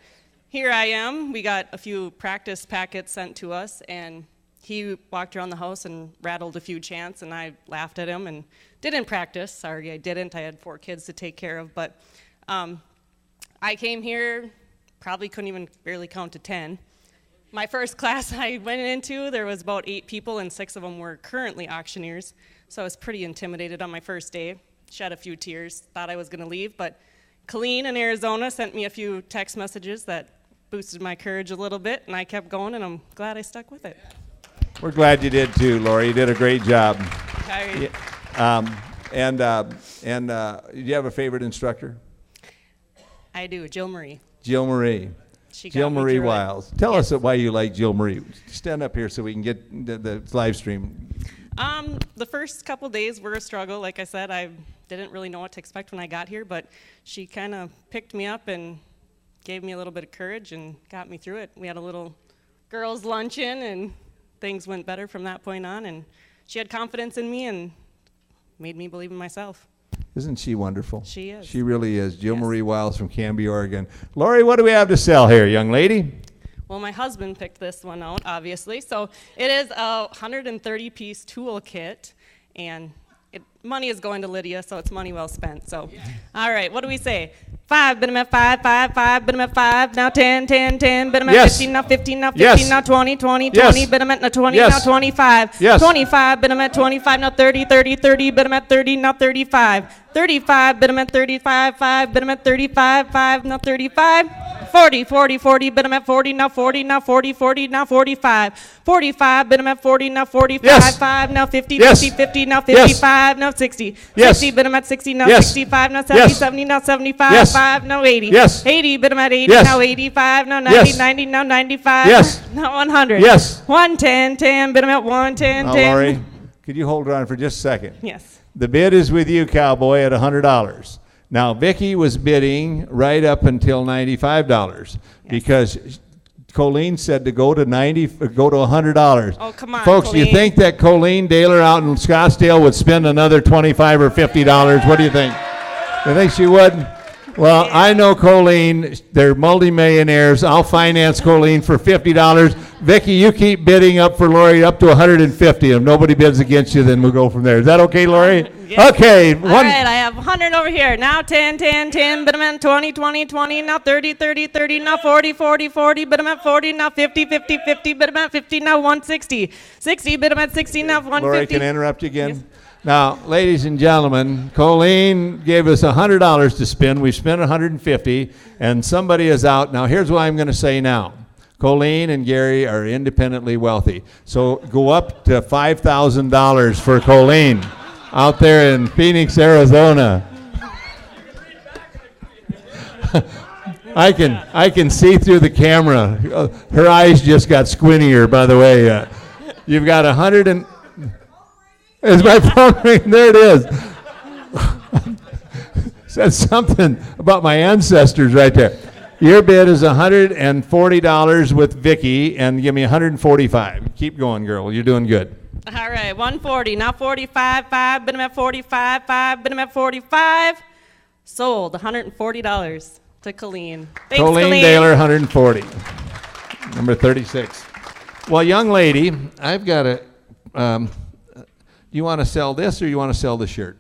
here I am. We got a few practice packets sent to us, and he walked around the house and rattled a few chants, and I laughed at him and didn't practice. Sorry, I didn't. I had 4 kids to take care of, but I came here, probably couldn't even barely count to 10. My first class I went into, there was about 8 people, and 6 of them were currently auctioneers, so I was pretty intimidated on my first day. Shed a few tears, thought I was going to leave, but Colleen in Arizona sent me a few text messages that boosted my courage a little bit, and I kept going, and I'm glad I stuck with it. We're glad you did too, Lori. You did a great job. Okay. Do you have a favorite instructor? I do, Jill Marie. Jill Marie. Jill Marie Wiles. Tell us why you like Jill Marie. Stand up here so we can get the live stream. The first couple days were a struggle. Like I said, I didn't really know what to expect when I got here, but she kind of picked me up and gave me a little bit of courage and got me through it. We had a little girls' luncheon, and things went better from that point on, and she had confidence in me and made me believe in myself. Isn't she wonderful? She is. She really is. Jill Marie Wiles from Canby, Oregon. Lori, what do we have to sell here, young lady? Well, my husband picked this one out, obviously. So it is a 130-piece tool kit, and money is going to Lydia, so it's money well spent. So, all right, what do we say? 5, bid 'em at 5, 5, 5, bid 'em at 5, now 10, 10, 10, bid 'em at 15, now 15, now 15, now 20, 20, 20, bid 'em at 20, now 25, 25, bid 'em at 25, now 30, 30, 30, bid 'em at 30, now 35, 35, bid 'em at 35, 5, bid 'em at 35, 5, now 35, 40, 40, 40, bid 'em at 40, now 40, now 40, 40, now 45, 45, bid 'em at 40, now 45, 5, now 50, 50, 50, now 55, now 60, 60, bid 'em at 60, now 65, now 70, 70, now 75, 5, now 80, 80, bid 'em at 80, now 85, now 90, 90, now 95, now 100, 110, 10, bid 'em at 110, 10. Lori, could you hold on for just a second? Yes. The bid is with you, cowboy, at $100. Now, Vicki was bidding right up until $95 because Colleen said to go to $100. Oh, come on, folks, do you think that Colleen Daler out in Scottsdale would spend another $25 or $50? What do you think? You think she would? Well, I know Colleen. They're multimillionaires. I'll finance Colleen for $50. Vicki, you keep bidding up for Lori up to $150. If nobody bids against you, then we'll go from there. Is that okay, Lori? Yes. Okay. All right, I have 100 over here. Now 10, 10, 10, bid 'em at 20, 20, 20, now 30, 30, 30, now 40, 40, 40, bid 'em at 40, now 50, 50, 50, bid 'em at 50, now 160, 60, bid 'em at 60, now 150. Lori, can I interrupt you again? Yes. Now, ladies and gentlemen, Colleen gave us $100 to spin. We've spent $150, and somebody is out. Now, here's what I'm going to say now. Colleen and Gary are independently wealthy. So go up to $5,000 for Colleen out there in Phoenix, Arizona. I can see through the camera. Her eyes just got squintier, by the way. You've got 100 and... Is my phone ringing? There it is. Said something about my ancestors right there. Your bid is $140 with Vicky, and give me $145. Keep going, girl. You're doing good. All right, 140. Now 45, 5. Bid 'em at 45, 5. Bid 'em at 45. Sold. $140 to Colleen. Thanks, Colleen Daler, 140. Number 36. Well, young lady, I've got a... you want to sell this or you want to sell the shirt?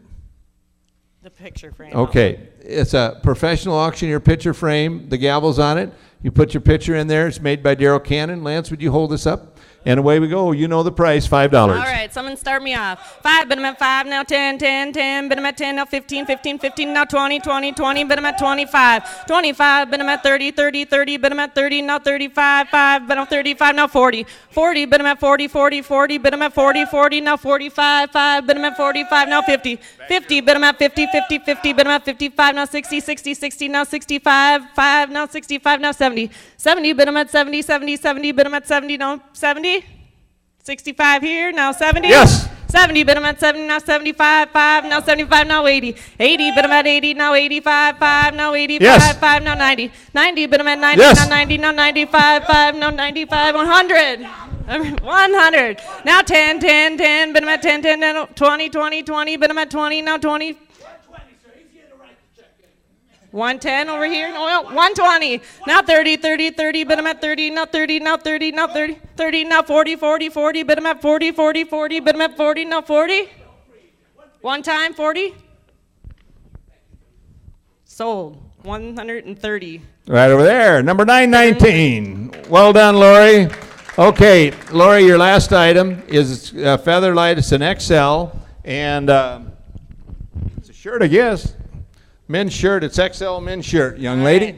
The picture frame. Okay. It's a professional auctioneer picture frame. The gavel's on it. You put your picture in there. It's made by Daryl Cannon. Lance, would you hold this up? And away we go. You know the price, $5. All right, someone start me off. 5, bid 'em at 5, now 10, 10, 10, bid 'em at 10, now 15, 15, 15, now 20, 20, 20, bid 'em at 25, 25, bid 'em at 30, 30, 30, bid 'em at 30, now 35, 5, bid 'em at 35, now 40, 40, bid 'em at 40, 40, 40, bid 'em at 40, 40, now 45, 5, bid 'em at 45, now 50, 50, bid 'em at 50, 50, 50, bid 'em at 55, now 60, 60, 60, now 65, 5, now 65, now 70, 70, bid 'em at 70, 70, 70, bid 'em at 70, now 70. 65 here, now 70? Yes. 70, bid 'em at 70, now 75, 5, now 75, now 80. 80, bid 'em at 80, now 85, 5, now 85, Yes. 5, now 90. 90, bid 'em at 90, Yes. now 90, now 95, 5, now 95, 100. 100. Now 10, 10, 10, bid 'em at 10, 10, now 20, 20, 20, bid 'em at 20, now 20. 110 over here, no, 120. Now 30, 30, 30, bid 'em at 30, now 30, now 30, now 30, 30, now 40, 40, 40, bid 'em at 40, 40, 40, bid 'em at 40, now 40. One time, 40. Sold, 130. Right over there, number 919. Well done, Lori. Okay, Lori, your last item is a Featherlight. It's an XL, and it's a shirt, I guess. Men's shirt. It's XL men's shirt, young lady.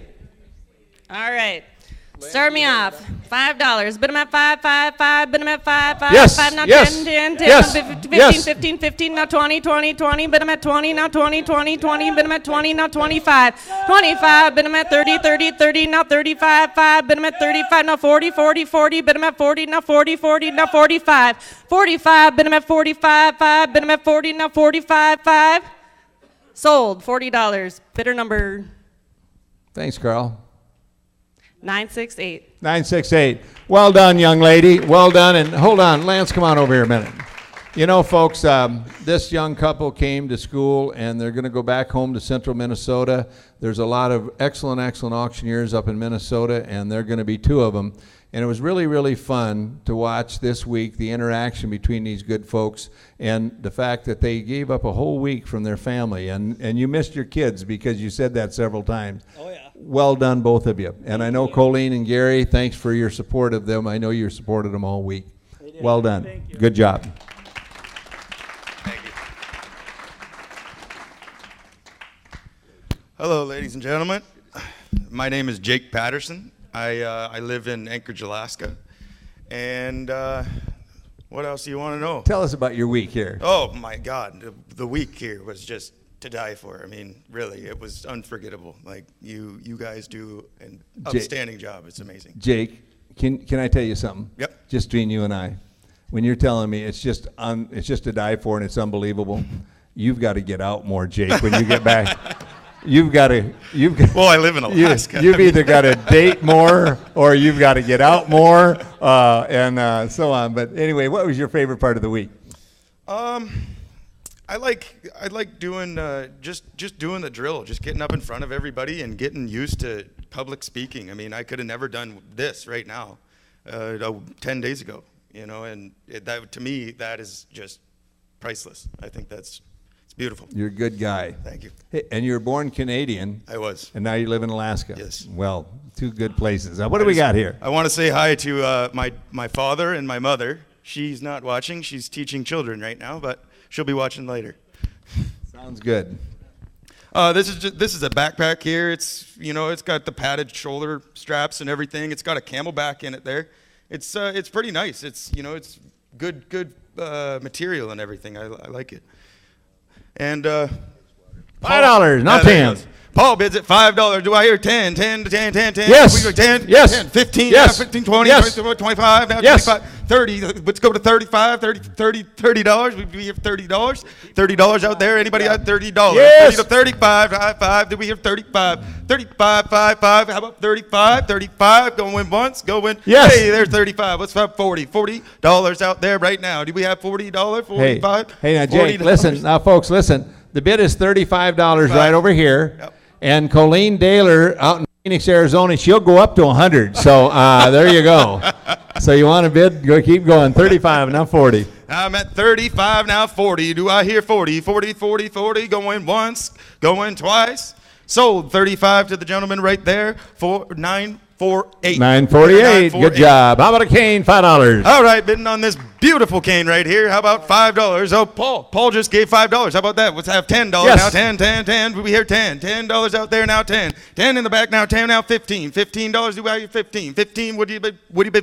All right. Start me off. $5. Bid 'em at 5, 5, 5. Bid 'em at 5, 5, Yes, 5. Now yes, 10, 10, 10. yes, Now 15, yes. 15, 15. Now 20, 20, 20. Bid 'em at 20. Now 20, 20, 20. Bid 'em at 20. Now 25. 25. Bid 'em at 30, 30, 30. Now 35, 5. Bid 'em at 35. Now 40, 40, 40. Bid 'em at 40. Now 40, 40. Now 45. 45. Bid 'em at 45, 5. Bid 'em at 40. Now 45, 5. Sold, $40. Bidder number Thanks, Carl. 968. 968. Well done, young lady. Well done. And hold on, Lance, come on over here a minute. You know, folks, this young couple came to school, and they're going to go back home to central Minnesota. There's a lot of excellent, excellent auctioneers up in Minnesota, and there are going to be 2 of them. And it was really, really fun to watch this week the interaction between these good folks and the fact that they gave up a whole week from their family. And you missed your kids because you said that several times. Oh, yeah. Well done, both of you. And I know Colleen and Gary, thanks for your support of them. I know you supported them all week. Well done. Good job. Hello, ladies and gentlemen. My name is Jake Patterson. I live in Anchorage, Alaska. And what else do you want to know? Tell us about your week here. Oh, my God. The week here was just to die for. I mean, really, it was unforgettable. Like, you guys do an outstanding job. It's amazing. Jake, can I tell you something? Yep. Just between you and I. When you're telling me it's just to die for and it's unbelievable, you've got to get out more, Jake, when you get back. You've got to. Well, I live in Alaska. You've either got to date more or you've got to get out more, and so on. But anyway, what was your favorite part of the week? I like doing just doing the drill, just getting up in front of everybody and getting used to public speaking. I mean, I could have never done this right now, 10 days ago. You know, and that to me that is just priceless. I think it's beautiful. You're a good guy. Thank you. Hey, and you were born Canadian. I was. And now you live in Alaska. Yes. Well, 2 good places. What do we got here? I want to say hi to my father and my mother. She's not watching. She's teaching children right now, but she'll be watching later. Sounds good. This is a backpack here. It's it's got the padded shoulder straps and everything. It's got a camelback in it there. It's pretty nice. It's it's good material and everything. I like it. And $5, not 10. Paul bids at $5. Do I hear 10? 10 to 10, 10, 10. Yes. We go 10, Yes. 10, 15, Yes. now 15, 20, Yes. 25, now Yes. 25, 30. Let's go to 35, $30. We hear $30. $30 out there. Anybody got $30? Yes. 30 to 35. High five. Did we hear 35? 35, 5. How about 35? 35. Going once. Going. Yes. Hey, there's 35. Let's have 40. $40 out there right now. Do we have $40? 45? Hey, now, Jake, $40? listen. Now, folks, listen. The bid is $35 right over here. Yep. And Colleen Daler out in Phoenix, Arizona, she'll go up to 100. So there you go. So you want to bid? Go, keep going. 35, now 40. I'm at 35, now 40. Do I hear 40? 40, 40, 40. Going once, going twice. Sold 35 to the gentleman right there for 948. 948. Good job. How about a cane? $5. All right, bidding on this beautiful cane right here. How about $5? Oh, Paul just gave $5. How about that? Let's have $10 Yes. now. 10, 10, 10. We hear 10. $10 out there now. 10. 10 in the back now. 10 now. 15. $15. Do I hear 15? 15. Would you bid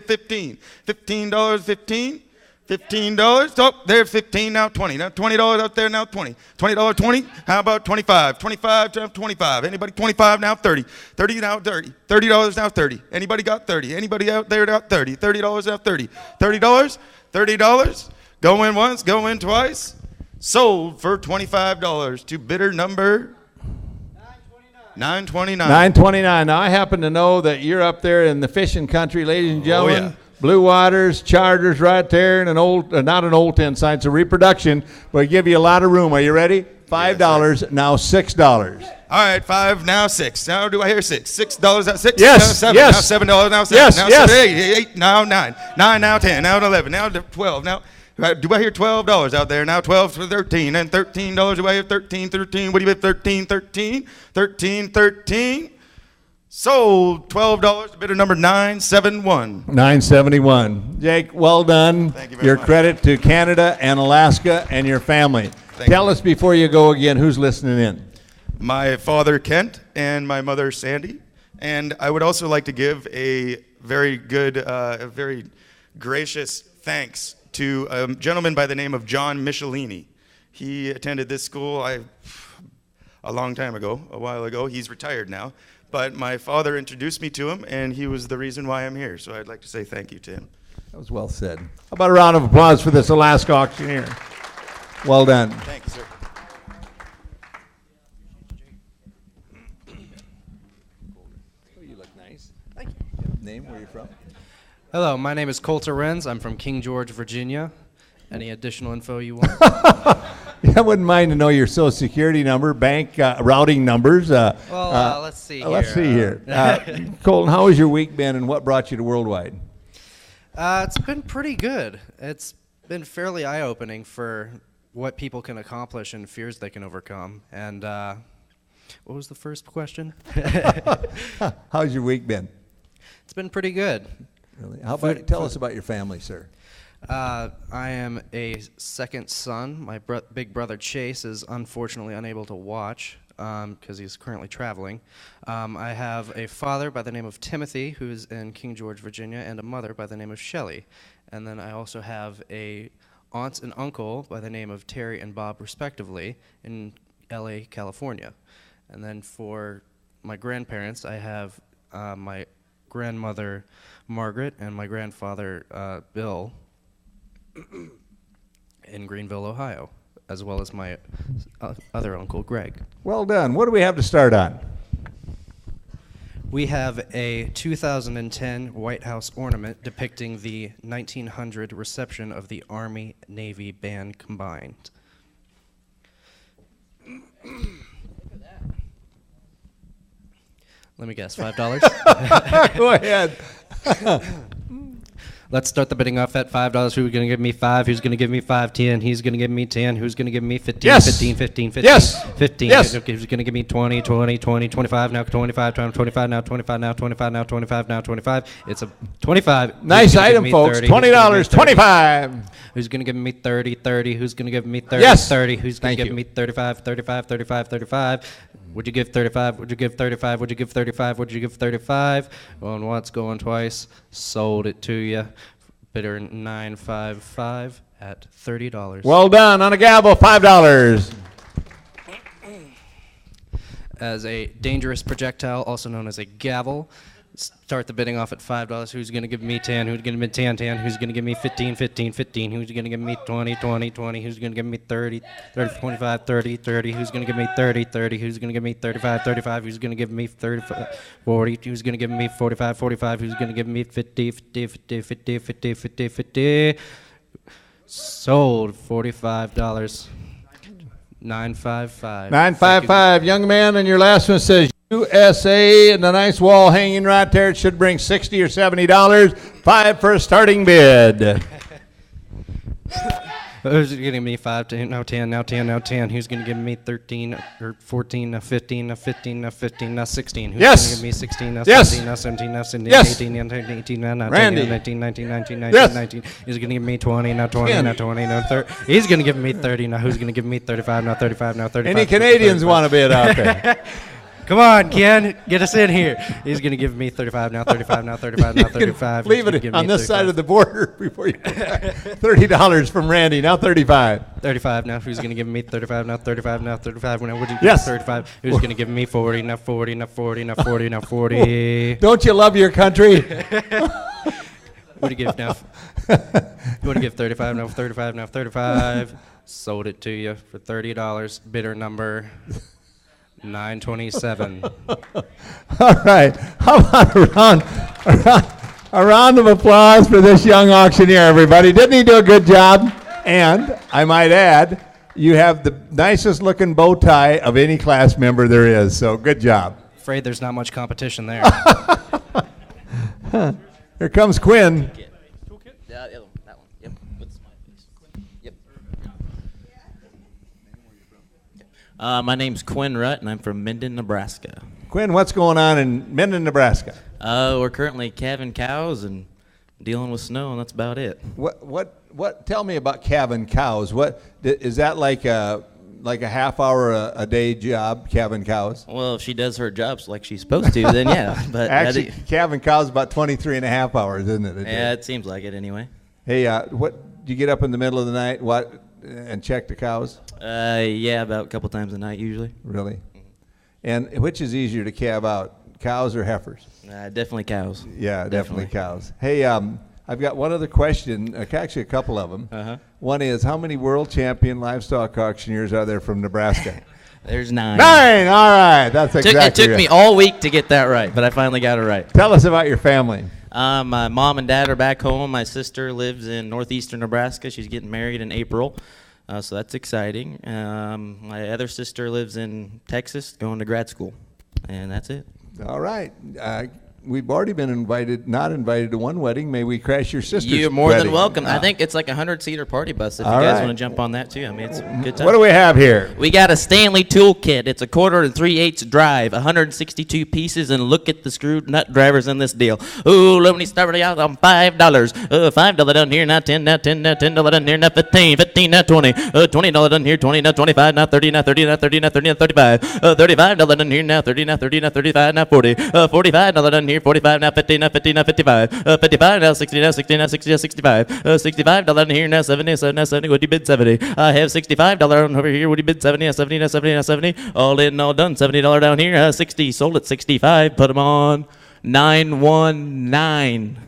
15? $15. 15. $15. Oh, there's 15 now. 20. Now $20 out there now. 20. $20. 20. How about 25? 25 to 25. Anybody? 25 now. 30. 30 now. 30. $30 now. 30. Anybody got 30? Anybody out there got 30? $30 now. 30. $30. $30. Going once. Going twice. Sold for $25 to bidder number 929. 929. Now, I happen to know that you're up there in the fishing country, ladies and gentlemen. yeah. Blue Waters, Charters right there in an old, not an old 10 site, it's a reproduction, but I give you a lot of room. Are you ready? $5, now $6. All right, 5 now 6. Now do I hear 6? $6 now 6. Yes, Now 7. yes. Now $7 now 7. Yes, now yes. 7, 8 now 9. 9 now 10. Now 11. Now 12. Now do I hear $12 out there? Now 12 to 13 and $13. Do I hear 13? 13. What do you bet? 13. 13. 13. 13. Sold $12 to bidder number 971. 971. Jake, well done. Thank you very Your much. credit to Canada and Alaska and your family. Tell us before you go again, who's listening in? My father, Kent, and my mother, Sandy. And I would also like to give a very good, a very gracious thanks to a gentleman by the name of John Michelini. He attended this school a long time ago, a while ago. He's retired now. But my father introduced me to him, and he was the reason why I'm here. So I'd like to say thank you to him. That was well said. How about a round of applause for this Alaska auctioneer? Well done. Thank you, sir. You look nice. Thank you. Name, where are you from? Hello, my name is Coulter Renz. I'm from King George, Virginia. Any additional info you want? I wouldn't mind to know your social security number, bank routing numbers. Let's see Let's see here. here. Colton, how has your week been and what brought you to Worldwide? It's been pretty good. It's been fairly eye-opening for what people can accomplish and fears they can overcome. And what was the first question? How's your week been? It's been pretty good. Really? How about tell us about your family, sir? I am a second son. My big brother Chase is unfortunately unable to watch because he's currently traveling. I have a father by the name of Timothy, who is in King George, Virginia, and a mother by the name of Shelley. And then I also have a aunt and uncle by the name of Terry and Bob, respectively, in LA, California. And then for my grandparents, I have my grandmother Margaret and my grandfather Bill in Greenville, Ohio, as well as my other uncle, Greg. Well done. What do we have to start on? We have a 2010 White House ornament depicting the 1900 reception of the Army-Navy band combined. Let me guess, $5? Go ahead. Let's start the bidding off at $5. Who's going to give me 5? Who's going to give me 5? 10. He's going to give me 10. Who's going to give me 15? Yes. 15, 15, 15. Yes. 15. Yes. Who's going to give me 20, 20, 20, 25? Now 25, 25, now 25, now 25, now 25, now 25. It's a 25. Nice item, folks. $20, 25. Who's going to give me 30, 30? Who's going to give me 30, Yes. 30? Who's going Thank to give you. me 35, 35, 35, 35? Would you give 35? Would you give 35? Would you give 35? Would you give 35? Going once, going twice. Sold it to you. Bidder 955 at $30. Well done. On a gavel, $5. As a dangerous projectile, also known as a gavel, start the bidding off at $5. Who's going to give me 10? Who's going to give me 10, 10? Who's going to give me 15, 15, 15? Who's going to give me 20, 20, 20? Who's going to give me 30, 30, 25, 30, 30? Who's going to give me 30, 30? Who's going to give me 35, 35? Who's going to give me 35, 40? Who's going to give me 45, 45? Who's going to give me 50, 50, 50, 50, 50, 50, 50? Sold $45. 955. 955. Young man, and your last one says USA, and the nice wall hanging right there. It should bring $60 or $70. 5 for a starting bid. Who's going to give me 5, 10, now 10, now 10, now 10? Who's going to give me 13 or 14, now 15, now 15, now 15, now 16? Who's Yes. going to give me 16, now Yes. 17, now 17, now 17, Yes. 18, now 18, now 19, Randy. now 19, 19, 19, 19, Yes. 19? He's going to give me 20, now 20, 10. now 20, now 30. He's going to give me 30, now who's going to give me 35, now 35, now 35? Any Canadians want to bid out there? Come on, Ken, get us in here. He's going to give me 35, now 35, now 35, now 35. Leave it on this side of the border before you go back. $30 from Randy, now 35. 35 now. Who's going to give me 35 now? 35 now. 35 now. Would you give Yes. 35? Who's going to give me 40 now? 40 now. 40 now. 40 now. 40. Don't you love your country? What do you give now? You want to give 35 now? 35 now. 35. Sold it to you for $30. Bidder number 927. All right. How about a round of applause for this young auctioneer, everybody? Didn't he do a good job? And I might add, you have the nicest looking bow tie of any class member there is. So good job. Afraid there's not much competition there. Here comes Quinn. That one. Yep. With smile face. Yep. My name's Quinn Rutt, and I'm from Minden, Nebraska. Quinn, what's going on in Minden, Nebraska? We're currently calving cows and dealing with snow, and that's about it. What? Tell me about calving cows. What is that like a half hour a day job, calving cows? Well, if she does her jobs like she's supposed to, then yeah. But Actually, calving cows about 23 and a half hours, isn't it? yeah, it seems like it anyway. Hey, what do you get up in the middle of the night? And check the cows? Yeah, about a couple times a night usually. Really? And which is easier to calve out, cows or heifers? Definitely cows. Yeah, definitely cows. Hey, I've got one other question, actually a couple of them. Uh-huh. One is, how many world champion livestock auctioneers are there from Nebraska? There's 9. 9, all right, that's exactly It took right. me all week to get that right, but I finally got it right. Tell us about your family. My mom and dad are back home. My sister lives in northeastern Nebraska. She's getting married in April, so that's exciting. My other sister lives in Texas, going to grad school, and that's it. All right. We've already been not invited to one wedding. May we crash your sister's You're more wedding? than welcome. I think it's like a 100-seater party bus if you All guys right. want to jump on that too. I mean, it's a good time. What do we have here? We got a Stanley toolkit. It's a 1/4 and 3/8 drive, 162 pieces, and look at the screwed nut drivers in this deal. Ooh, let me start out on $5. $5 down here, now 10, now 10, now $10 down here, now 15, 15, now 20, $20 down here, 20, now 25, now 30, now 30, now 30, now 30, now 35, $35 down here, now 30, now 30, now 35, now 40, $45 down here, 45, now 50, now 50, now 55, 55, now 60, now 60, now 60, now 65, $65 down here, now 70, now 70, would you bid 70? I have $65 over here, would you bid 70, now 70, now 70, now 70, all in, all done, $70 down here, 60, sold at 65, put them on 919.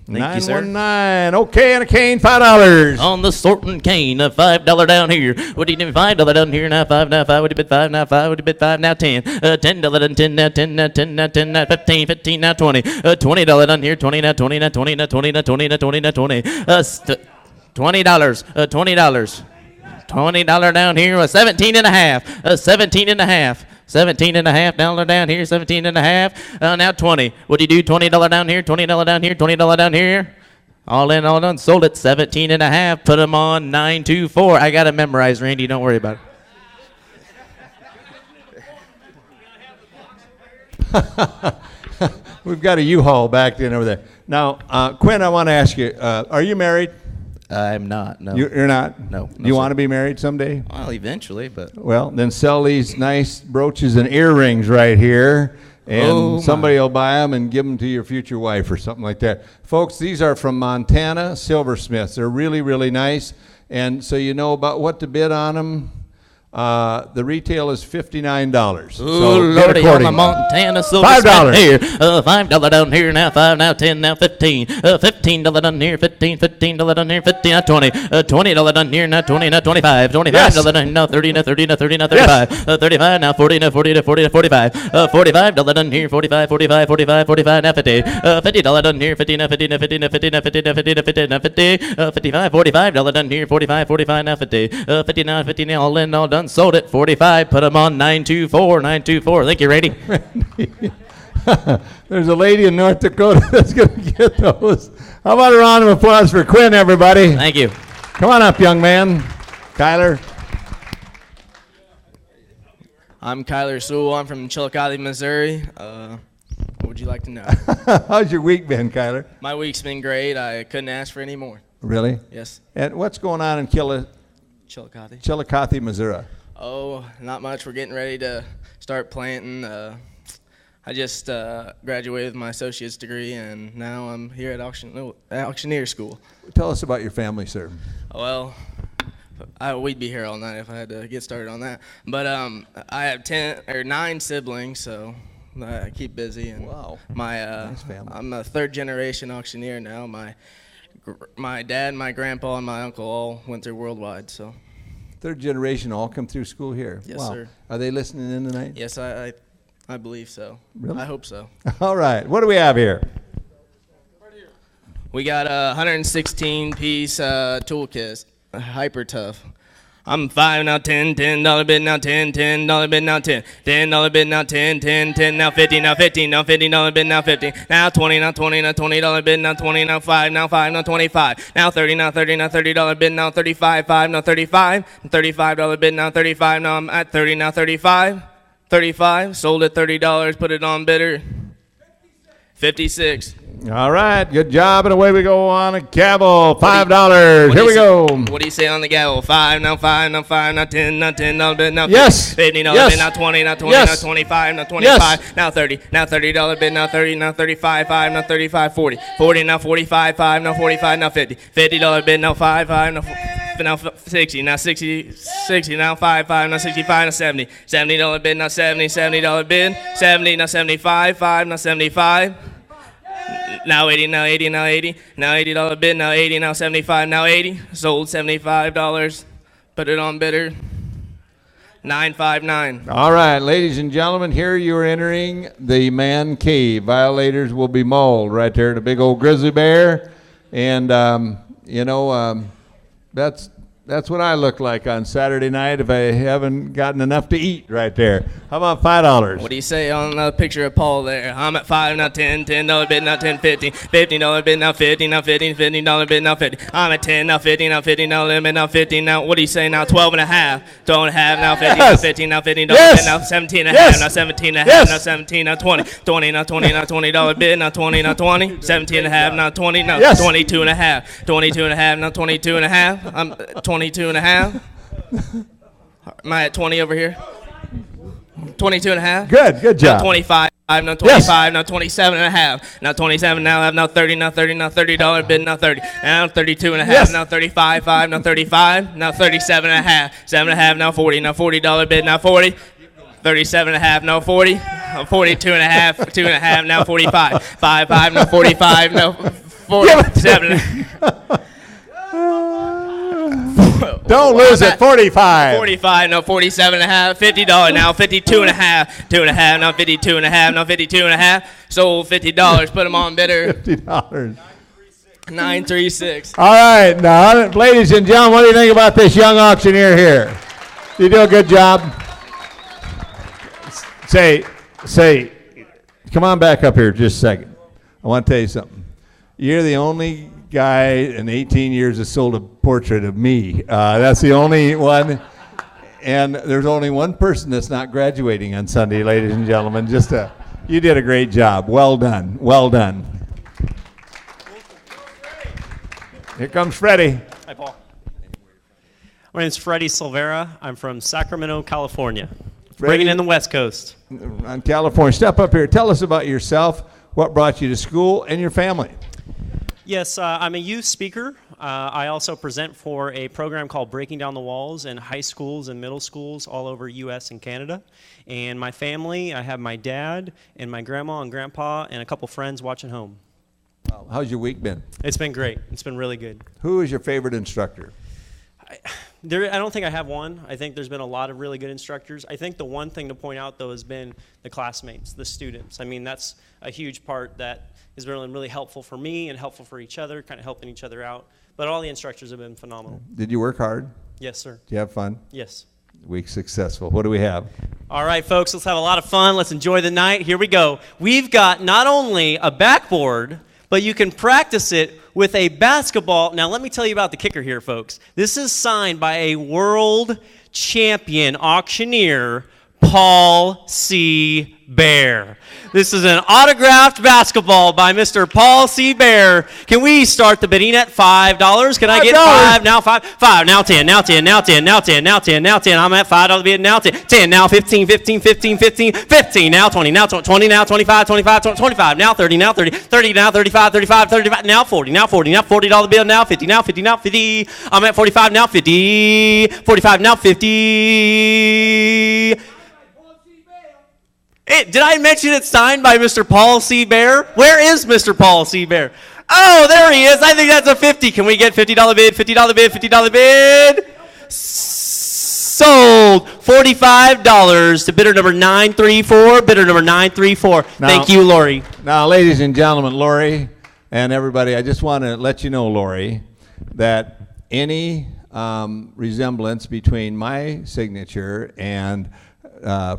Thank you, sir. 919. Okay, and a cane, $5. On the sorting cane, $5 down here. What do you need? $5 down here, now 5, now 5. Would you bid 5, now 5? Would you bid 5, now 10? $10 down 10, now 10, now 10, now 10, now 15, 15, now 20. $20 down here, 20, now 20, now 20, now 20, now 20, now 20, now 20. $20, $20. $20 down here, 17 and a half, 17 and a half. 17 and a half down here, 17 and a half. Now 20. What do you do? $20 down here, $20 down here, $20 down here. All in, all done. Sold at 17 and a half. Put them on 924. I got it memorized, Randy. Don't worry about it. We've got a U-Haul back in over there. Now, Quinn, I want to ask you, are you married? I'm not, no. You're not? No. Do you want to be married someday? Well, eventually, but... Well, then sell these nice brooches and earrings right here, and somebody will buy them and give them to your future wife or something like that. Folks, these are from Montana silversmiths. They're really, really nice, and so you know about what to bid on them. The retail is $59. Ooh, so Lordy, on the Montana silver $5 here. $5 down here now, 5 now, 10 now, 15. $15 down here, $15 down here, 15 now, 20. $20 down here now, 20 now, 25. $25 down now, 30 now, 30 now, 30 now, 35. 35 now, 40 now, 40 now, 40 now, 45. $45 down here, 45, 45, 45, 45 now, 50. $50 down here, 50 now, 50 now, 50 now, 50 now, 50 now, 50 now, 50 now, 50. 55, $45 down here, 45, 45 now, 50. 50 now, 50 now, all in, all done. Sold it 45. Put them on 924. 924. Thank you, Randy. There's a lady in North Dakota that's going to get those. How about a round of applause for Quinn, everybody? Thank you. Come on up, young man. Kyler. I'm Kyler Sewell. I'm from Chillicothe, Missouri. What would you like to know? How's your week been, Kyler? My week's been great. I couldn't ask for any more. Really? Yes. And what's going on in Chillicothe, Missouri? Oh, not much. We're getting ready to start planting. I just graduated with my associate's degree, and now I'm here at Auctioneer School. Tell us about your family, sir. Well, we'd be here all night if I had to get started on that. But I have 9 siblings, so I keep busy. And wow. Nice family. I'm a 3rd-generation auctioneer now. My dad, my grandpa, and my uncle all went through Worldwide, so. 3rd generation all come through school here? Yes, wow. sir. Are they listening in tonight? Yes, I believe so. Really? I hope so. All right. What do we have here? We got a 116-piece toolkit, hyper tough. I'm 5 now, 10, $10 bid now, 10, $10 bid now, 10, $10 bid now, 10, 10, 10 now, 50 now, 15 now, $50 bid now, 50 now, 20 now, 20 now, $20 bid now, 20 now, 5 now, 5 now, 25 now, 30 now, 30 now, $30 bid now, 35, 5 now, 35, $35 bid now, 35 now, I'm at 30 now, 35, 35, sold at $30, put it on bidder, 56. All right, good job, and away we go on a gavel. $5. Here we go. What do you say on the gavel? 5 now, 5 now, 5 now, 10 now, $10 bid now, yes. $50 yes. bid now, 20 now, 20 yes. now, 25 now, 25 yes. now, 30 now, $30 bid now, 30 now, 35 5 now, 35 40 40 now, 45 5 now, 45 now, $50 bid now, 5 now 60 now, 60 now, 5 now, 65 now, $70 bid now, $70 bid, 70 now, 75 5 now, 75. Now 80, now 80, now 80, now $80 bid, now 80, now 75, now 80. Sold $75. Put it on bidder. 959. All right, ladies and gentlemen, here you are entering the man cave. Violators will be mauled right there, the big old grizzly bear, and that's what I look like on Saturday night if I haven't gotten enough to eat right there. How about $5? What do you say on the picture of Paul there? I'm at 5 now, 10, $10 bid now, 10, 15, $15 bid now, 50 now, 50, $50 bid now, 50. I'm at 10 now, 50 now, 50 now, limit now, 50 now. What do you say now? 12 and a half, 12 and a half now, 50 now, 15 now, $50 bid now, 17 and a half now, 17 and a half now, 17 now, 20, 20 now, 20 now, $20 bid now, 20 now, 20, 17 and a half now, 20 now, 22 and a half, 22 and a half now, 22 and a half. I'm 22 and a half. Am I at 20 over here? 22 and a half. Good job. Now 25. Now 25. Now 27 and a half. Now 27. Now I have now 30. Now 30. Now $30 bid. Now 30. Now 32 and a half. Now 35. 5. Now 35. Now 37 and a half. 7 and a half. Now 40. Now $40 bid. Now 40. 37 and a half. Now 40. 42 and a half. 2 and a half. Now 45. 5. Now 45. Now 47. Don't lose it. 45. 45, no, 47 and a half, $50 now, 52 and a half, 2 and a half, now 52 and a half, now 52 and a half, sold $50, put them on bidder. $50. 936. All right, now, ladies and gentlemen, what do you think about this young auctioneer here? You do a good job. Say, come on back up here just a second. I want to tell you something. You're the only guy in 18 years has sold a portrait of me. That's the only one. And there's only one person that's not graduating on Sunday, ladies and gentlemen. You did a great job. Well done. Well done. Here comes Freddie. Hi, Paul. My name is Freddie Silvera. I'm from Sacramento, California. Bringing in the West Coast. On California. Step up here. Tell us about yourself, what brought you to school, and your family. Yes, I'm a youth speaker. I also present for a program called Breaking Down the Walls in high schools and middle schools all over U.S. and Canada. And my family, I have my dad and my grandma and grandpa and a couple friends watching home. How's your week been? It's been great. It's been really good. Who is your favorite instructor? I don't think I have one. I think there's been a lot of really good instructors. I think the one thing to point out, though, has been the classmates, the students. I mean, that's a huge part that has been really helpful for me and helpful for each other, kind of helping each other out. But all the instructors have been phenomenal. Did you work hard? Yes, sir. Did you have fun? Yes. Week successful. What do we have? All right, folks, let's have a lot of fun. Let's enjoy the night. Here we go. We've got not only a backboard, but you can practice it with a basketball. Now, let me tell you about the kicker here, folks. This is signed by a world champion auctioneer, Paul C. Bear. This is an autographed basketball by Mr. Paul C. Bear. Can we start the bidding at $5? Can I get $5? Now $5, now 10, now 10, now 10, now 10, now 10, now 10. I'm at $5 bid, now 10, 10, now 15, 15, 15, 15, 15, now 20, now 20, now 25, 25, 25, now 30, now 30, 30, now 35, 35, 35, now 40, now 40, now $40 bill, now 50, now 50, now 50. I'm at 45, now 50, 45, now 50. Did I mention it's signed by Mr. Paul C. Bear? Where is Mr. Paul C. Bear? Oh, there he is. I think that's a 50. Can we get $50 bid, $50 bid, $50 bid? Sold. $45 to bidder number 934, bidder number 934. Thank you, Lori. Now, ladies and gentlemen, Lori and everybody, I just want to let you know, Lori, that any resemblance between my signature and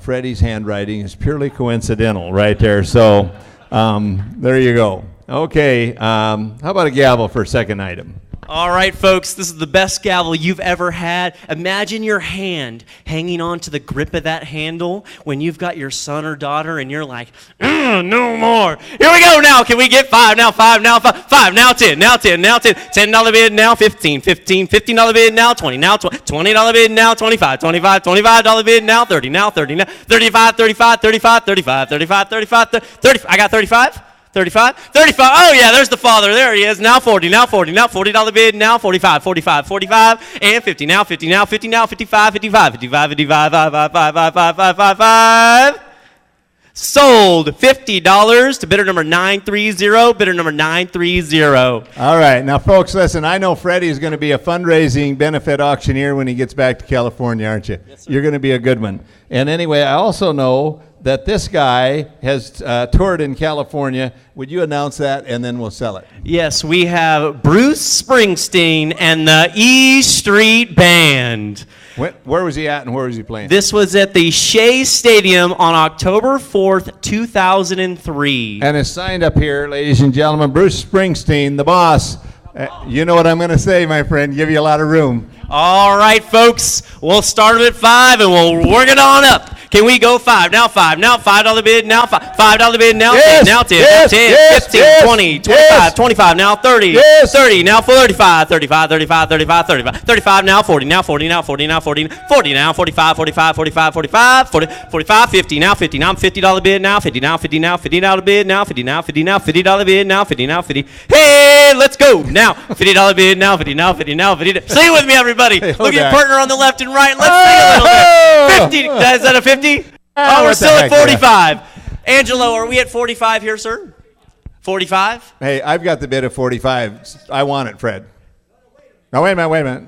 Freddie's handwriting is purely coincidental right there. So there you go. Okay, how about a gavel for a second item? All right, folks, this is the best gavel you've ever had. Imagine your hand hanging on to the grip of that handle when you've got your son or daughter and you're like, no more. Here we go now. Can we get $5 now, $5 now, $5 now, 10, now 10, now 10, $10 bid now, 15, 15, $15 bid now, 20 now, $20 bid now, 25, 25, $25 bid now, 30 now, 30 now, 35, 35, 35, 35, 35, 35, 30. I got 35? 35? 35. Oh, yeah, there's the father. There he is. Now 40, now 40, now $40 bid, now 45, 45, 45, and 50, now 50, now 50, now 55, 55, 55, 55, 55. Sold $50 to bidder number 930, bidder number 930. All right. Now, folks, listen, I know Freddie is going to be a fundraising benefit auctioneer when he gets back to California, aren't you? Yes, sir. You're going to be a good one. And anyway, I also know that this guy has toured in California. Would you announce that, and then we'll sell it? Yes, we have Bruce Springsteen and the E Street Band. Where was he at, and where was he playing? This was at the Shea Stadium on October 4th, 2003. And it's signed up here, ladies and gentlemen, Bruce Springsteen, the boss. You know what I'm going to say, my friend. Give you a lot of room. All right, folks. We'll start at 5, and we'll work it on up. Can we go $5 now, $5 now, $5 bid now, $5 bid now, yes, 10 now, 10, yes, 10, yes, 15, yes, 20, 25, yes. 25 now, 30, yes. 30 now, 35, 35, 35, 35, 35, 35 now, 40 now, 40 now, 40 now, 40, 40 now, 45, 45, 45, 45, 40, 45, 50 now, 50 now, $50 bid now, 50 now, 50 now, $50 bid now, 50 now, 50 now, $50 bid now, 50 now, 50. Hey, let's go now. $50 bid now, 50 now, 50 now, 50. Sing with me, everybody. Look at your partner on the left and right. Let's sing a little bit. 50. Is that a 50? Oh, we're still at 45. Angelo, are we at 45 here, sir? 45? Hey, I've got the bid of 45. I want it, Fred. No, wait a minute.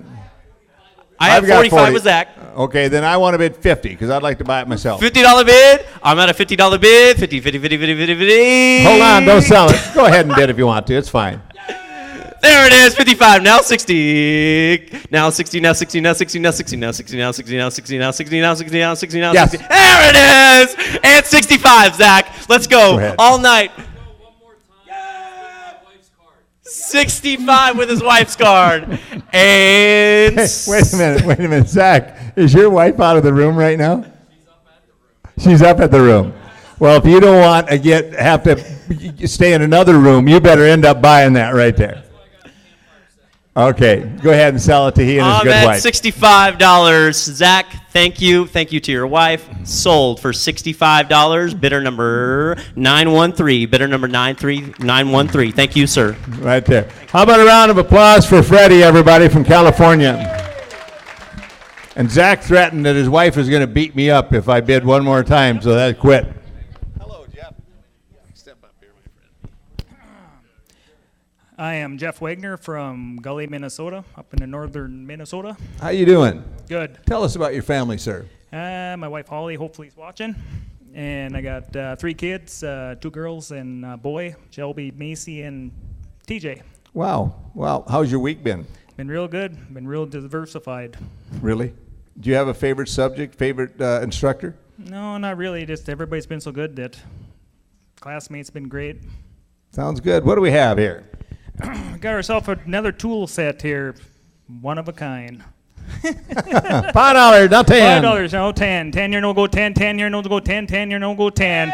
I have 45 with Zach. Okay, then I want to bid 50 because I'd like to buy it myself. $50 bid. I'm at a $50 bid. 50, 50, 50, 50, 50, 50. Hold on, don't sell it. Go ahead and bid if you want to. It's fine. There it is, 55, now 60, now 60, now 60, now 60, now 60, now 60, now 60, now 60, now 60, now 60, now 60, now 60. There it is, and 65, Zach. Let's go all night. 65 with his wife's card. And Wait a minute, Zach. Is your wife out of the room right now? She's up at the room. Well, if you don't want to have to stay in another room, you better end up buying that right there. Okay, go ahead and sell it to he and his good wife. $65. Zach, thank you. Thank you to your wife. Sold for $65. Bidder number 913. Bidder number 913. Thank you, sir. Right there. How about a round of applause for Freddie, everybody, from California? And Zach threatened that his wife was going to beat me up if I bid one more time, so that quit. I am Jeff Wagner from Gully, Minnesota, up in the northern Minnesota. How you doing? Good. Tell us about your family, sir. My wife Holly, hopefully, is watching. And I got 3 kids, 2 girls and a boy, Shelby, Macy, and TJ. Wow. Well, how's your week been? Been real good. Been real diversified. Really? Do you have a favorite subject, favorite instructor? No, not really. Just everybody's been so good that classmates been great. Sounds good. What do we have here? Got ourselves another tool set here, one of a kind. $5, not 10. $5, no 10. 10 year no go 10. 10 year no go 10. 10 year no go 10.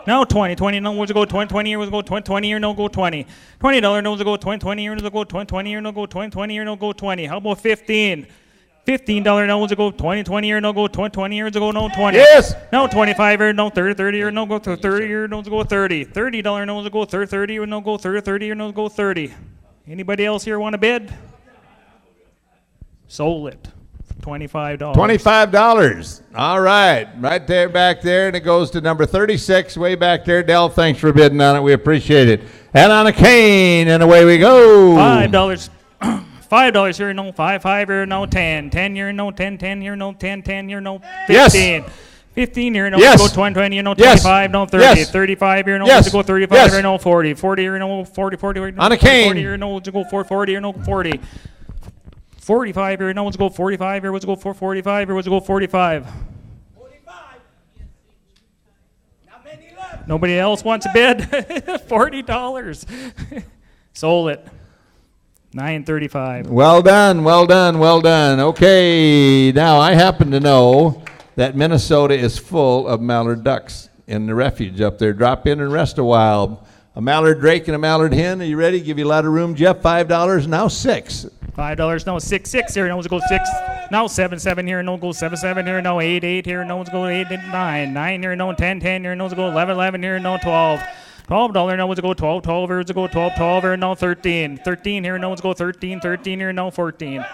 Now 20. 20 no was go 20. 20 year was go 20. 20 year no go 20. $20 no go 20. 20 year no go 20. 20 year no go 20. 20 year no go 20. How about 15? $15 no was go 20. 20 year no go 20. 20 years ago no 20. Yes. No 25 year no 30. 30 year no go 30 year no go 30. $30 no was go 30. 30 year no go 30. 30 year no go 30. Anybody else here want to bid? Sold it. $25. $25. All right. Right there, back there, and it goes to number 36, way back there. Del, thanks for bidding on it. We appreciate it. And on a cane, and away we go. $5. $5 here, no 5. 5 here, no 10. 10 here, no 10. 10 here, no 10. 10 here, no 15. Yes. 15 here, no yes. go 20. 20 here, no yes. 25, no 30. Yes. 35 here, no yes. go 35 yes. here, no 40. 40 here, no 40. 40 here, no on a cane. 40 here, no go 40 here, no 40. 45 here, no one's go 45 here, let's go 45 here, let's go 45. 45. Not many left. Nobody else wants a bid? $40. Sold it. $9.35. Well done, well done, well done. Okay, now I happen to know that Minnesota is full of mallard ducks in the refuge up there. Drop in and rest a while. A mallard drake and a mallard hen. Are you ready? Give you a lot of room, Jeff. $5, now 6. $5, no 6. 6 here, no one's go 6. Now 7. 7 here, no go 7. 7 here, no 8. 8 here, no one's go 8. 9. 9 here, no 10. 10 here, no one's go 11. 11 here, no 12. $12, no one's go 12. 12 here, go 12. 12 here, no 13. 13 here, no one's go 13. 13 here, no 14.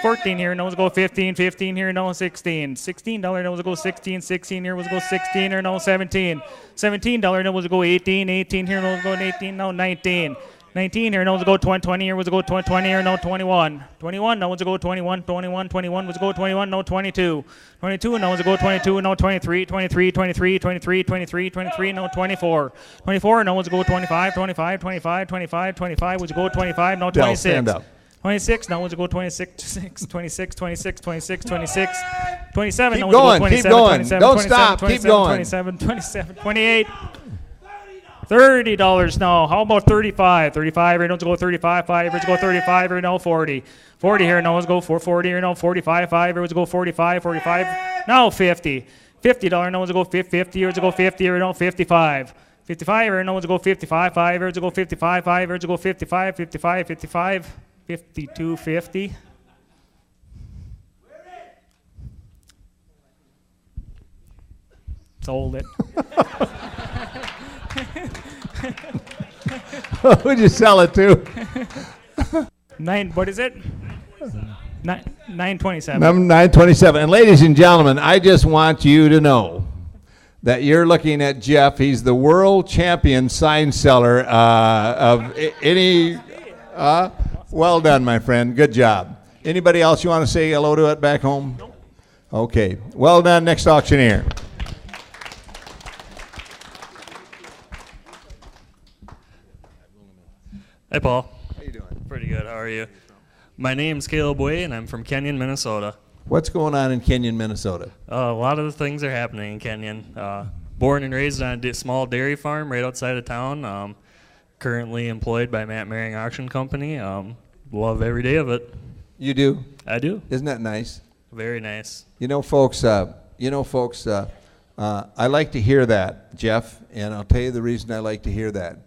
14 here, no one's go 15. 15 here, no 16. $16, no one's go 16. 16 here, was go 16 here, no 17. $17, no one's go 18. 18 here, no one's go 18, no 19. 19 here, no one's go 20. 20 here, was go 20. 20 here, no 21. 21, no one's go 21. 21, 21 was go 21, no 22. 22, no one's go 22, no 23. 23, 23, 23, 23, 23, no 24. 24, no one's go 25. 25, 25, 25, 25 was go 25, no 26. Stand up. 26, no one's go 26, 26, 26, 26, 26, 27, keep no one's go 27, keep going. 27, Don't 27, stop, 27, keep going. 27, 27, 28, $30 no. How about 35? 35 here, no one's go 35, 5 here, go 35 here, no 40. 40 here, no one's go 40 here, no 45, 5 here, go 45, 45, no 50. $50, no one's go 50 here, go 50 here, no 55. 55 here, no one's go 55, 5 here, go 55, 5 here, go 55, 55, 55. 52, 50. Sold it. Who'd you sell it to? What is it? 927. Number 927. And ladies and gentlemen, I just want you to know that you're looking at Jeff. He's the world champion sign seller of any... well done, my friend. Good job. Anybody else you want to say hello to it back home? Nope. Okay. Well done, next auctioneer. Hey, Paul. How you doing? Pretty good. How are you? My name's Caleb Way, and I'm from Kenyon, Minnesota. What's going on in Kenyon, Minnesota? A lot of the things are happening in Kenyon. Born and raised on a small dairy farm right outside of town. currently employed by Matt Maring Auction Company. Love every day of it. You do? I do. Isn't that nice? Very nice. Folks, I like to hear that, Jeff, and I'll tell you the reason I like to hear that.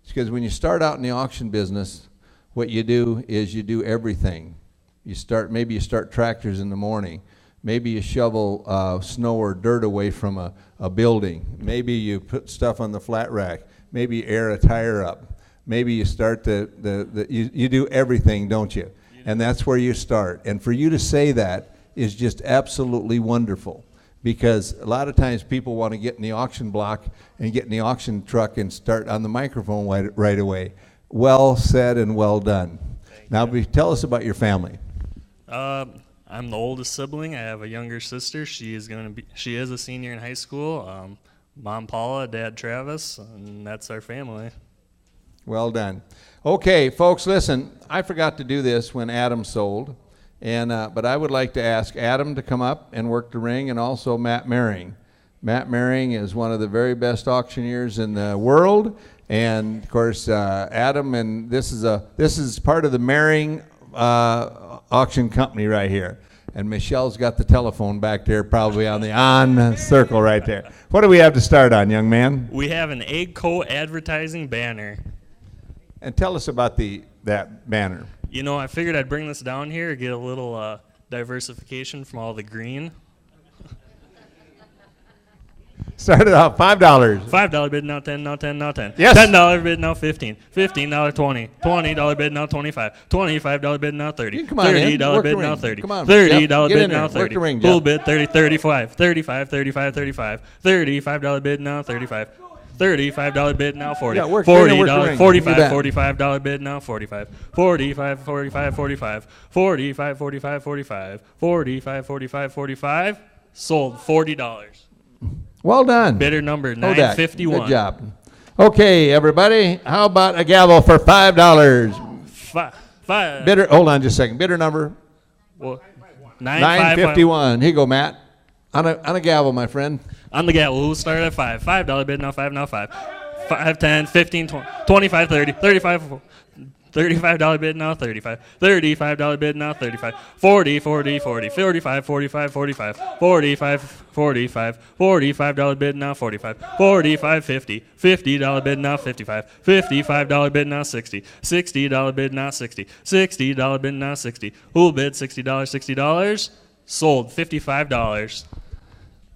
It's because when you start out in the auction business, what you do is you do everything. Maybe you start tractors in the morning. Maybe you shovel snow or dirt away from a building. Maybe you put stuff on the flat rack. Maybe you air a tire up. Maybe you start you do everything, don't you? And that's where you start. And for you to say that is just absolutely wonderful, because a lot of times people want to get in the auction block and get in the auction truck and start on the microphone right away. Well said and well done. Now, tell us about your family. I'm the oldest sibling. I have a younger sister. She is a senior in high school. Mom Paula, Dad Travis, and that's our family. Well done. Okay, folks, listen. I forgot to do this when Adam sold, but I would like to ask Adam to come up and work the ring, and also Matt Maring. Matt Maring is one of the very best auctioneers in the world, and of course Adam, and this is part of the Maring auction company right here. And Michelle's got the telephone back there, probably on the circle right there. What do we have to start on, young man? We have an Agco advertising banner. And tell us about that banner. I figured I'd bring this down here, get a little diversification from all the green. Started out $5. $5 bid now 10, now 10, now 10. Yes. $10 bid now 15. $15 20. $20 bid now 25. $25 bid now 30. Come on in. $30 Work bid the now ring. 30. Come on, $30 Jeff. Get bid in now there. 30. Work the ring, Full Jeff. bid 30, 35. $35 $35 $35 bid now 35. $35 bid now 40. Yeah, work $40 the ring. $45 bid now 45. $45 45 45. $45 45 45. $45 45 45. Sold $40. Well done. Bidder number Kodak. 951. Good job. Okay, everybody, how about a gavel for $5? Five. Bidder, hold on just a second. Bidder number? 951. Here you go, Matt. On a gavel, my friend. On the gavel, we'll start at $5. $5 bid now 5, now 5. 5, 10, 15, 20, 25, 30, 35, $35 bid now 35. $35 bid now 35. 40, 40, 40, 45, 45, 45, 45, 45, $45 bid now 45. 45, 50, $50 bid now 55. $55 bid now 60. $60 bid now 60. $60 bid now 60. Who'll bid $60? $60. Sold $55.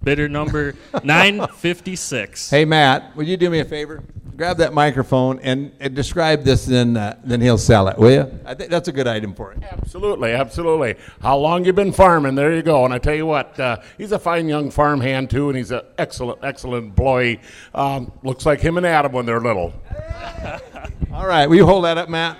Bidder number 956. Hey, Matt, would you do me a favor? Grab that microphone and describe this, then he'll sell it, will you? I think that's a good item for it. Absolutely, absolutely. How long you been farming? There you go. And I tell you what, he's a fine young farm hand, too, and he's an excellent, excellent employee. Looks like him and Adam when they're little. All right, will you hold that up, Matt?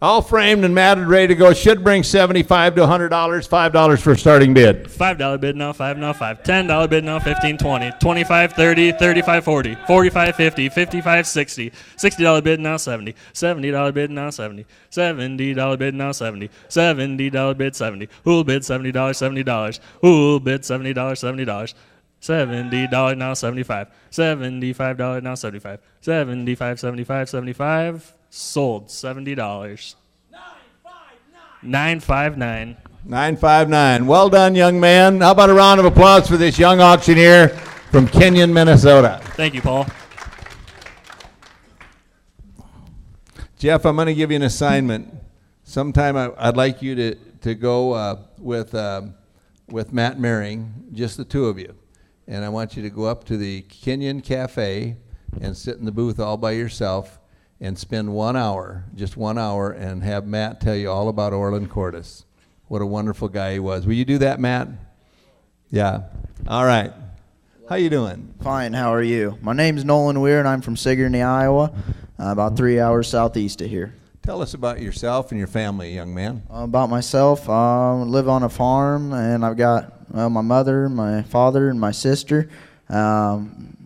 All framed and matted, ready to go. Should bring $75 to $100. $5 for starting bid. $5 bid now 5, now 5. $10 bid now 15, 20. 25, 30, 35, 40. 45, 50, 55, 60. $60 bid now 70. $70 bid now 70. $70 bid now 70. $70 bid 70. Who'll bid $70? $70. Who'll bid $70? $70. $70 now 75. $75 now 75. 75, 75, 75. Sold $70. 959. 959. Well done, young man. How about a round of applause for this young auctioneer from Kenyon, Minnesota? Thank you, Paul. Jeff, I'm going to give you an assignment. Sometime I'd like you to go with Matt Maring, just the two of you. And I want you to go up to the Kenyon Cafe and sit in the booth all by yourself and spend 1 hour, just 1 hour, and have Matt tell you all about Orland Cordes. What a wonderful guy he was. Will you do that, Matt? Yeah. All right. How you doing? Fine. How are you? My name's Nolan Weir, and I'm from Sigourney, Iowa, about 3 hours southeast of here. Tell us about yourself and your family, young man. About myself, I live on a farm, and I've got my mother, my father, and my sister.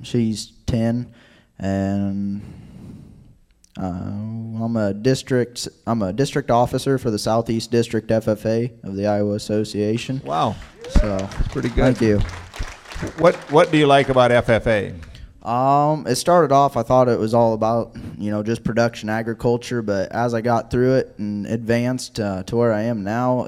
She's 10, and I'm a district officer for the Southeast District FFA of the Iowa Association. Wow. So pretty good. Thank you. What do you like about FFA? It started off, I thought it was all about, just production agriculture, but as I got through it and advanced to where I am now,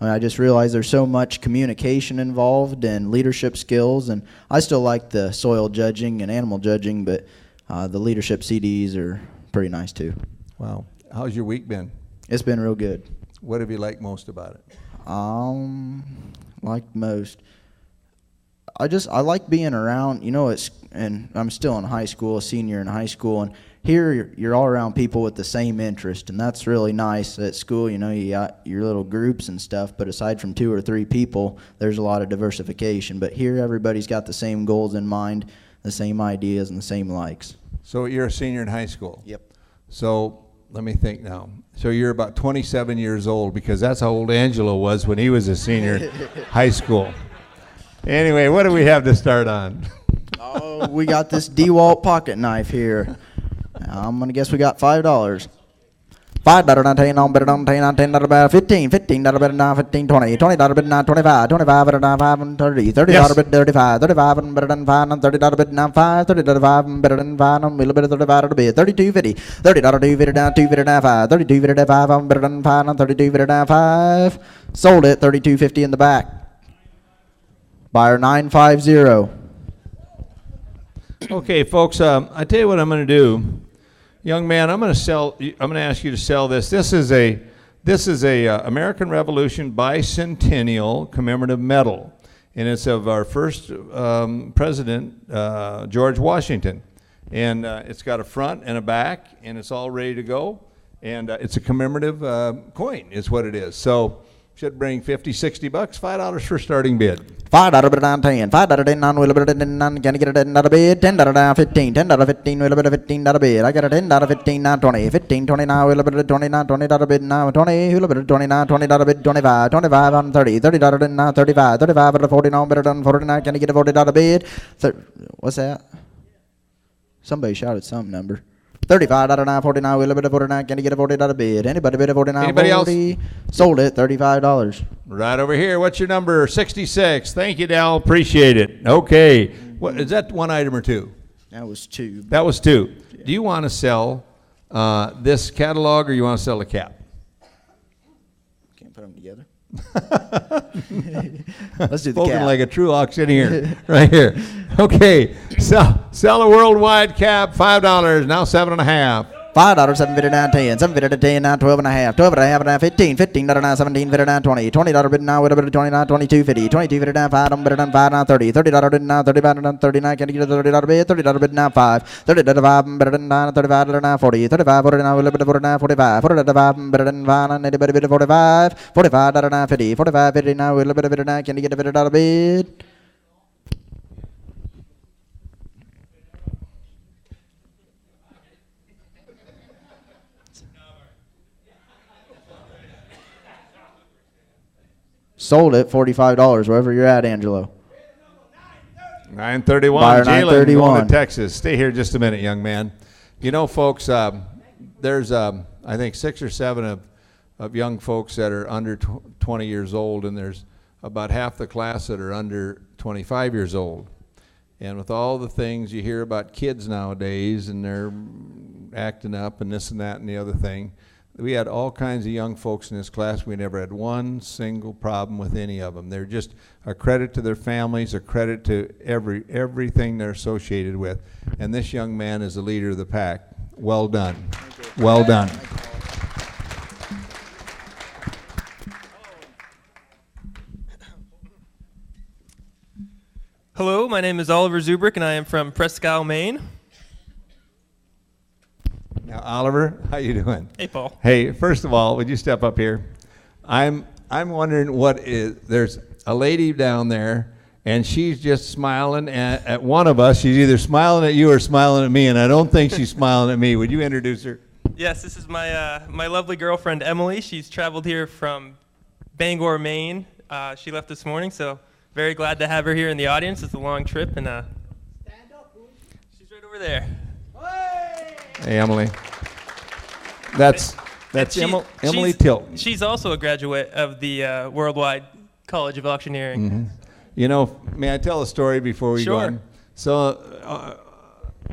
I just realized there's so much communication involved and leadership skills, and I still like the soil judging and animal judging, but the leadership CDs are pretty nice too. Wow. How's your week been? It's been real good. What have you liked most about it? Liked most. I like being around, and I'm still in high school, a senior in high school, and here you're all around people with the same interest, and that's really nice. At school, you got your little groups and stuff, but aside from 2 or 3 people, there's a lot of diversification. But here everybody's got the same goals in mind, the same ideas, and the same likes. So you're a senior in high school? Yep. So let me think now. So you're about 27 years old, because that's how old Angelo was when he was a senior in high school. Anyway, what do we have to start on? Oh, we got this DeWalt pocket knife here. I'm going to guess we got $5. $5 10 on better on 10 on $10 better 15 $15 better now 15 $20 $20 better now 25 $25 better now 5 and 30 $30 better 35 $35 and better than 5 and $30 better now 5 $30 5 and better than 5 and a little bit of $35 bit $32 50 $30 2 better down 2 better down 5 $32 better 5 and better than 5 and $32 better down 5. Sold it $32.50 in the back. Buyer 950. Okay, folks, I tell you what I'm going to do. Young man, I'm going to ask you to sell this. This is a American Revolution bicentennial commemorative medal, and it's of our first president, George Washington. And it's got a front and a back, and it's all ready to go. And it's a commemorative coin is what it is. So should bring $50, $60, $5 for starting bid. $5 better down 10, $5 10 on will better than none. Can I get a $10 bid? $10 down 15, $10 15 will better $15 bid. I got a $10 15 now 20, 15 20 now will better $29 $20 bid now 20 will better $29 $20 bid 25 25 on 30 $30 then now 35 35 better 40 now better than 49. Can I get a $40 bid? What's that? Somebody shouted some number. $35 now 49 will better 49. Can you get a $40 bid? Anybody bid a 49? Anybody 40? Else? Sold it $35. Right over here. What's your number? 66. Thank you, Dal. Appreciate it. Okay. What, is that one item or two? That was 2. That was 2. Yeah. Do you want to sell this catalog, or you want to sell a cap? Can't put them together. Let's do the Spoken cap. like a true auctioneer right here. Okay, sell a worldwide cap, $5, now 7.5. $5, 7 bid down 10, 7 bid 10 now 12.5, 12.5 down 15, $15 now 17 bid down 20, $20 bid now with a bid 20 now 22.50, 22 bid down 5, bid down 5 now 30, $30 bid now 35 down 39, can you get a $30 bid? $30 bid now 5, $30 5 bid down 35 now 40, 35 40 now with a bid 40 now 45, $40 5 bid down 5 and anybody bid 45, $45 now 50, 45 50 now with a bid now, can you get a $50 bid? Sold it $45 wherever you're at, Angelo. 931. Buyer Jalen 931. going to Texas. Stay here just a minute, young man. You know, folks, there's I think 6 or 7 of young folks that are under 20 years old, and there's about half the class that are under 25 years old. And with all the things you hear about kids nowadays, and they're acting up and this and that and the other thing, we had all kinds of young folks in this class. We never had one single problem with any of them. They're just a credit to their families, a credit to everything they're associated with. And this young man is the leader of the pack. Well done. Well done. Hello, my name is Oliver Zubrick, and I am from Presque Maine. Now, Oliver, how you doing? Hey, Paul. Hey, first of all, would you step up here? I'm wondering what is, there's a lady down there, and she's just smiling at one of us. She's either smiling at you or smiling at me, and I don't think she's smiling at me. Would you introduce her? Yes, this is my my lovely girlfriend, Emily. She's traveled here from Bangor, Maine. She left this morning, so very glad to have her here in the audience. It's a long trip, and she's right over there. Hey, Emily. That's Emily Tilton. She's also a graduate of the Worldwide College of Auctioneering. Mm-hmm. You know, may I tell a story before we go Sure. on? So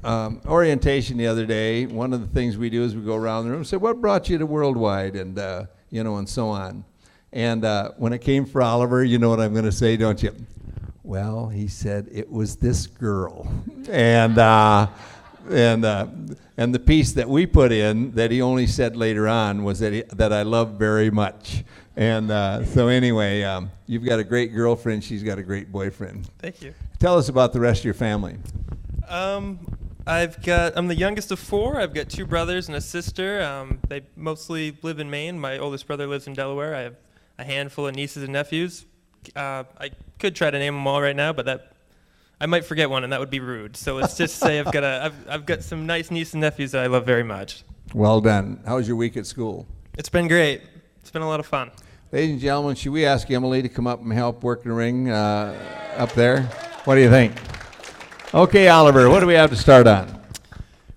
orientation the other day, one of the things we do is we go around the room and say, what brought you to Worldwide, and and so on. And when it came for Oliver, you know what I'm going to say, don't you? Well, he said it was this girl, and the piece that we put in that he only said later on was that I love very much. And so anyway, you've got a great girlfriend. She's got a great boyfriend. Thank you. Tell us about the rest of your family. I'm the youngest of 4. I've got 2 brothers and a sister. They mostly live in Maine. My oldest brother lives in Delaware. I have a handful of nieces and nephews. I could try to name them all right now, but I might forget one, and that would be rude. So let's just say I've got some nice nieces and nephews that I love very much. Well done. How was your week at school? It's been great. It's been a lot of fun. Ladies and gentlemen, should we ask Emily to come up and help work the ring up there? What do you think? Okay, Oliver, what do we have to start on?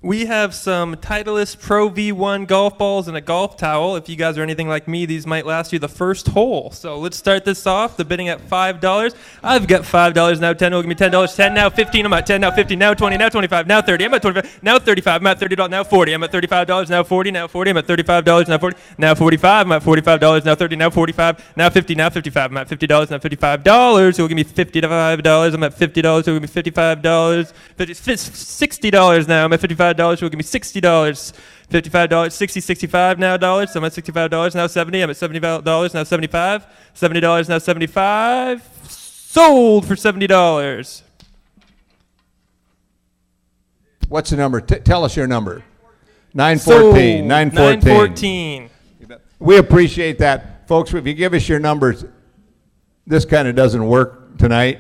We have some Titleist Pro V1 golf balls and a golf towel. If you guys are anything like me, these might last you the first hole. So let's start this off. The bidding at $5. I've got $5 now. 10 will give me $10. 10 now. 15. I'm at 10 now. 15 now. 20 now. 25 now. 30. I'm at 25 now. 35. I'm at $30 now. 40. I'm at $35 now. 40 now. 40. I'm at $35 now. 40 now. 45. I'm at $45 now. 30 now. 45 now. 50 now. 55. I'm at $50 now. $55. Who will give me $55? I'm at $50. Who will give me $55? $60 now. I'm at $55. Will give me $60. $55, 60, 65 now dollars. So I'm at $65 now. 70. I'm at $70 now. 75. $70 now. 75. Sold for $70. What's the number? Tell us your number. 914. 914. We appreciate that, folks. If you give us your numbers, this kind of doesn't work tonight.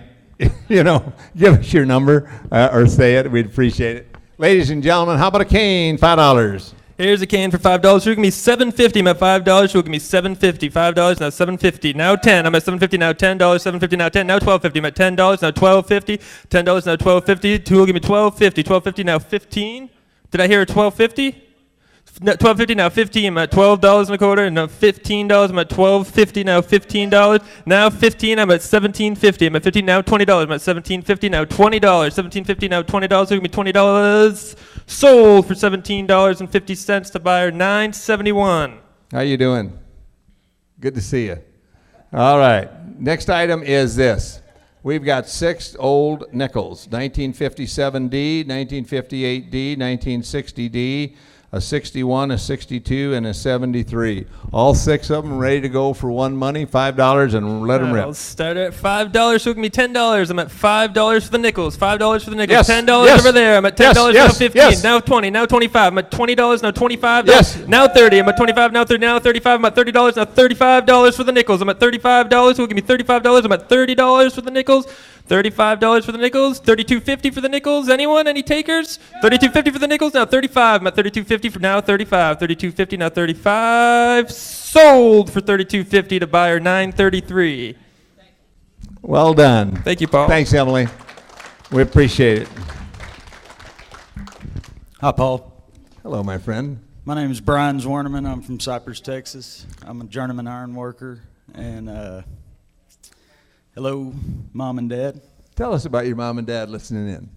Give us your number or say it. We'd appreciate it. Ladies and gentlemen, how about a cane? $5. Here's a cane for $5. She'll give me $7.50. I'm at $5. She'll give me $7.50. $5 now. $7.50 now. 10. I'm at $7.50 now. $10. $7.50 now. 10 now. $12.50. I'm at $10 now. $12.50. $10 now. $12.50. 2 will give me $12.50. $12.50 now. 15. Did I hear a $12.50? $12.50 now. 15. I'm at $12 and a quarter. And now $15. I'm at $12.50 now. $15 now. 15. I'm at $17.50. I'm at $15 now. $20. I'm at $17.50 now. $20. $17.50 now. $20. Give me $20. Sold for $17.50 to buyer $9.71. How you doing? Good to see you. All right. Next item is this. We've got 6 old nickels. 1957D, 1958D, 1960D. A 61, a 62, and a 73. All 6 of them ready to go for one money, $5, and let them rip. I'll start at $5. She'll give me $10. I'm at $5 for the nickels. $5 for the nickels. Yes, $10 yes, over there. I'm at $10 yes, now. yes, 15. yes. Now 20. Now 25. I'm at $20 now. $25. Yes. Now 30. I'm at 25. Now 30. Now 35. I'm at $30 now. $35 for the nickels. I'm at $35. Who'll give me $35? I'm at $30 for the nickels. $35 for the nickels. $32.50 for the nickels. Anyone? Any takers? $32.50 for the nickels. Now 35. I'm at $32.50 for now. 35. $32.50 now. 35. Sold for $32.50 to buyer $9.33. Well done. Thank you, Paul. Thanks, Emily. We appreciate it. Hi, Paul. Hello, my friend. My name is Brian Zwarneman. I'm from Cypress, Texas. I'm a journeyman iron worker. And hello, Mom and Dad. Tell us about your mom and dad listening in.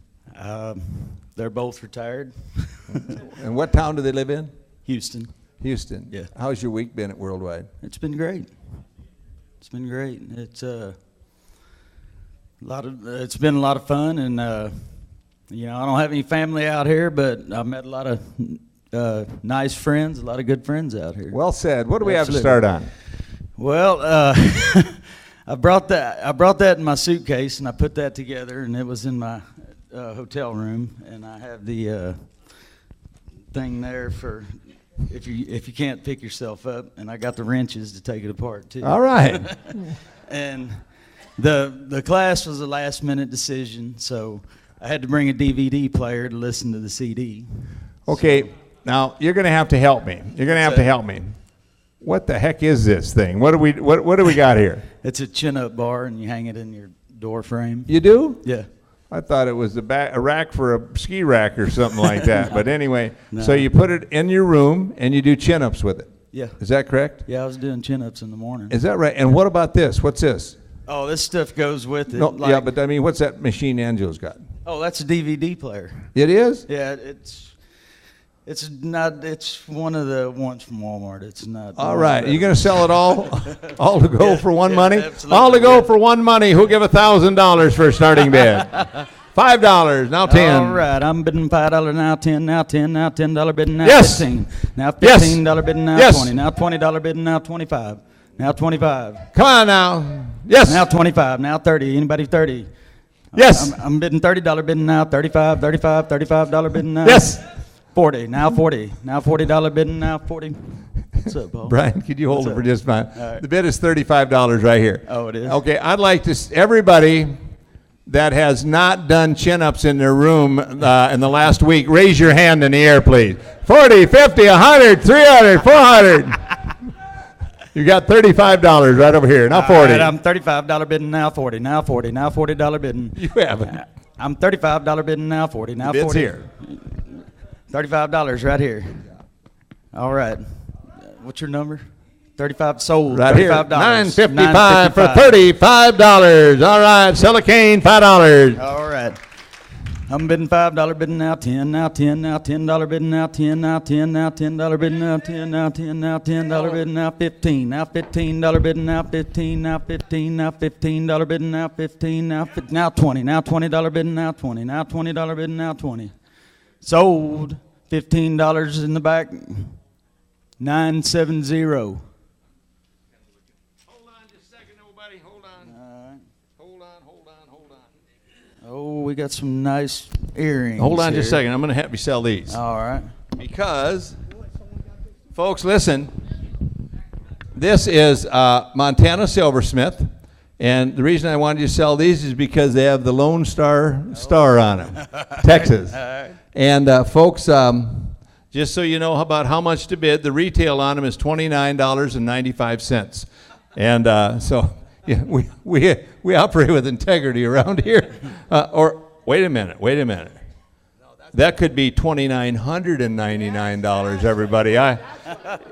They're both retired. And what town do they live in? Houston. Houston. Yeah. How's your week been at Worldwide? It's been great. It's been great. It's been a lot of fun, and I don't have any family out here, but I've met a lot of nice friends, a lot of good friends out here. Well said. What do we Absolutely. have to start on? Well, I brought that in my suitcase, and I put that together, and it was in my hotel room, and I have the thing there for if you can't pick yourself up, and I got the wrenches to take it apart too. All right. And the class was a last minute decision, so I had to bring a DVD player to listen to the CD. Okay, now you're going to have to help me. You're going to have to help me. What the heck is this thing? What do we got here? It's a chin-up bar, and you hang it in your door frame. You do? Yeah. I thought it was a rack for a ski rack or something like that. No. But anyway, No. So you put it in your room and you do chin-ups with it. Yeah. Is that correct? Yeah, I was doing chin-ups in the morning. Is that right? And what about this? What's this? Oh, this stuff goes with it. No, yeah, but I mean, what's that machine Angela's got? Oh, that's a DVD player. It is? Yeah, it's not. It's one of the ones from Walmart. It's not. All right, you going to sell it all to go for one money? absolutely, All to go for one money. Who'll give $1,000 for a starting bid? $5, now 10. All right, I'm bidding $5 now, 10 now, 10 now, $10 bidding now, Yes. 15. Now Yes. $15 bidding now, Yes. 20. Now $20 bidding now, 25. Now 25. Come on now. Yes. Now 25. Now 30. Anybody 30? Yes. I'm bidding $30 bidding now, 35, $35 bidding now. Yes. 40. Now 40. Now $40 bidding now, 40. What's up, Paul? Brian, could you hold What's it for up? just a minute? All right. The bid is $35 right here. Oh, it is? Okay, I'd like to, everybody that has not done chin-ups in their room in the last week, raise your hand in the air, please. 40, 50, 100, 300, 400. You got $35 right over here. Now 40. All right, I'm $35 bidding now, 40. Now 40. Now $40 bidding. You haven't. I'm $35 bidding now, 40. Now The bid's 40. here. $35 right here. All right. What's your number? 35 sold. Right $35. here. $9.55 for $35. All right, sell a cane, $5. All right. I'm bidding $5 bidding now, 10 now, 10 now, $10 bidding now, 10 now, 10 now, $10 bidding now, 10 now, 10 now, $10 bidding now, 15 now, $15 bidding now, 15 now, 15 now, $15 bidding now, 15 now, now 20 now, $20 bidding now, 20 now, $20 bidding now, 20. Sold. $15 in the back. 970. Oh, we got some nice earrings. Hold on just a here. second. I'm going to have you sell these. All right. Because, folks, listen. This is Montana Silversmith. And the reason I wanted you to sell these is because they have the Lone Star on them. Texas. And, folks, just so you know about how much to bid, the retail on them is $29.95. And so... yeah, we operate with integrity around here. Or wait a minute. That could be $2,999, everybody.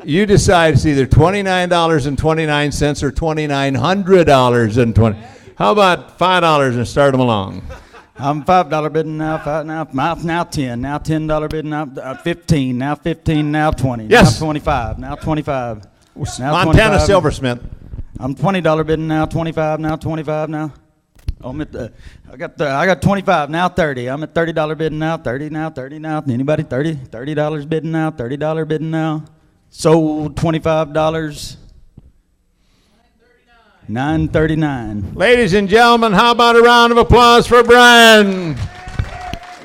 You decide it's either $29.29 or $2,900.20. How about $5 and start them along? I'm $5 bidding now, now 10, now $10 bidding now, 15, now 15, now 20, Yes. now 25, now 25. Now Montana 25. Silversmith. I'm $20 bidding now, 25 now, 25 now. Oh, I got 25 now, 30. I'm at $30 bidding now, 30 now, 30 now. Anybody 30? $30 bidding now, $30 bidding now. Sold $25. $9.39. Ladies and gentlemen, how about a round of applause for Brian?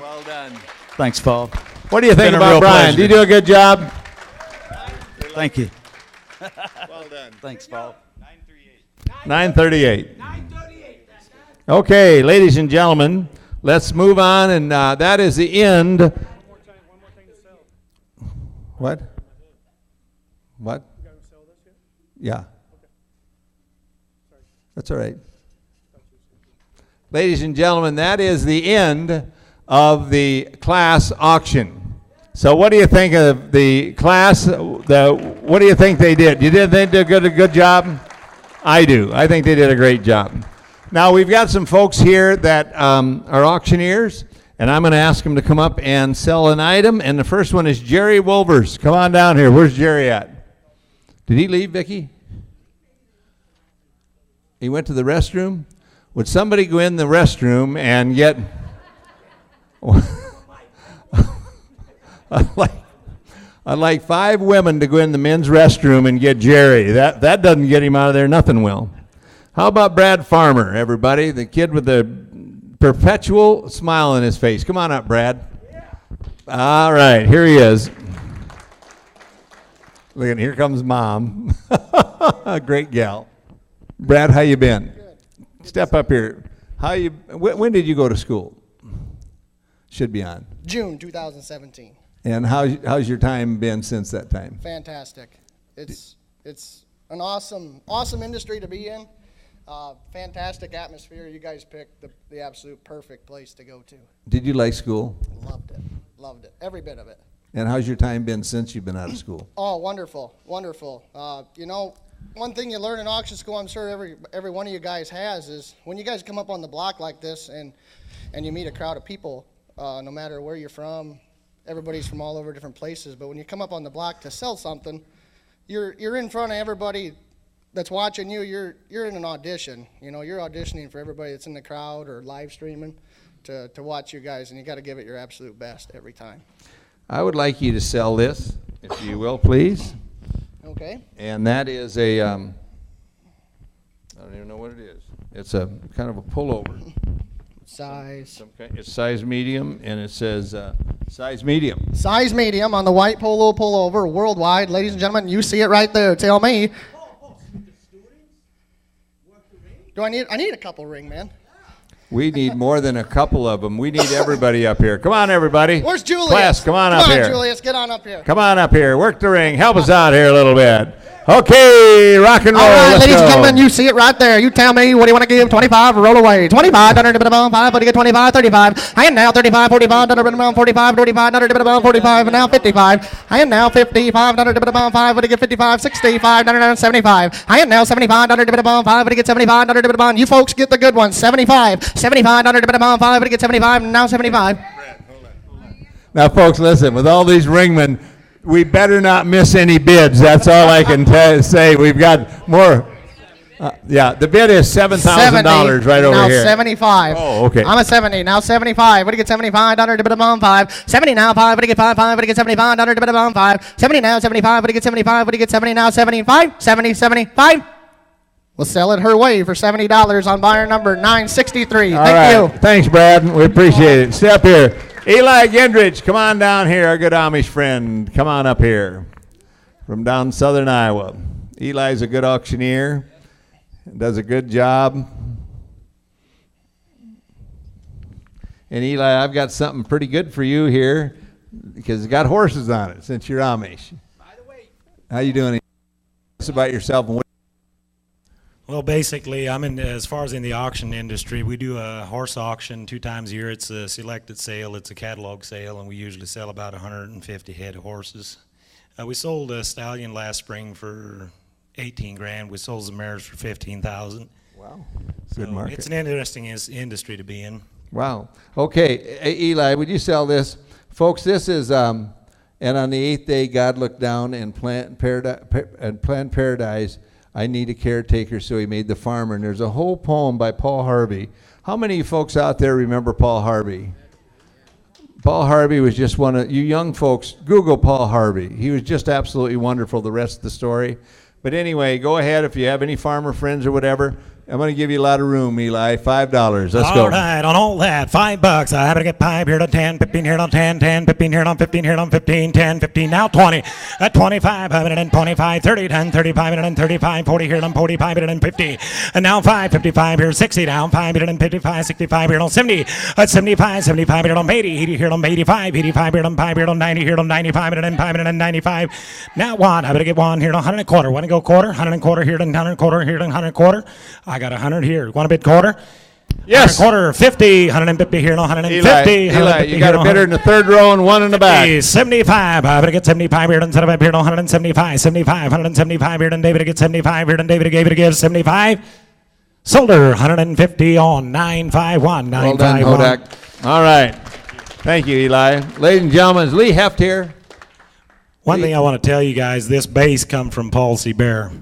Well done. Thanks, Paul. What do you think Been a about real Brian? pleasure. Do you do a good job? Thank you. Well done. Thanks, Paul. 938. Okay, ladies and gentlemen, let's move on, and that is the end. What? What? Yeah. That's all right. Ladies and gentlemen, that is the end of the class auction. So what do you think of the class? What do you think they did? You did they did a good job? I do. I think they did a great job. Now we've got some folks here that are auctioneers, and I'm going to ask them to come up and sell an item. And the first one is Jerry Wolvers. Come on down here. Where's Jerry at? Did he leave, Vicki? He went to the restroom? Would somebody go in the restroom and get... I'd like 5 women to go in the men's restroom and get Jerry. That doesn't get him out of there. Nothing will. How about Brad Farmer, everybody? The kid with the perpetual smile on his face. Come on up, Brad. All right, here he is. Look at, here comes Mom. A great gal. Brad, how you been? Good. Step up here. When did you go to school? Should be on. June 2017. And how's your time been since that time? Fantastic. It's an awesome industry to be in. Fantastic atmosphere. You guys picked the absolute perfect place to go to. Did you like school? Loved it. Every bit of it. And how's your time been since you've been out of school? Oh, wonderful. You know, one thing you learn in auction school, I'm sure every one of you guys has, is when you guys come up on the block like this and and you meet a crowd of people, no matter where you're from. Everybody's from all over different places, but when you come up on the block to sell something, you're in front of everybody that's watching you. You're in an audition. You know, you're auditioning for everybody that's in the crowd or live streaming to watch you guys, and you got to give it your absolute best every time. I would like you to sell this, if you will, please. Okay. And that is a, I don't even know what it is. It's a kind of a pullover. Size. It's size medium, and it says size medium. Size medium on the white polo pullover, worldwide. Ladies and gentlemen, you see it right there. Tell me. I need a couple ring, man. We need more than a couple of them. We need everybody up here. Come on, everybody. Where's Julius? Class, come on up here. Come on, Julius, get on up here. Come on up here. Work the ring. Help us out here a little bit. Okay, rock and roll. All right, let's ladies go. and gentlemen, you see it right there. You tell me, what do you want to give? 25, roll away. 25, $5, what do you get? 25, 35. I am now 35, 45, $45, 45, $45, now 55. I am now 55, $5, what do you get? 55, 65, $75. I am now 75, $5, what do you get? 75, you folks get the good ones. 75, $5, what do you get? 75, now 75. Now, folks, listen. With all these ringmen, we better not miss any bids. That's all I can say. We've got more. Yeah, the bid is $7,000 right over now here. 75. Oh, okay. I'm a 70. Now 75. What do you get? 75. $5. 70 now. 5. What do you get? 5. What do you get? 75. $5. 70 now. 75. What do you get? 75. What do you get? 70 now. 75. 70. 75. We'll sell it her way for $70 on buyer number 963. Thank you. Thanks, Brad. We appreciate it. Stay up here. Eli Gendrich, come on down here, our good Amish friend. Come on up here from down southern Iowa. Eli's a good auctioneer, does a good job. And Eli, I've got something pretty good for you here because it's got horses on it since you're Amish. By the way. How you doing? Tell us about yourself and what. Well, basically, I'm in as far as in the auction industry. We do a horse auction 2 times a year. It's a selected sale. It's a catalog sale, and we usually sell about 150 head of horses. We sold a stallion last spring for 18 grand. We sold some mares for 15,000. Wow, good market. It's an interesting industry to be in. Wow. Okay, Eli, would you sell this, folks? This is and on the 8th day, God looked down and planned paradise. I need a caretaker, so he made the farmer. And there's a whole poem by Paul Harvey. How many of you folks out there remember Paul Harvey? Paul Harvey was just one of you young folks. Google Paul Harvey. He was just absolutely wonderful. The rest of the story. But anyway, go ahead if you have any farmer friends or whatever. I'm going to give you a lot of room, Eli. $5. Let's go. All right, on all that, $5. I have to get 5 here to 10, 15 here to 10, 10, 15 here to 15 here to 15, 10, 15, now 20. At 25, 125, 30, 10, 35, 135, 40 here to 45, 150. And now 5, 55 here, 60 down, 5 here to 55, 65 here to 70. At 75, 75 here to 80, 80 here to 85, 85 here to 5 here to 90 here to 95, and 5 and 95. Now 1, I better get 1 here to 100 and a quarter. Want to go quarter? 100 and a quarter here to 100 and a quarter here to 100 and a quarter. I got 100 here. Want a bid quarter? Yes. Quarter, 50, 150 here, 150. Eli, you got a bidder in the third row and one in the back. 75. I'm going to get 75 here, and 75 here, 175. 75, 175 here, and David to get 75 here, and David gave it to give 75. Sold her 150 on 951. Well done, Hodak. All right. Thank you, Eli. Ladies and gentlemen, is Lee Heft here? One thing I want to tell you guys, this base come from Paul C. Bear.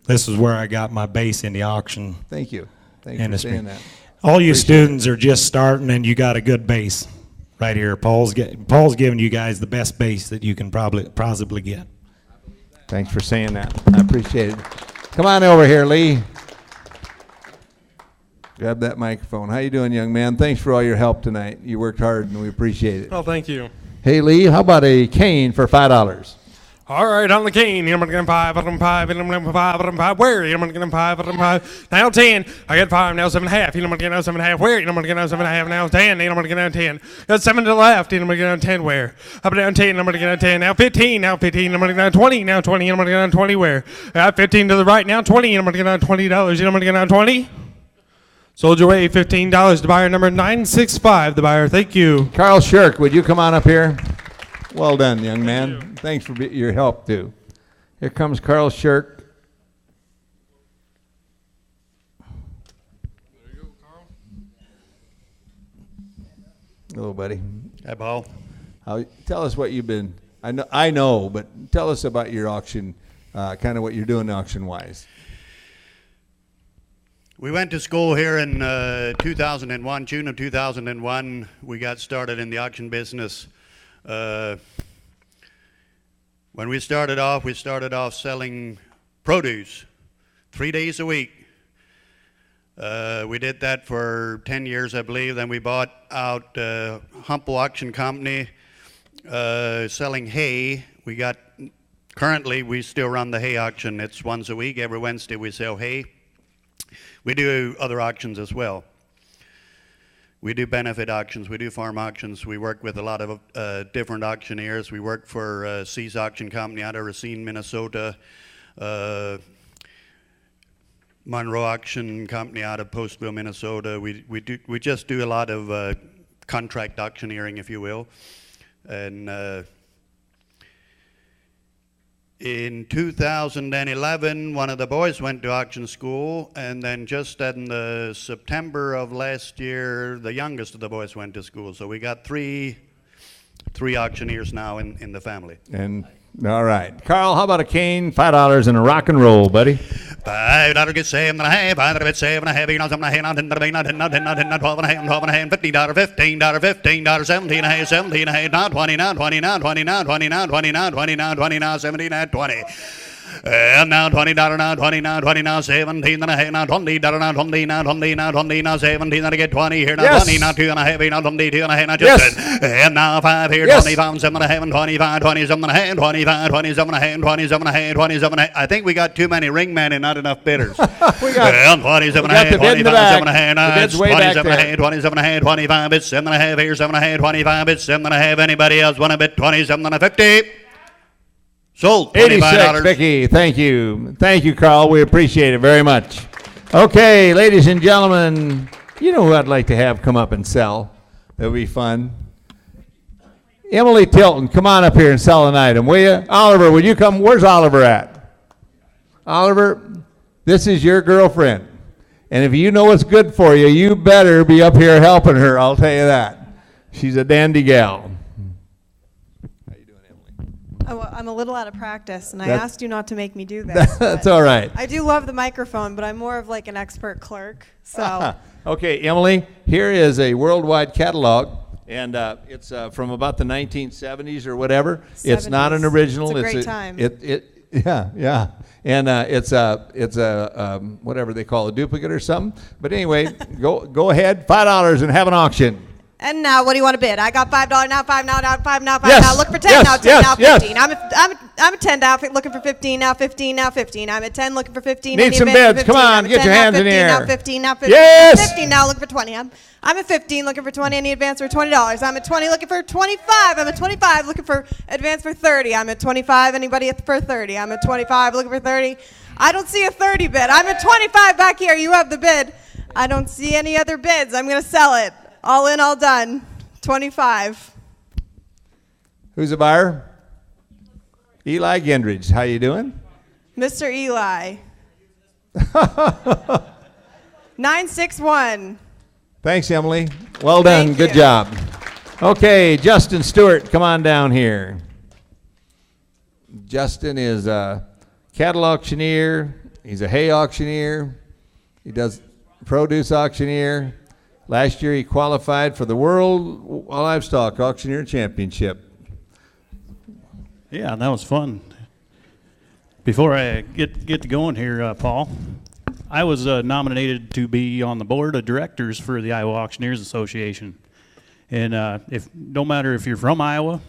This is where I got my base in the auction. Thank you. Thanks for saying that. All you students are just starting, and you got a good base right here. Paul's giving you guys the best base that you can possibly get. Thanks for saying that. I appreciate it. Come on over here, Lee. Grab that microphone. How you doing, young man? Thanks for all your help tonight. You worked hard, and we appreciate it. Oh, thank you. Hey, Lee, how about a cane for $5? All right, on the cane, I'm gonna get 5, I'm 5, I'm 5, where? I'm gonna get 5, I'm 5. Now 10, I get 5, now 7.5. I'm gonna get now 7.5, where? I'm gonna get now 7.5, now 10, I'm gonna get now 10. Got 7 to the left, I'm gonna get down 10, where? Up down 10, I'm gonna get down 10, now 15, I'm gonna get down 20, now 20, I'm gonna get down 20, where? Got 15 to the right, now 20, I'm gonna get down $20, I'm gonna get down 20. Sold your way, $15 to buyer number 965, the buyer, thank you. Carl Shirk, would you come on up here? Well done, young man. Thanks for your help, too. Here comes Carl Shirk. Hello, buddy. Hi, Paul. Tell us what you've been. I know, but tell us about your auction, kind of what you're doing auction-wise. We went to school here in 2001, June of 2001. We got started in the auction business. When we started off selling produce 3 days a week. We did that for 10 years, I believe. Then we bought out Humple Auction Company, selling hay. Currently, we still run the hay auction. It's once a week. Every Wednesday, we sell hay. We do other auctions as well. We do benefit auctions. We do farm auctions. We work with a lot of different auctioneers. We work for Seas Auction Company out of Racine, Minnesota. Monroe Auction Company out of Postville, Minnesota. We just do a lot of contract auctioneering, if you will. And in 2011, one of the boys went to auction school, and then just in the September of last year, the youngest of the boys went to school. So we got three auctioneers now in the family. And all right, Carl, how about a cane, $5 and a rock and roll, buddy? $5 get $7.5, $5 get $7.5, you know, $7.5, $10, $12.5, $12.5, $15, $15, $17.5, $17.5, $29, $29, $29, $29, $29, $29, $29, $17, $20. And now $20 now, $20 now, $20 now, $17.5 now, $20 now, $20 now, $20 now, $20 now, $17 now to get $20 here now, yes. $20 now, $2.5 now, $20, $2.5 now, just yes. And now $5 here, yes. $25, $7.5, and $25, $27.5, $25, $27.5, $27.5, $27.5. I think we got too many ringmen and not enough bidders. We got $27.5, $25, $7.5, $27.5, $27.5, $25, it's $7.5 here, $7.5, $25, it's $7.5. Anybody else want to bid $27.50? Sold. 86, Vicky. Thank you. Thank you, Carl. We appreciate it very much. Okay, ladies and gentlemen, you know who I'd like to have come up and sell. That would be fun. Emily Tilton, come on up here and sell an item, will you? Oliver, would you come? Where's Oliver at? Oliver, this is your girlfriend. And if you know what's good for you, you better be up here helping her, I'll tell you that. She's a dandy gal. Oh, I'm a little out of practice, and I asked you not to make me do this. That's all right. I do love the microphone, but I'm more of like an expert clerk. So. Okay, Emily, here is a worldwide catalog, and it's from about the 1970s or whatever. 70s. It's not an original. It's a great time. Yeah. And it's a whatever they call a duplicate or something. But anyway, go ahead, $5 and have an auction. And now, what do you want to bid? I got $5 now, $5 now, $5 now, $5 yes. now. Look for 10 yes. now, 10 yes. now, 15. Yes. I'm at 10 now, looking for 15 now, 15 now, 15. I'm at 10, looking for 15. Need some bids. Come on, get your hands in the air. Now, 15 now, 15. Yes. 15 now, looking for 20. I'm at 15, looking for 20. Any advance for $20. I'm at 20, looking for 25. I'm at 25, looking for advance for 30. I'm at 25. Anybody for 30? I'm at 25, looking for 30. I don't see a 30 bid. I'm at 25 back here. You have the bid. I don't see any other bids. I'm going to sell it. All in, all done. 25. Who's a buyer? Eli Gendridge. How you doing? Mr. Eli. 961. Thanks, Emily. Well done. Thank Good you. job. Okay, Justin Stewart, come on down here. Justin is a cattle auctioneer. He's a hay auctioneer. He does produce auctioneer. Last year he qualified for the World Livestock Auctioneer Championship. Yeah, that was fun. Before I get to going here, Paul, I was nominated to be on the board of directors for the Iowa Auctioneers Association. And no matter if you're from Iowa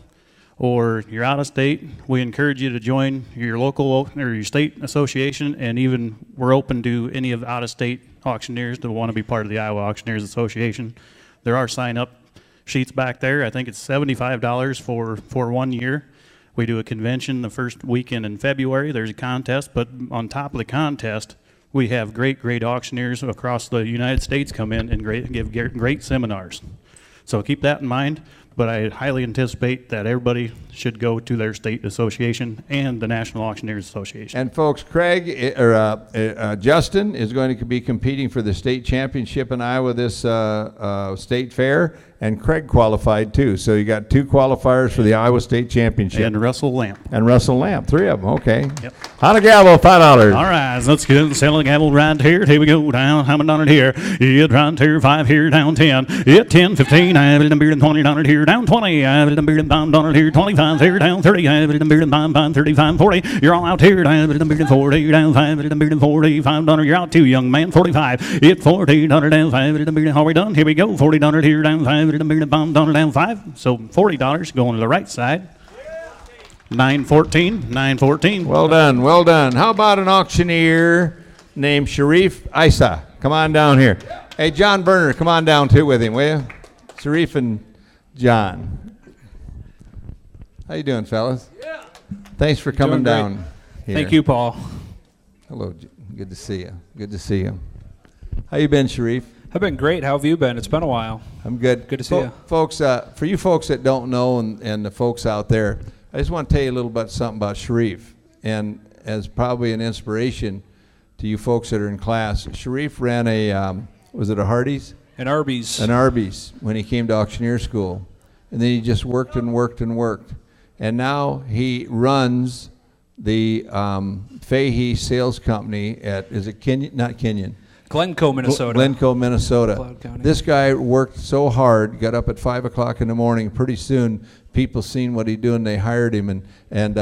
or you're out of state, we encourage you to join your local or your state association, and even we're open to any of out-of-state auctioneers that want to be part of the Iowa Auctioneers Association. There are sign-up sheets back there. I think it's $75 for 1 year. We do a convention the first weekend in February. There's a contest, but on top of the contest, we have great auctioneers across the United States come in and give great seminars. So keep that in mind. but I highly anticipate that everybody should go to their state association and the National Auctioneers Association. And folks, Justin is going to be competing for the state championship in Iowa this state fair, and Craig qualified too. So you got 2 qualifiers for the Iowa State Championship. And Russell Lamp. And Russell Lamp, 3 of them. Okay. Yep. On a gavel, $5. All right, let's get the selling gavel right here. Here we go down. How many here? Yeah, right here, 5 here, down 10. Yeah, 10, 15. I have it in beer and $20 here, down 20. I have it in beer and $5 here, 25 here, down 30. I have it in beer and $5, 35, 40. You're all out here. I have it in beer and 40, down 5. It in beer and $45. You're out too, young man. 45. It $40 down 5. It in beer and how we done? Here we go. $40 here, down 5. It in beer and $5 down 5. So $40 going to the right side. 914, 914. Well done, well done. How about an auctioneer named Sharif Isa? Come on down here. Hey, John Berner, come on down too with him, will you? Sharif and John. How you doing, fellas? Yeah. Thanks for coming down here. Thank you, Paul. Hello, good to see you. Good to see you. How you been, Sharif? I've been great. How have you been? It's been a while. I'm good. Good to see you. Folks, for you folks that don't know and the folks out there, I just want to tell you a little bit something about Sharif. And as probably an inspiration to you folks that are in class, Sharif ran a, was it a Hardee's? An Arby's. An Arby's when he came to auctioneer school. And then he just worked and worked and worked. And now he runs the Fahey Sales Company at, is it Kenyon? Not Kenyon. Glencoe, Minnesota. Glencoe, Minnesota. This guy worked so hard, got up at 5 o'clock in the morning. Pretty soon, people seen what he doing. They hired him, and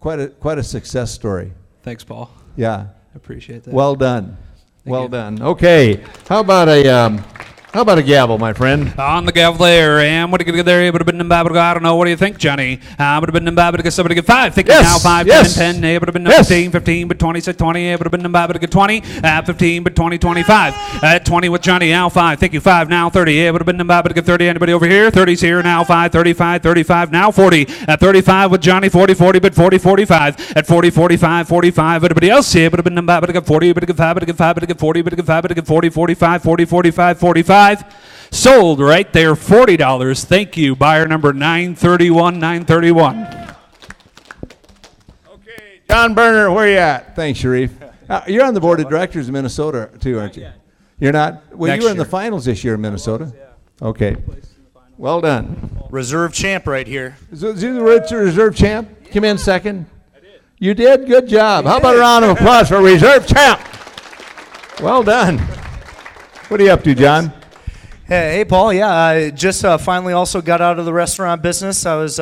quite a success story. Thanks, Paul. Yeah. I appreciate that. Well done. Well done. Okay. How about a gavel, my friend? On the gavel there, and what do you get there? Would have been in Bible. I don't know. What do you think, Johnny? Would have been in Bible to get somebody to get 5. Think now 5, 10, 10. Would have been 15, 15, but 20, 20. Would have been in Bible to get 20. 15, but 20, 25. 20 with Johnny. Now 5. Thank you. 5 now 30. Would have been in Bible to get 30. Anybody over here? 30's here now. 5, 35, 35 now 40. At 35 with Johnny. 40, 40, but 40, 45. At 40, 45, 45. Anybody else here? Would have been in Bible to get 40. But to get 5. But to get 5. But to get 40. But to get 5. But to get 40, 45, 40, 45, 45. Sold right there, $40. Thank you. Buyer number 931, 931. Okay, John Berner, where you at? Thanks, Sharif. You're on the board of directors in Minnesota too, aren't you? You're not? Well, you were in the finals this year in Minnesota. Okay. Well done. Reserve champ right here. Is he the reserve champ? Come in second. You did? Good job. How about a round of applause for reserve champ? Well done. What are you up to, John? Hey, Paul. Yeah, I just finally also got out of the restaurant business. I was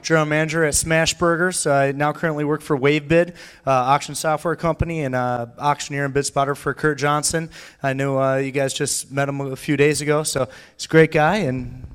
general manager at Smash Burgers. I now currently work for WaveBid, auction software company, and auctioneer and bid spotter for Kurt Johnson. I know you guys just met him a few days ago, so he's a great guy and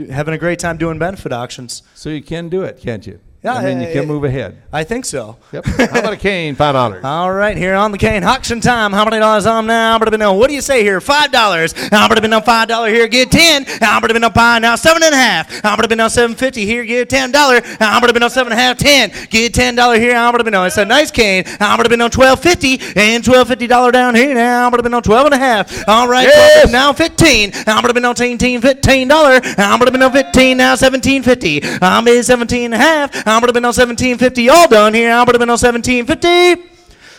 having a great time doing benefit auctions. So you can do it, can't you? Yeah, I mean, you can move ahead. I think so. Yep. How about a cane? $5. All right, here on the cane. Auction time. How many dollars on now? What do you say here? $5. How about been on $5 here? Get 10. How about been on $5 now? 7.5. How about been on $7.50 here? Get $10. How about been on $7.5? 10. Get $10 here. How about been on? It's a nice cane. How about been on $12.50 and $12.50 down here now? How about been on 12.5? All right, yes. Now 15. How about been on $15? How about been on 15 now? $17.50. I'm 17.5. How about been on $17.50? All done here. How about been on $17.50?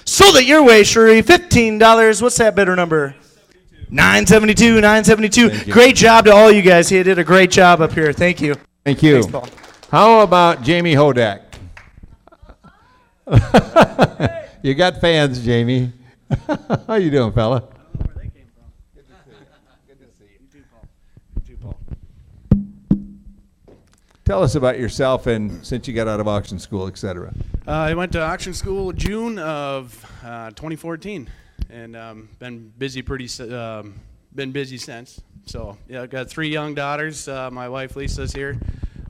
Sold it your way, Shuri. $15. What's that bidder number? 972. 972. Great job to all you guys. You did a great job up here. Thank you. Thank you. Thanks, Paul. How about Jamie Hodak? You got fans, Jamie. How you doing, fella? Tell us about yourself and since you got out of auction school, etc. I went to auction school June of 2014, and been busy been busy since. So yeah, I've got 3 young daughters. My wife Lisa's here,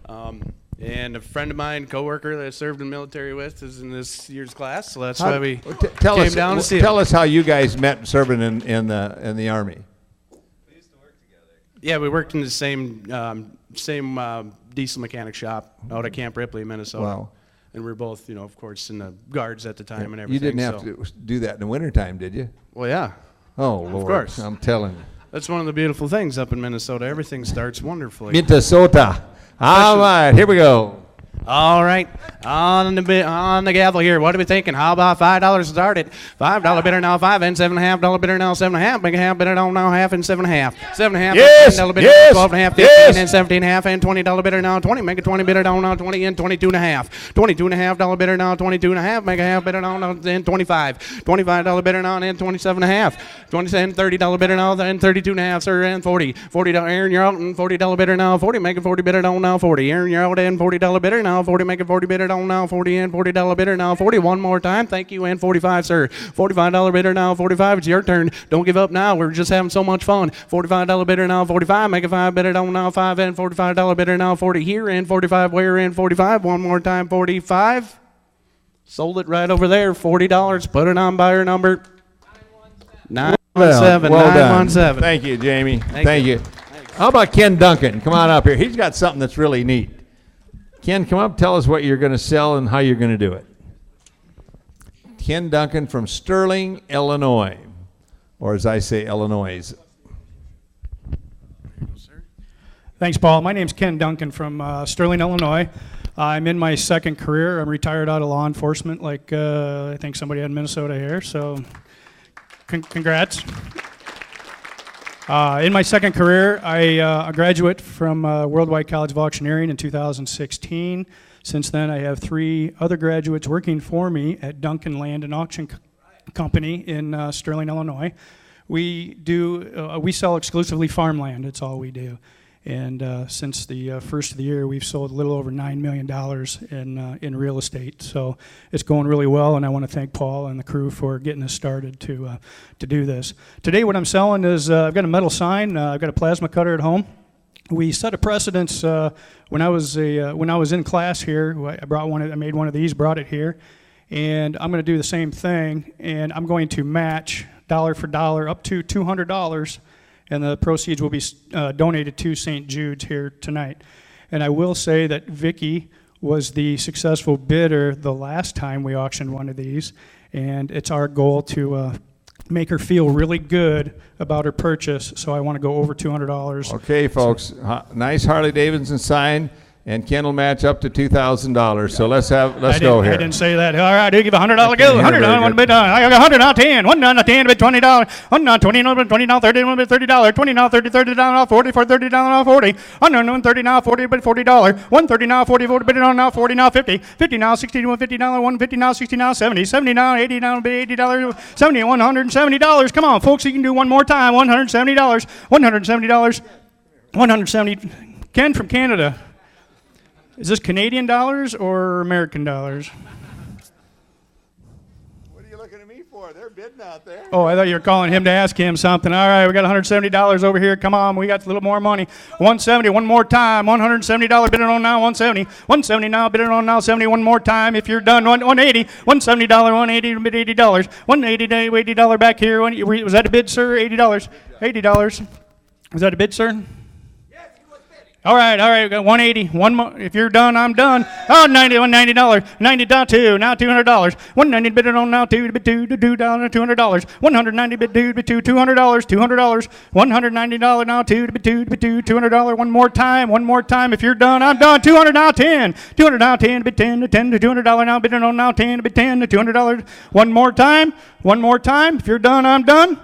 and a friend of mine, coworker that I served in the military with, is in this year's class. So that's why we came down to see. Tell us how you guys met serving in the Army. We used to work together. Yeah, we worked in the same diesel mechanic shop out at Camp Ripley, Minnesota. Wow. And we were both, of course, in the guards at the time and everything. You didn't have to do that in the wintertime, did you? Well, yeah. Oh, Lord. Of course. I'm telling you. That's one of the beautiful things up in Minnesota. Everything starts wonderfully. Minnesota. All right, here we go. All right, on the gavel here. What are we thinking? How about $5 to start it? $5 bidder now, 5 and $7.5 bidder now, 7.5. Make a half bidder now, half and 7.5. 7.5. Yes, $10 bidder yes, 12.5, 15 yes. and 17.5 and $20 bidder now, 20. Make a 20 bidder now, 20 and 22.5. $22.5 bidder now, 22.5. Make a half bidder now, then 25. $25 bidder now, and 27.5. 20 and $30 bidder now, then 32.5, sir, and 40. $40. Aaron, you're out, and $40 bidder now, 40. Make a 40 bidder now, 40. Aaron, you're out, and $40 bidder now, 40. Make a 40 bidder now, 40 and $40 bidder now, 40. One more time. Thank you, and 45, sir. $45 bidder now, 45. It's your turn. Don't give up now. We're just having so much fun. $45 bidder now, 45. Make a 5 bidder now, 5 and $45 bidder now, 40. Here and 45. Where and 45. One more time. 45. Sold it right over there. $40. Put it on buyer number 917. Well done. 917. Thank you, Jamie. Thank Thank you. How about Ken Duncan? Come on up here. He's got something that's really neat. Ken, come up, tell us what you're going to sell and how you're going to do it. Ken Duncan from Sterling, Illinois, or as I say, Illinois. Thanks, Paul. My name's Ken Duncan from Sterling, Illinois. I'm in my second career. I'm retired out of law enforcement, like I think somebody had in Minnesota here, so congrats. In my second career, I graduate from Worldwide College of Auctioneering in 2016. Since then, I have 3 other graduates working for me at Duncan Land and Auction Company in Sterling, Illinois. We sell exclusively farmland. That's all we do. And since the first of the year, we've sold a little over $9 million in real estate. So it's going really well, and I want to thank Paul and the crew for getting us started to do this. Today, what I'm selling is I've got a metal sign. I've got a plasma cutter at home. We set a precedence when I was in class here. I made one of these, brought it here, and I'm going to do the same thing. And I'm going to match dollar for dollar up to $200. And the proceeds will be donated to St. Jude's here tonight. And I will say that Vicki was the successful bidder the last time we auctioned one of these, and it's our goal to make her feel really good about her purchase, so I want to go over $200. Okay, folks, nice Harley-Davidson sign, and Ken will match up to $2,000. So let's go here. I didn't say that. All right, do give a $100 go. $100 one bid. I got 100 now 10. 1 now 10 bid $20. 1 now 20 now 20 now 30 one bid $30. 20 now 30 now 40 for $30 now 40. 130 now 40 bid $40. 130 now 40 bid now 40 now 50. 50 now 60 $50. 150 now 60 now 70. 70 now 80 now bid $80. 70 $170. Come on, folks, you can do one more time. $170. $170. 170. Ken from Canada. Is this Canadian dollars or American dollars? What are you looking at me for? They're bidding out there. Oh, I thought you were calling him to ask him something. All right, we got $170 over here. Come on, we got a little more money. 170, one more time. $170 bidding on now, 170. 170 now, bidding on now, 70. One more time. If you're done, 180. $170, 180, bid $80. $180 back here. Was that a bid, sir? $80. $80. Was that a bid, sir? All right, we got 180. One more. If you're done, I'm done. Oh, $190. 90 down 2. Now $200. 190 bid it on now 2 bid $2 $200. 190 bid 2 bid $2 $200. $200. $190 now 2 bid $2 $200. One more time. If you're done, I'm done. $200 now 10. $200 now 10 bid 10 to $200 now bid it on now 10 bid 10 to $200. One more time. If you're done, I'm done.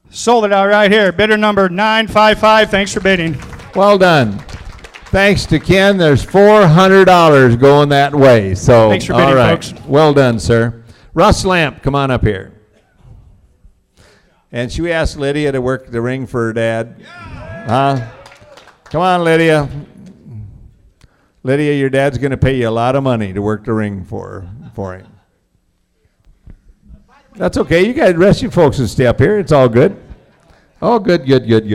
Sold it out right here. Bidder number 955. Thanks for bidding. Well done. Thanks to Ken, there's $400 going that way. So, thanks for bidding, all right. folks. Well done, sir. Russ Lamp, come on up here. And should we ask Lydia to work the ring for her dad? Huh? Come on, Lydia. Lydia, your dad's going to pay you a lot of money to work the ring for him. That's okay. You guys, rest you folks, and stay up here. It's all good. Oh, good. Is that what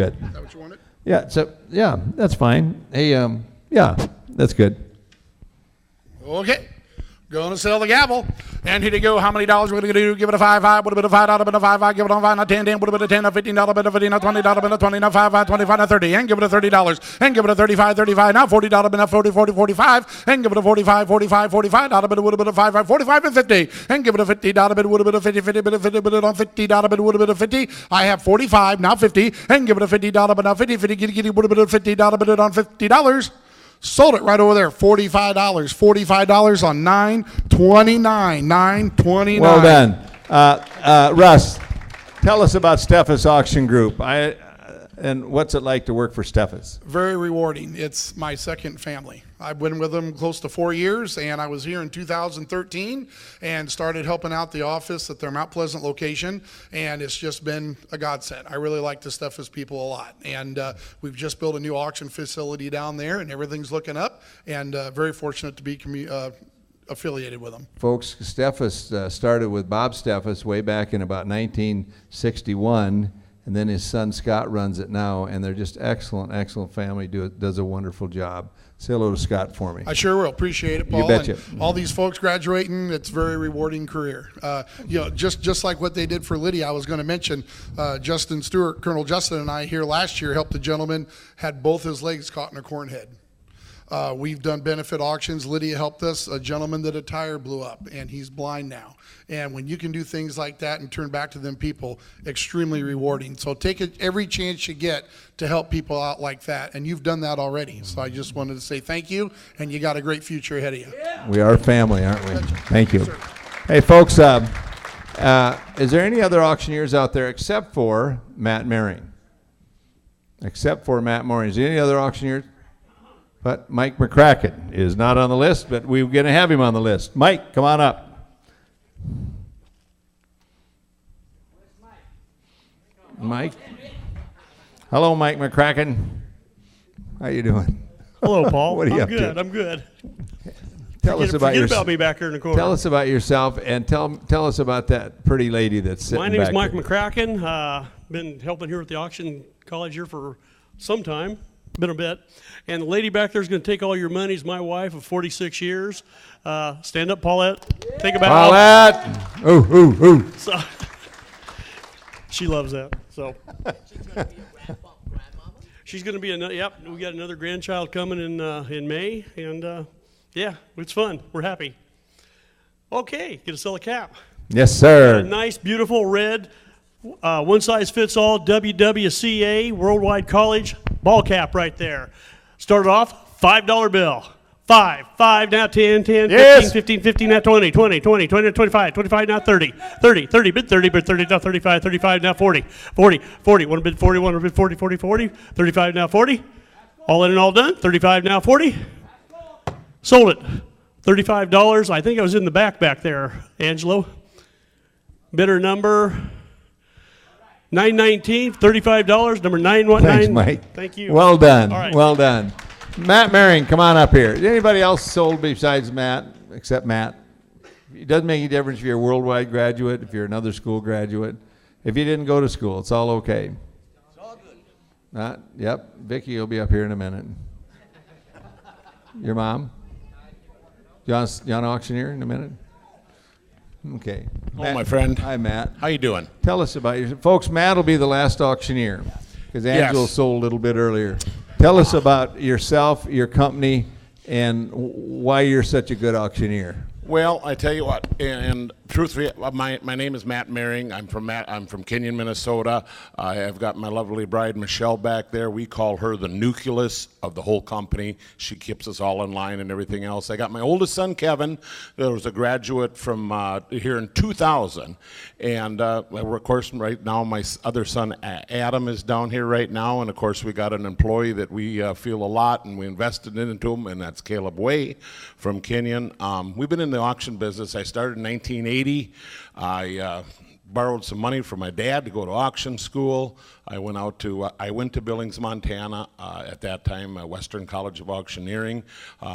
you wanted? Yeah, yeah, that's fine. Hey, yeah, that's good. Okay. Going to sell the gavel. And here you go. How many dollars we're going to do? Give it a 5. Would have been a $5, been a 5. Give it a 5, not 10, 10. Would have been a 10, $15, been a 15, $20, been a 20, now 5, 25, now 30. And give it a $30. And give it a 35, now $40, been a 40, 45. And give it a 45, $45, but it would have been a 5, 45 and 50. And give it a $50, but it would have been a 50, been a $50, but on $50, but it would have been a 50. I have 45, now 50. And give it a $50, but now 50, would have been a $50, but it on $50. Sold it right over there, $45. $45 on 9/29. 9/29. Well done. Russ, tell us about Steffes Auction Group. And what's it like to work for Steffes? Very rewarding. It's my second family. I've been with them close to 4 years, and I was here in 2013 and started helping out the office at their Mount Pleasant location, and it's just been a godsend. I really like the Steffes people a lot, and we've just built a new auction facility down there, and everything's looking up, and very fortunate to be affiliated with them. Folks, Steffes started with Bob Steffes way back in about 1961, and then his son Scott runs it now, and they're just excellent family. Does a wonderful job. Say hello to Scott for me. I sure will. Appreciate it, Paul. You betcha. And all these folks graduating, it's a very rewarding career. Just like what they did for Lydia, I was going to mention Justin Stewart, Colonel Justin and I here last year helped a gentleman, had both his legs caught in a corn head. We've done benefit auctions. Lydia helped us, a gentleman that a tire blew up, and he's blind now. And when you can do things like that and turn back to them people, extremely rewarding. So take every chance you get to help people out like that, and you've done that already. So I just wanted to say thank you, and you got a great future ahead of you. We are family, aren't we? Thank you. Hey, folks, is there any other auctioneers out there except for Matt Mehring? Except for Matt Mehring. Is there any other auctioneers? But Mike McCracken is not on the list, but we're going to have him on the list. Mike, come on up. Mike. Hello, Mike McCracken. How you doing? Hello, Paul. What are you up good. to? I'm good. Tell us about forget about me back here in the corner. Tell us about yourself, and tell us about that pretty lady that's sitting My name is back Mike there. McCracken. Been helping here at the auction college here for some time. Been a bit. And the lady back there is going to take all your money. Is my wife of 46 years. Stand up, Paulette. Think about Paulette. Ooh. So, she loves that. So she's going to be another. Yep, we got another grandchild coming in May, and yeah, it's fun. We're happy. Okay, get to sell a cap. Yes, sir. Got a nice, beautiful red. One size fits all WWCA Worldwide College ball cap right there. Started off $5 bill. 5 now 10 yes. 15 now 20 25 now 30 bid 30 now 35 now 40 one bid 40 35 now 40 all in and all done 35 now 40 sold it $35. I think I was in the back there, Angelo. Bidder number 919, $35, number 919. Thanks, Mike. Thank you. Well done. All right. Well done. Matt Mehring, come on up here. Is anybody else sold besides Matt, except Matt? It doesn't make any difference if you're a worldwide graduate, if you're another school graduate. If you didn't go to school, it's all okay. It's all good. Yep. Vicki will be up here in a minute. Your mom? John Auctioneer in a minute? Okay. Hello, my friend. Hi, Matt. How you doing? Tell us about your folks. Matt will be the last auctioneer because Angelo Yes. sold a little bit earlier. Tell us about yourself, your company, and why you're such a good auctioneer. Well, I tell you what, and truthfully, my name is Matt Mehring. I'm from Kenyon, Minnesota. I have got my lovely bride Michelle back there. We call her the nucleus of the whole company. She keeps us all in line and everything else. I got my oldest son Kevin, that was a graduate from here in 2000, and of course right now my other son Adam is down here right now, and of course we got an employee that we feel a lot and we invested into him, and that's Caleb Way from Kenyon. We've been in the auction business. I started in 1980. I borrowed some money from my dad to go to auction school. I went to Billings, Montana, at that time, Western College of Auctioneering,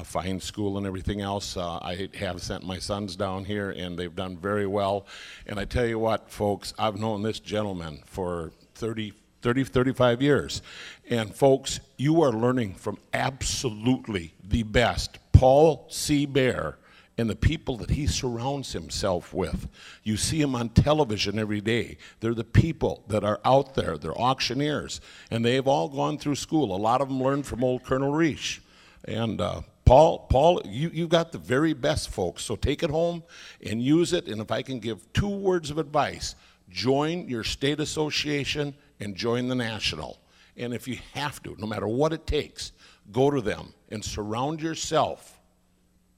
fine school and everything else. I have sent my sons down here, and they've done very well. And I tell you what, folks, I've known this gentleman for 35 years. And folks, you are learning from absolutely the best. Paul C. Bear and the people that he surrounds himself with. You see him on television every day. They're the people that are out there. They're auctioneers, and they've all gone through school. A lot of them learned from old Colonel Reich. And Paul, you've got the very best, folks, so take it home and use it. And if I can give 2 words of advice, join your state association and join the national. And if you have to, no matter what it takes, go to them and surround yourself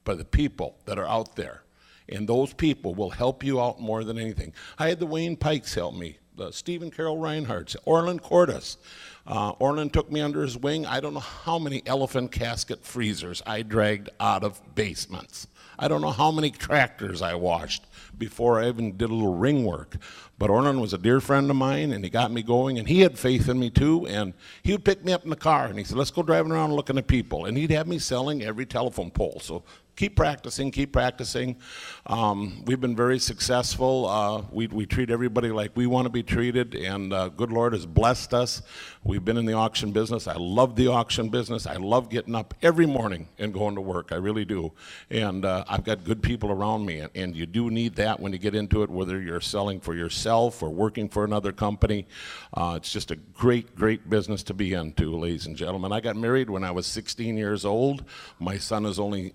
by the people that are out there. And those people will help you out more than anything. I had the Wayne Pikes help me, the Stephen Carroll Reinhardts, Orland Cordes. Orland took me under his wing. I don't know how many elephant casket freezers I dragged out of basements. I don't know how many tractors I washed before I even did a little ring work. But Orland was a dear friend of mine, and he got me going, and he had faith in me too, and he would pick me up in the car, and he said, let's go driving around looking at people, and he'd have me selling every telephone pole. So keep practicing, keep practicing. We've been very successful. We treat everybody like we want to be treated, and good Lord has blessed us. We've been in the auction business. I love the auction business. I love getting up every morning and going to work. I really do. And I've got good people around me, and you do need that when you get into it, whether you're selling for yourself or working for another company. It's just a great, great business to be into, ladies and gentlemen. I got married when I was 16 years old. My son is only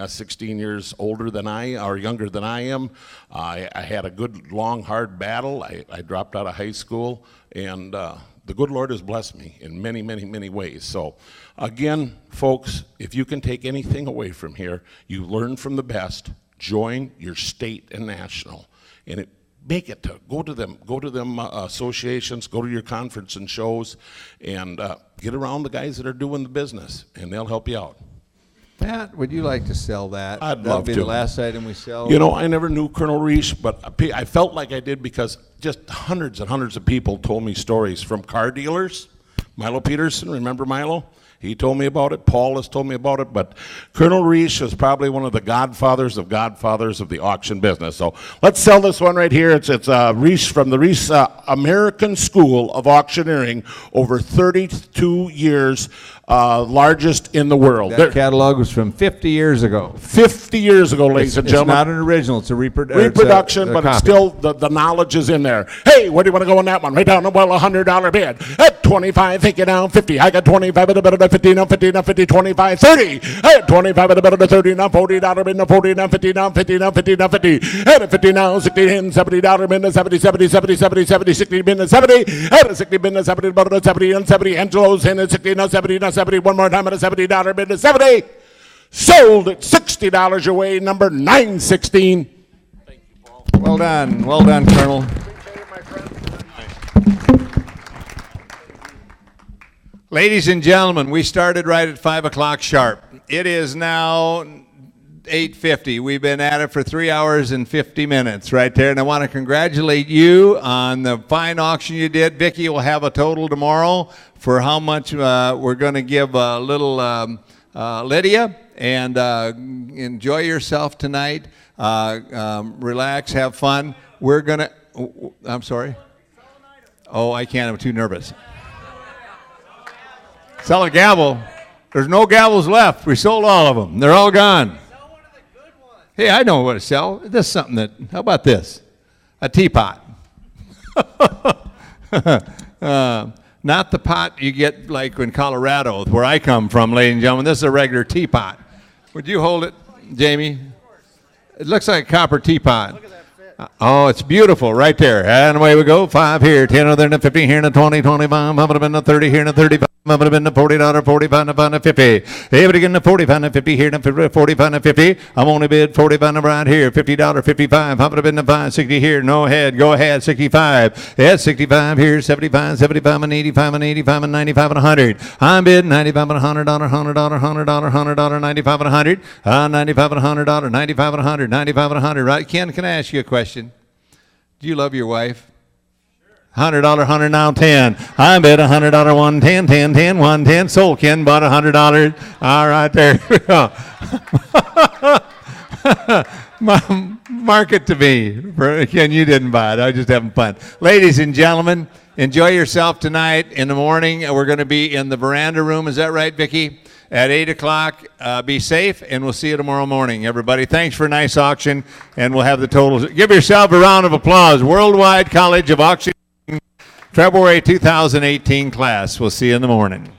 16 years older than or younger than I am. I had a good, long, hard battle. I dropped out of high school, and the good Lord has blessed me in many, many, many ways. So, again, folks, if you can take anything away from here, you learn from the best. Join your state and national, and make it to go to them associations, go to your conference and shows, and get around the guys that are doing the business, and they'll help you out. Pat, would you like to sell that? I'd love to. That'll be the last item we sell. You know, I never knew Colonel Reich, but I felt like I did because just hundreds and hundreds of people told me stories from car dealers. Milo Peterson, remember Milo? He told me about it. Paul has told me about it. But Colonel Reich is probably one of the godfathers of the auction business. So let's sell this one right here. It's Reich from the Reich American School of Auctioneering, over 32 years, largest in the world. That catalog was from 50 years ago. 50 years ago, ladies and gentlemen. It's not an original. It's a reproduction, but it's still the knowledge is in there. Hey, where do you want to go on that one? Right down the well, $100 bid. At 25, take it down 50. I got 25 at the better than 50, now 50, now 50, 25, 30. At 25 at the better than 30, now $40 bid, now 40, now 50, now 50, now 50, now 50. At 50 now, 60 in, $70 bid, now 70, 70, 70, 70, 70, 60 bid, now 70. At a 60 bid, now 70, better than 70, and 70. Angelo's in at 60, now 70, now 70. One more time at a $70 bid, now 70. Sold at $60 your way, number 916. Thank you, Paul. Well done, Colonel. Ladies and gentlemen, we started right at 5 o'clock sharp. It is now 8:50. We've been at it for 3 hours and 50 minutes right there, and I want to congratulate you on the fine auction you did. Vicki will have a total tomorrow for how much we're going to give little Lydia, and enjoy yourself tonight. Relax, have fun. We're going to, I'm sorry? Oh, I can't. I'm too nervous. Sell a gavel. There's no gavels left. We sold all of them. They're all gone. Hey, I know what to sell. This is something that, how about this? A teapot. Not the pot you get like in Colorado, where I come from, ladies and gentlemen. This is a regular teapot. Would you hold it, Jamie? It looks like a copper teapot. Oh, it's beautiful right there. And away we go. 5 here, 10 over there, and 15 here, and 20, 25. I'm going to been 30 here, and 35. I'm going to been $40, 45, and 50. Everybody getting 45 and 50 here, and 45 and 50. I'm only bid 45 right here, $50, 55. I'm going to bid 5, 60 here. No head. Go ahead, 65. Yeah, 65 here, 75, 75 and 85 and 85 and 95 and 100. I'm bidding 95 and $100, $100, $100, 95 and 100. 95 and $100, 95 and 100, 95 and 100. Right, Ken? Can I ask you a question? Do you love your wife? $100, 100, now 10. I bet $100, 110, 10, 10, 110. Sold Ken, bought $100. All right, there we go. Mark it to me. Ken, you didn't buy it. I was just having fun. Ladies and gentlemen, enjoy yourself tonight. In the morning, we're going to be in the veranda room. Is that right, Vicki? at 8 o'clock. Be safe, and we'll see you tomorrow morning, everybody. Thanks for a nice auction, and we'll have the totals. Give yourself a round of applause. Worldwide College of Auctioneering, February 2018 class. We'll see you in the morning.